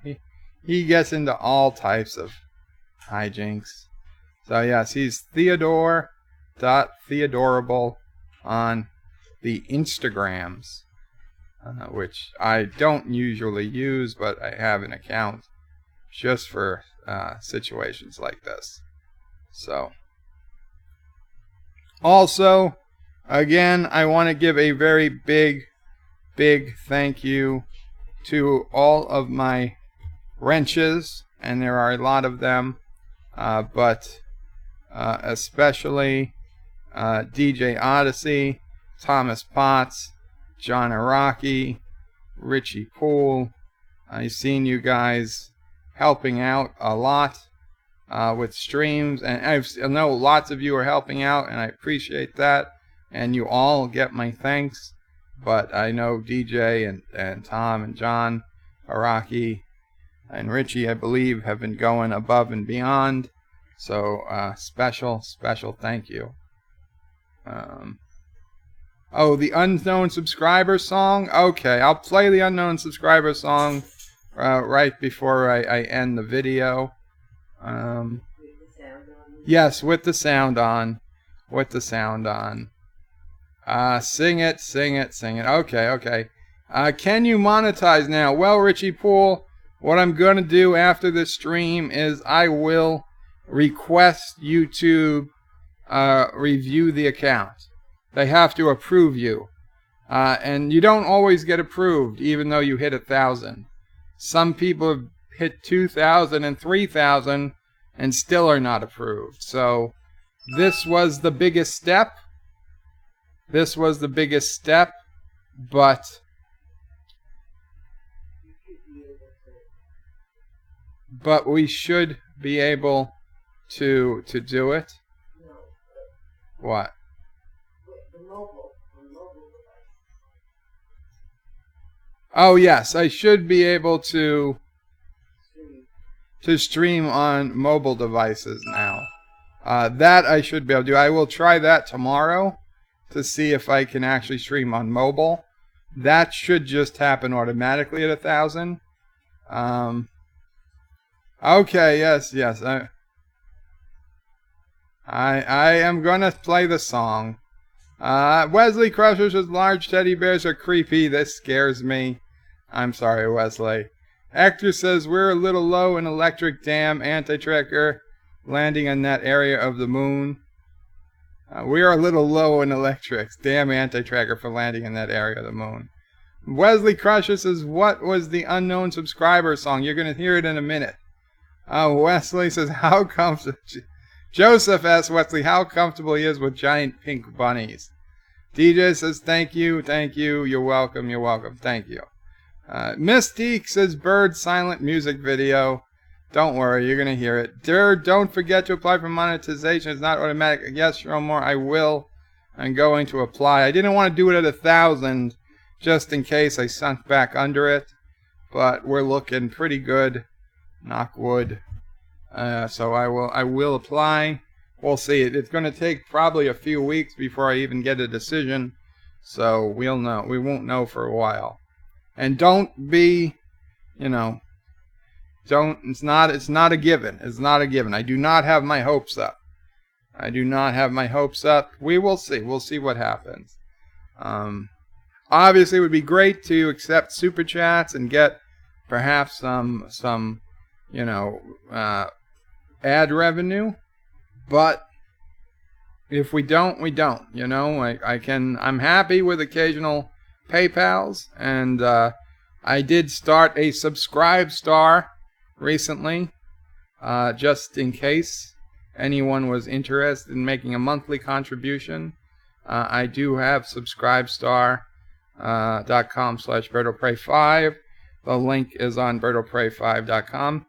he gets into all types of hijinks. So yes, he's Theodore.Theodorable on the Instagrams, which I don't usually use, but I have an account just for situations like this. So, also, again, I want to give a very big thank you to all of my wrenches, and there are a lot of them, but especially DJ Odyssey, Thomas Potts, John Araki, Richie Poole. I've seen you guys helping out a lot with streams, and I know lots of you are helping out, and I appreciate that, and you all get my thanks. But I know DJ and Tom and John Araki and Richie, I believe, have been going above and beyond. So special thank you. Oh, the unknown subscriber song? Okay, I'll play the unknown subscriber song right before I end the video. Yes, with the sound on. Sing it. Okay. Can you monetize now? Well, Richie Poole, what I'm going to do after this stream is I will request YouTube review the account. They have to approve you. And you don't always get approved, even though you hit 1,000. Some people have hit 2,000 and 3,000 and still are not approved. So this was the biggest step. But we should be able to do it. What? Oh yes, I should be able to stream on mobile devices now. That I should be able to do. I will try that tomorrow to see if I can actually stream on mobile. That should just happen automatically at 1,000. Okay, yes. I am gonna play the song. Wesley Crusher says large teddy bears are creepy. This scares me. I'm sorry, Wesley. Hector says we're a little low in electric dam anti-tracker landing in that area of the moon. We are a little low in electrics. Damn anti-tracker for landing in that area of the moon. Wesley Crusher says, what was the unknown subscriber song? You're going to hear it in a minute. Wesley says, how comfortable... Joseph asks Wesley how comfortable he is with giant pink bunnies. DJ says, thank you. You're welcome. Thank you. Mystique says, bird silent music video. Don't worry, you're going to hear it. Don't forget to apply for monetization. It's not automatic. Yes, Shromore, I will. I'm going to apply. I didn't want to do it at 1,000 just in case I sunk back under it. But we're looking pretty good. Knock wood. So I will apply. We'll see. It's going to take probably a few weeks before I even get a decision. So we'll know. We won't know for a while. And don't be, it's not a given. It's not a given. I do not have my hopes up. We will see. We'll see what happens. Obviously, it would be great to accept super chats and get perhaps some ad revenue. But if we don't, we don't. I'm happy with occasional PayPals, and I did start a Subscribe Star recently, just in case anyone was interested in making a monthly contribution. I do have subscribestar.com/BertoPrey5. The link is on BertoPrey5.com.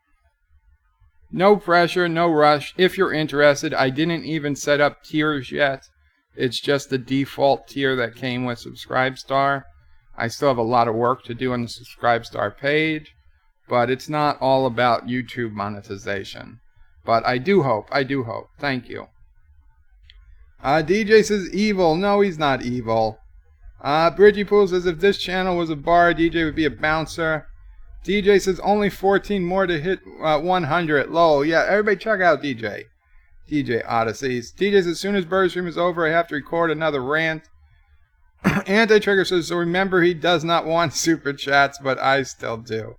No pressure, no rush. If you're interested, I didn't even set up tiers yet. It's just the default tier that came with Subscribe Star. I still have a lot of work to do on the Subscribe Star page, but it's not all about YouTube monetization. But I do hope. Thank you. DJ says evil. No, he's not evil. Bridgie Pool says if this channel was a bar, DJ would be a bouncer. DJ says only 14 more to hit 100. Lol. Yeah, everybody check out DJ. DJ Odysseys. DJ says as soon as Bird Stream is over, I have to record another rant. Anti-Trigger says, so remember he does not want super chats, but I still do.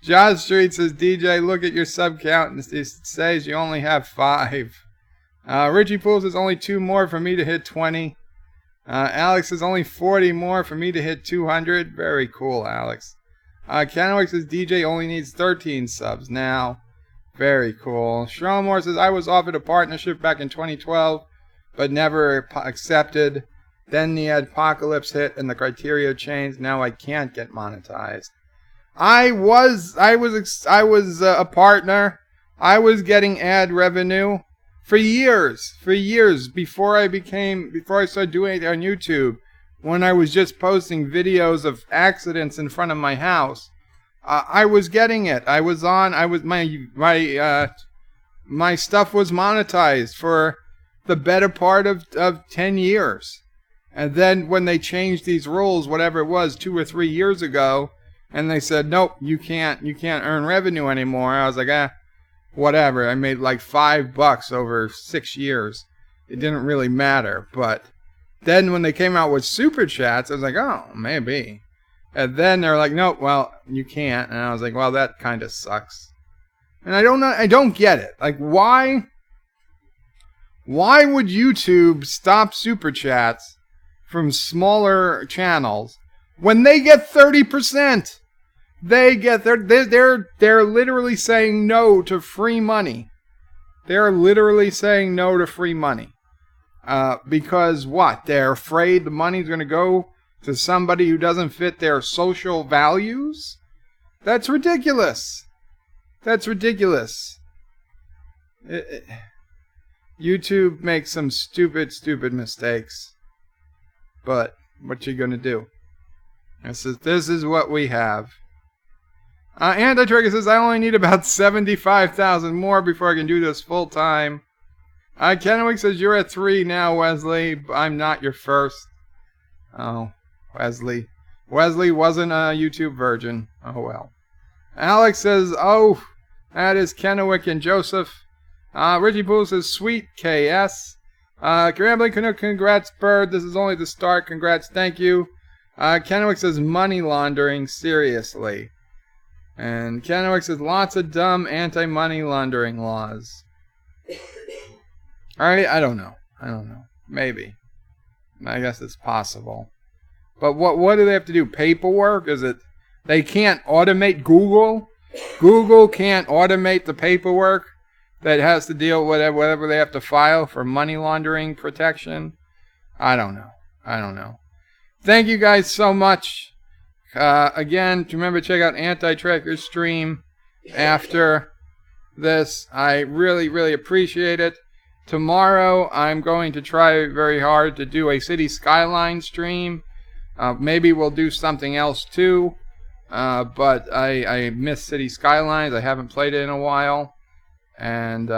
Josh Street says, DJ, look at your sub count, and it says you only have 5. Richie Pool says, only 2 more for me to hit 20. Alex says, only 40 more for me to hit 200. Very cool, Alex. Kenwick says, DJ only needs 13 subs now. Very cool. Shromore says, I was offered a partnership back in 2012, but never accepted. Then the apocalypse hit and the criteria changed. Now I can't get monetized. I was a partner. I was getting ad revenue for years before I started doing it on YouTube. When I was just posting videos of accidents in front of my house, I was getting it. My stuff was monetized for the better part of 10 years. And then when they changed these rules, whatever it was, 2 or 3 years ago, and they said, nope, you can't earn revenue anymore. I was like, whatever. I made like $5 over 6 years. It didn't really matter. But then when they came out with super chats, I was like, oh, maybe. And then they're like, nope, well, you can't. And I was like, well, that kind of sucks. And I don't get it. Like, why would YouTube stop super chats from smaller channels when they get 30%? They're literally saying no to free money. They're literally saying no to free money. Because what? They're afraid the money's going to go to somebody who doesn't fit their social values? That's ridiculous. YouTube makes some stupid mistakes. But what you gonna do? This is what we have. Anti-Trigger says, I only need about 75,000 more before I can do this full time. Kennewick says, you're at 3 now, Wesley. I'm not your first. Oh, Wesley. Wesley wasn't a YouTube virgin. Oh, well. Alex says, oh, that is Kennewick and Joseph. Richie Poole says, sweet KS. Grambling Canuck, congrats, Bird. This is only the start. Congrats, thank you. Kennewick says, money laundering, seriously. And Kennewick says, lots of dumb anti-money laundering laws. Alright, I don't know. Maybe. I guess it's possible. But what do they have to do? Paperwork? Is it... They can't automate Google? Google can't automate the paperwork that has to deal with whatever they have to file for money laundering protection? I don't know. Thank you guys so much. Again, remember, check out Anti-Tracker's stream after this. I really, really appreciate it. Tomorrow, I'm going to try very hard to do a City Skyline stream. Maybe we'll do something else too. But I miss City Skylines. I haven't played it in a while. And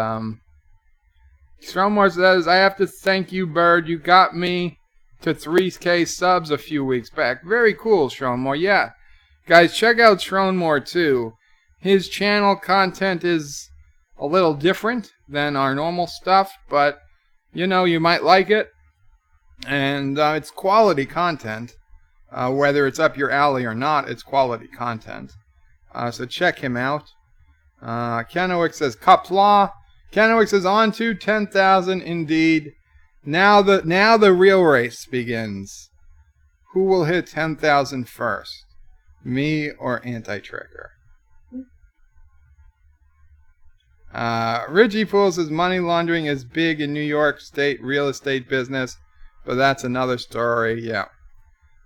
Stromore says, I have to thank you, Bird. You got me to 3K subs a few weeks back. Very cool, Stromore. Yeah. Guys, check out Stromore too. His channel content is a little different than our normal stuff, but you know, you might like it. And it's quality content. Whether it's up your alley or not, it's quality content. So check him out. Kennewick says, Qapla. Kennewick says, on to 10,000 indeed. Now the real race begins. Who will hit 10,000 first? Me or Anti-Trigger? Richie Poole says, money laundering is big in New York State real estate business, but that's another story. Yeah.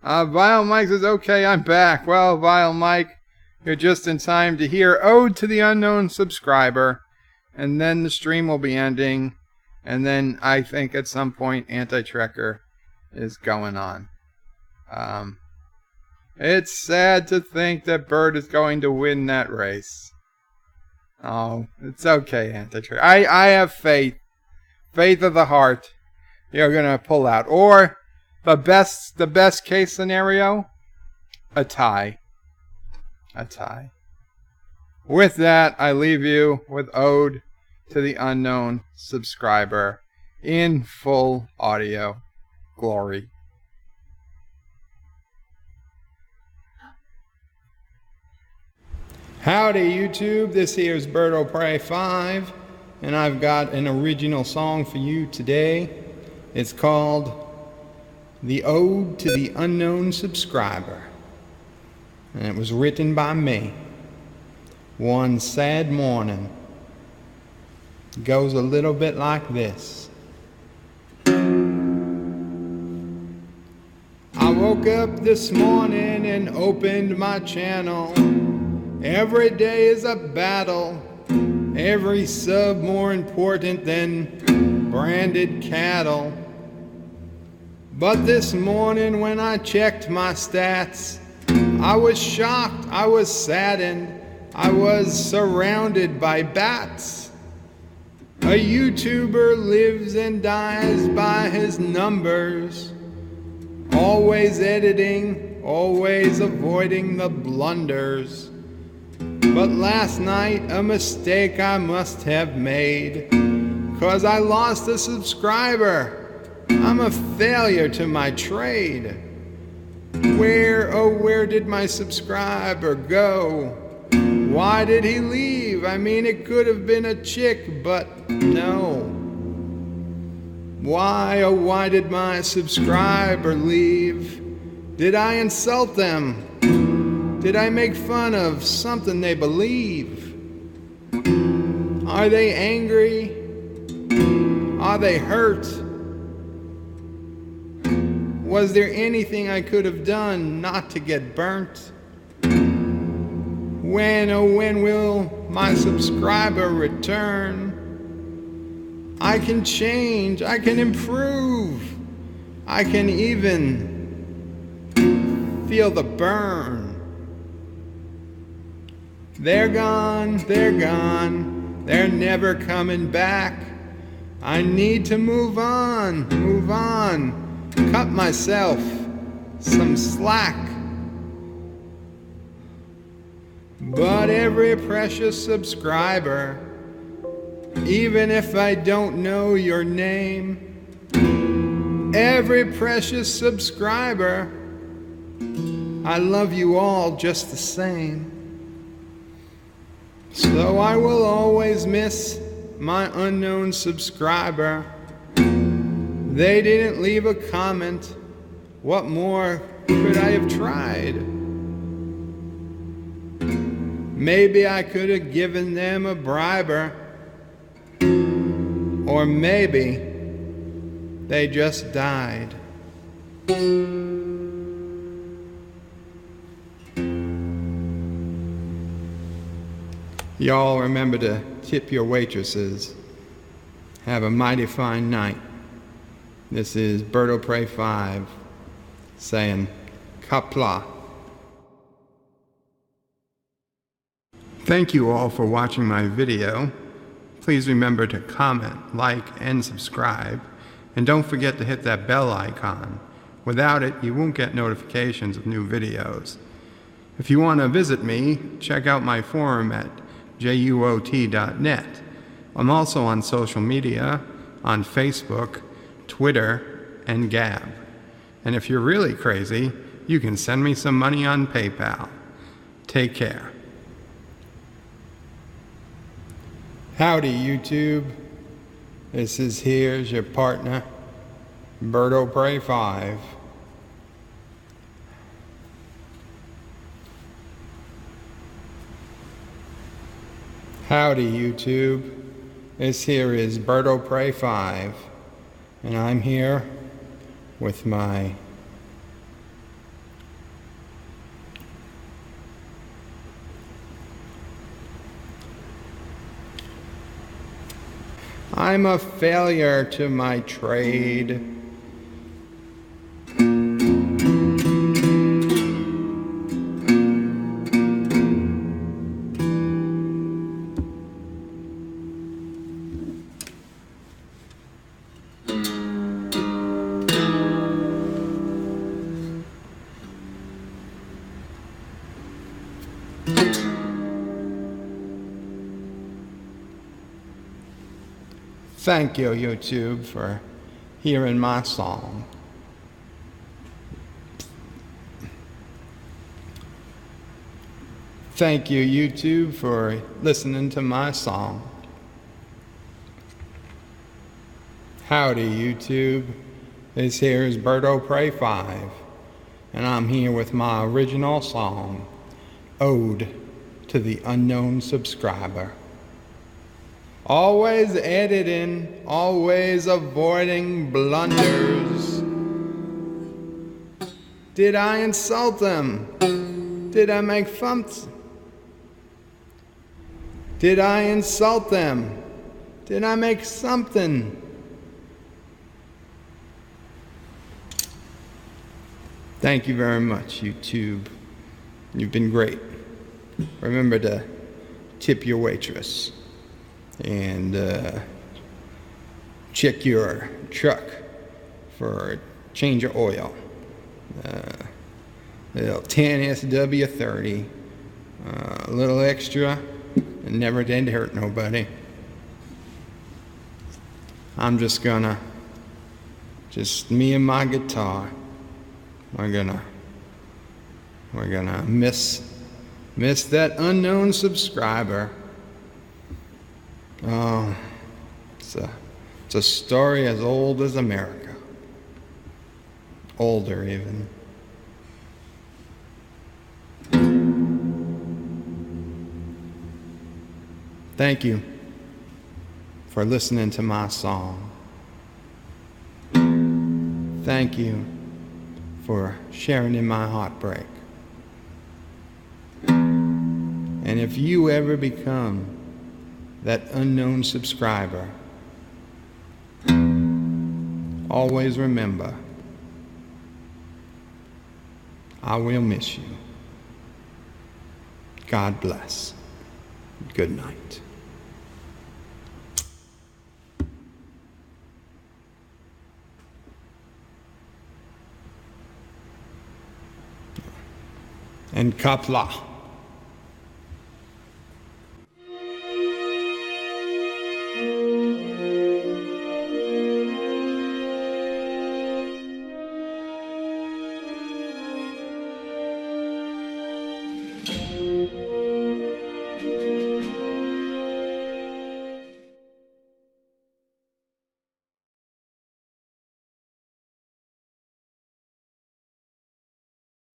Vile Mike says, okay, I'm back. Well, Vile Mike, you're just in time to hear Ode to the Unknown Subscriber, and then the stream will be ending, and then I think at some point Anti-Trekker is going on. It's sad to think that Bird is going to win that race. Oh, it's okay, Anti-Trekker. I have faith. Faith of the heart. You're going to pull out. Or the best case scenario, a tie. A tie. With that, I leave you with Ode to the Unknown Subscriber in full audio glory. Howdy YouTube, this here is Bird O'Prey 5, and I've got an original song for you today. It's called The Ode to the Unknown Subscriber, and it was written by me. One sad morning. It goes a little bit like this. I woke up this morning and opened my channel. Every day is a battle, every sub more important than branded cattle. But this morning when I checked my stats, I was shocked, I was saddened, I was surrounded by bats. A YouTuber lives and dies by his numbers, always editing, always avoiding the blunders. But last night, a mistake I must have made, 'cause I lost a subscriber. I'm a failure to my trade. Where, oh where did my subscriber go? Why did he leave? I mean, it could have been a chick, but no. Why, oh why did my subscriber leave? Did I insult them? Did I make fun of something they believe? Are they angry? Are they hurt? Was there anything I could have done not to get burnt? When, oh when will my subscriber return? I can change, I can improve, I can even feel the burn. They're gone, they're never coming back. I need to move on, cut myself some slack. But every precious subscriber, even if I don't know your name, every precious subscriber, I love you all just the same. So I will always miss my unknown subscriber. They didn't leave a comment. What more could I have tried? Maybe I could have given them a briber. Or maybe they just died. Y'all remember to tip your waitresses. Have a mighty fine night. This is Berto Prey 5 saying Qapla. Thank you all for watching my video. Please remember to comment, like, and subscribe. And don't forget to hit that bell icon. Without it, you won't get notifications of new videos. If you want to visit me, check out my forum at juot.net. I'm also on social media, on Facebook, Twitter, and Gab. And if you're really crazy, you can send me some money on PayPal. Take care. Howdy, YouTube. Here's your partner, Berto Prey 5. Howdy, YouTube. Here is Berto Prey 5, and I'm here with my I'm a failure to my trade. Thank you, YouTube, for hearing my song. Thank you, YouTube, for listening to my song. Howdy, YouTube. Here's Berto Prey 5, and I'm here with my original song, Ode to the Unknown Subscriber. Always editing, always avoiding blunders. Did I insult them? Did I make fun? Did I insult them? Did I make something? Thank you very much, YouTube. You've been great. Remember to tip your waitress. And check your truck for a change of oil. Little 10SW30, a little extra, and never did hurt nobody. I'm just gonna, me and my guitar, we're gonna miss that unknown subscriber. Oh, it's a story as old as America. Older, even. Thank you for listening to my song. Thank you for sharing in my heartbreak. And if you ever become that unknown subscriber, always remember, I will miss you. God bless. Good night. and Qapla.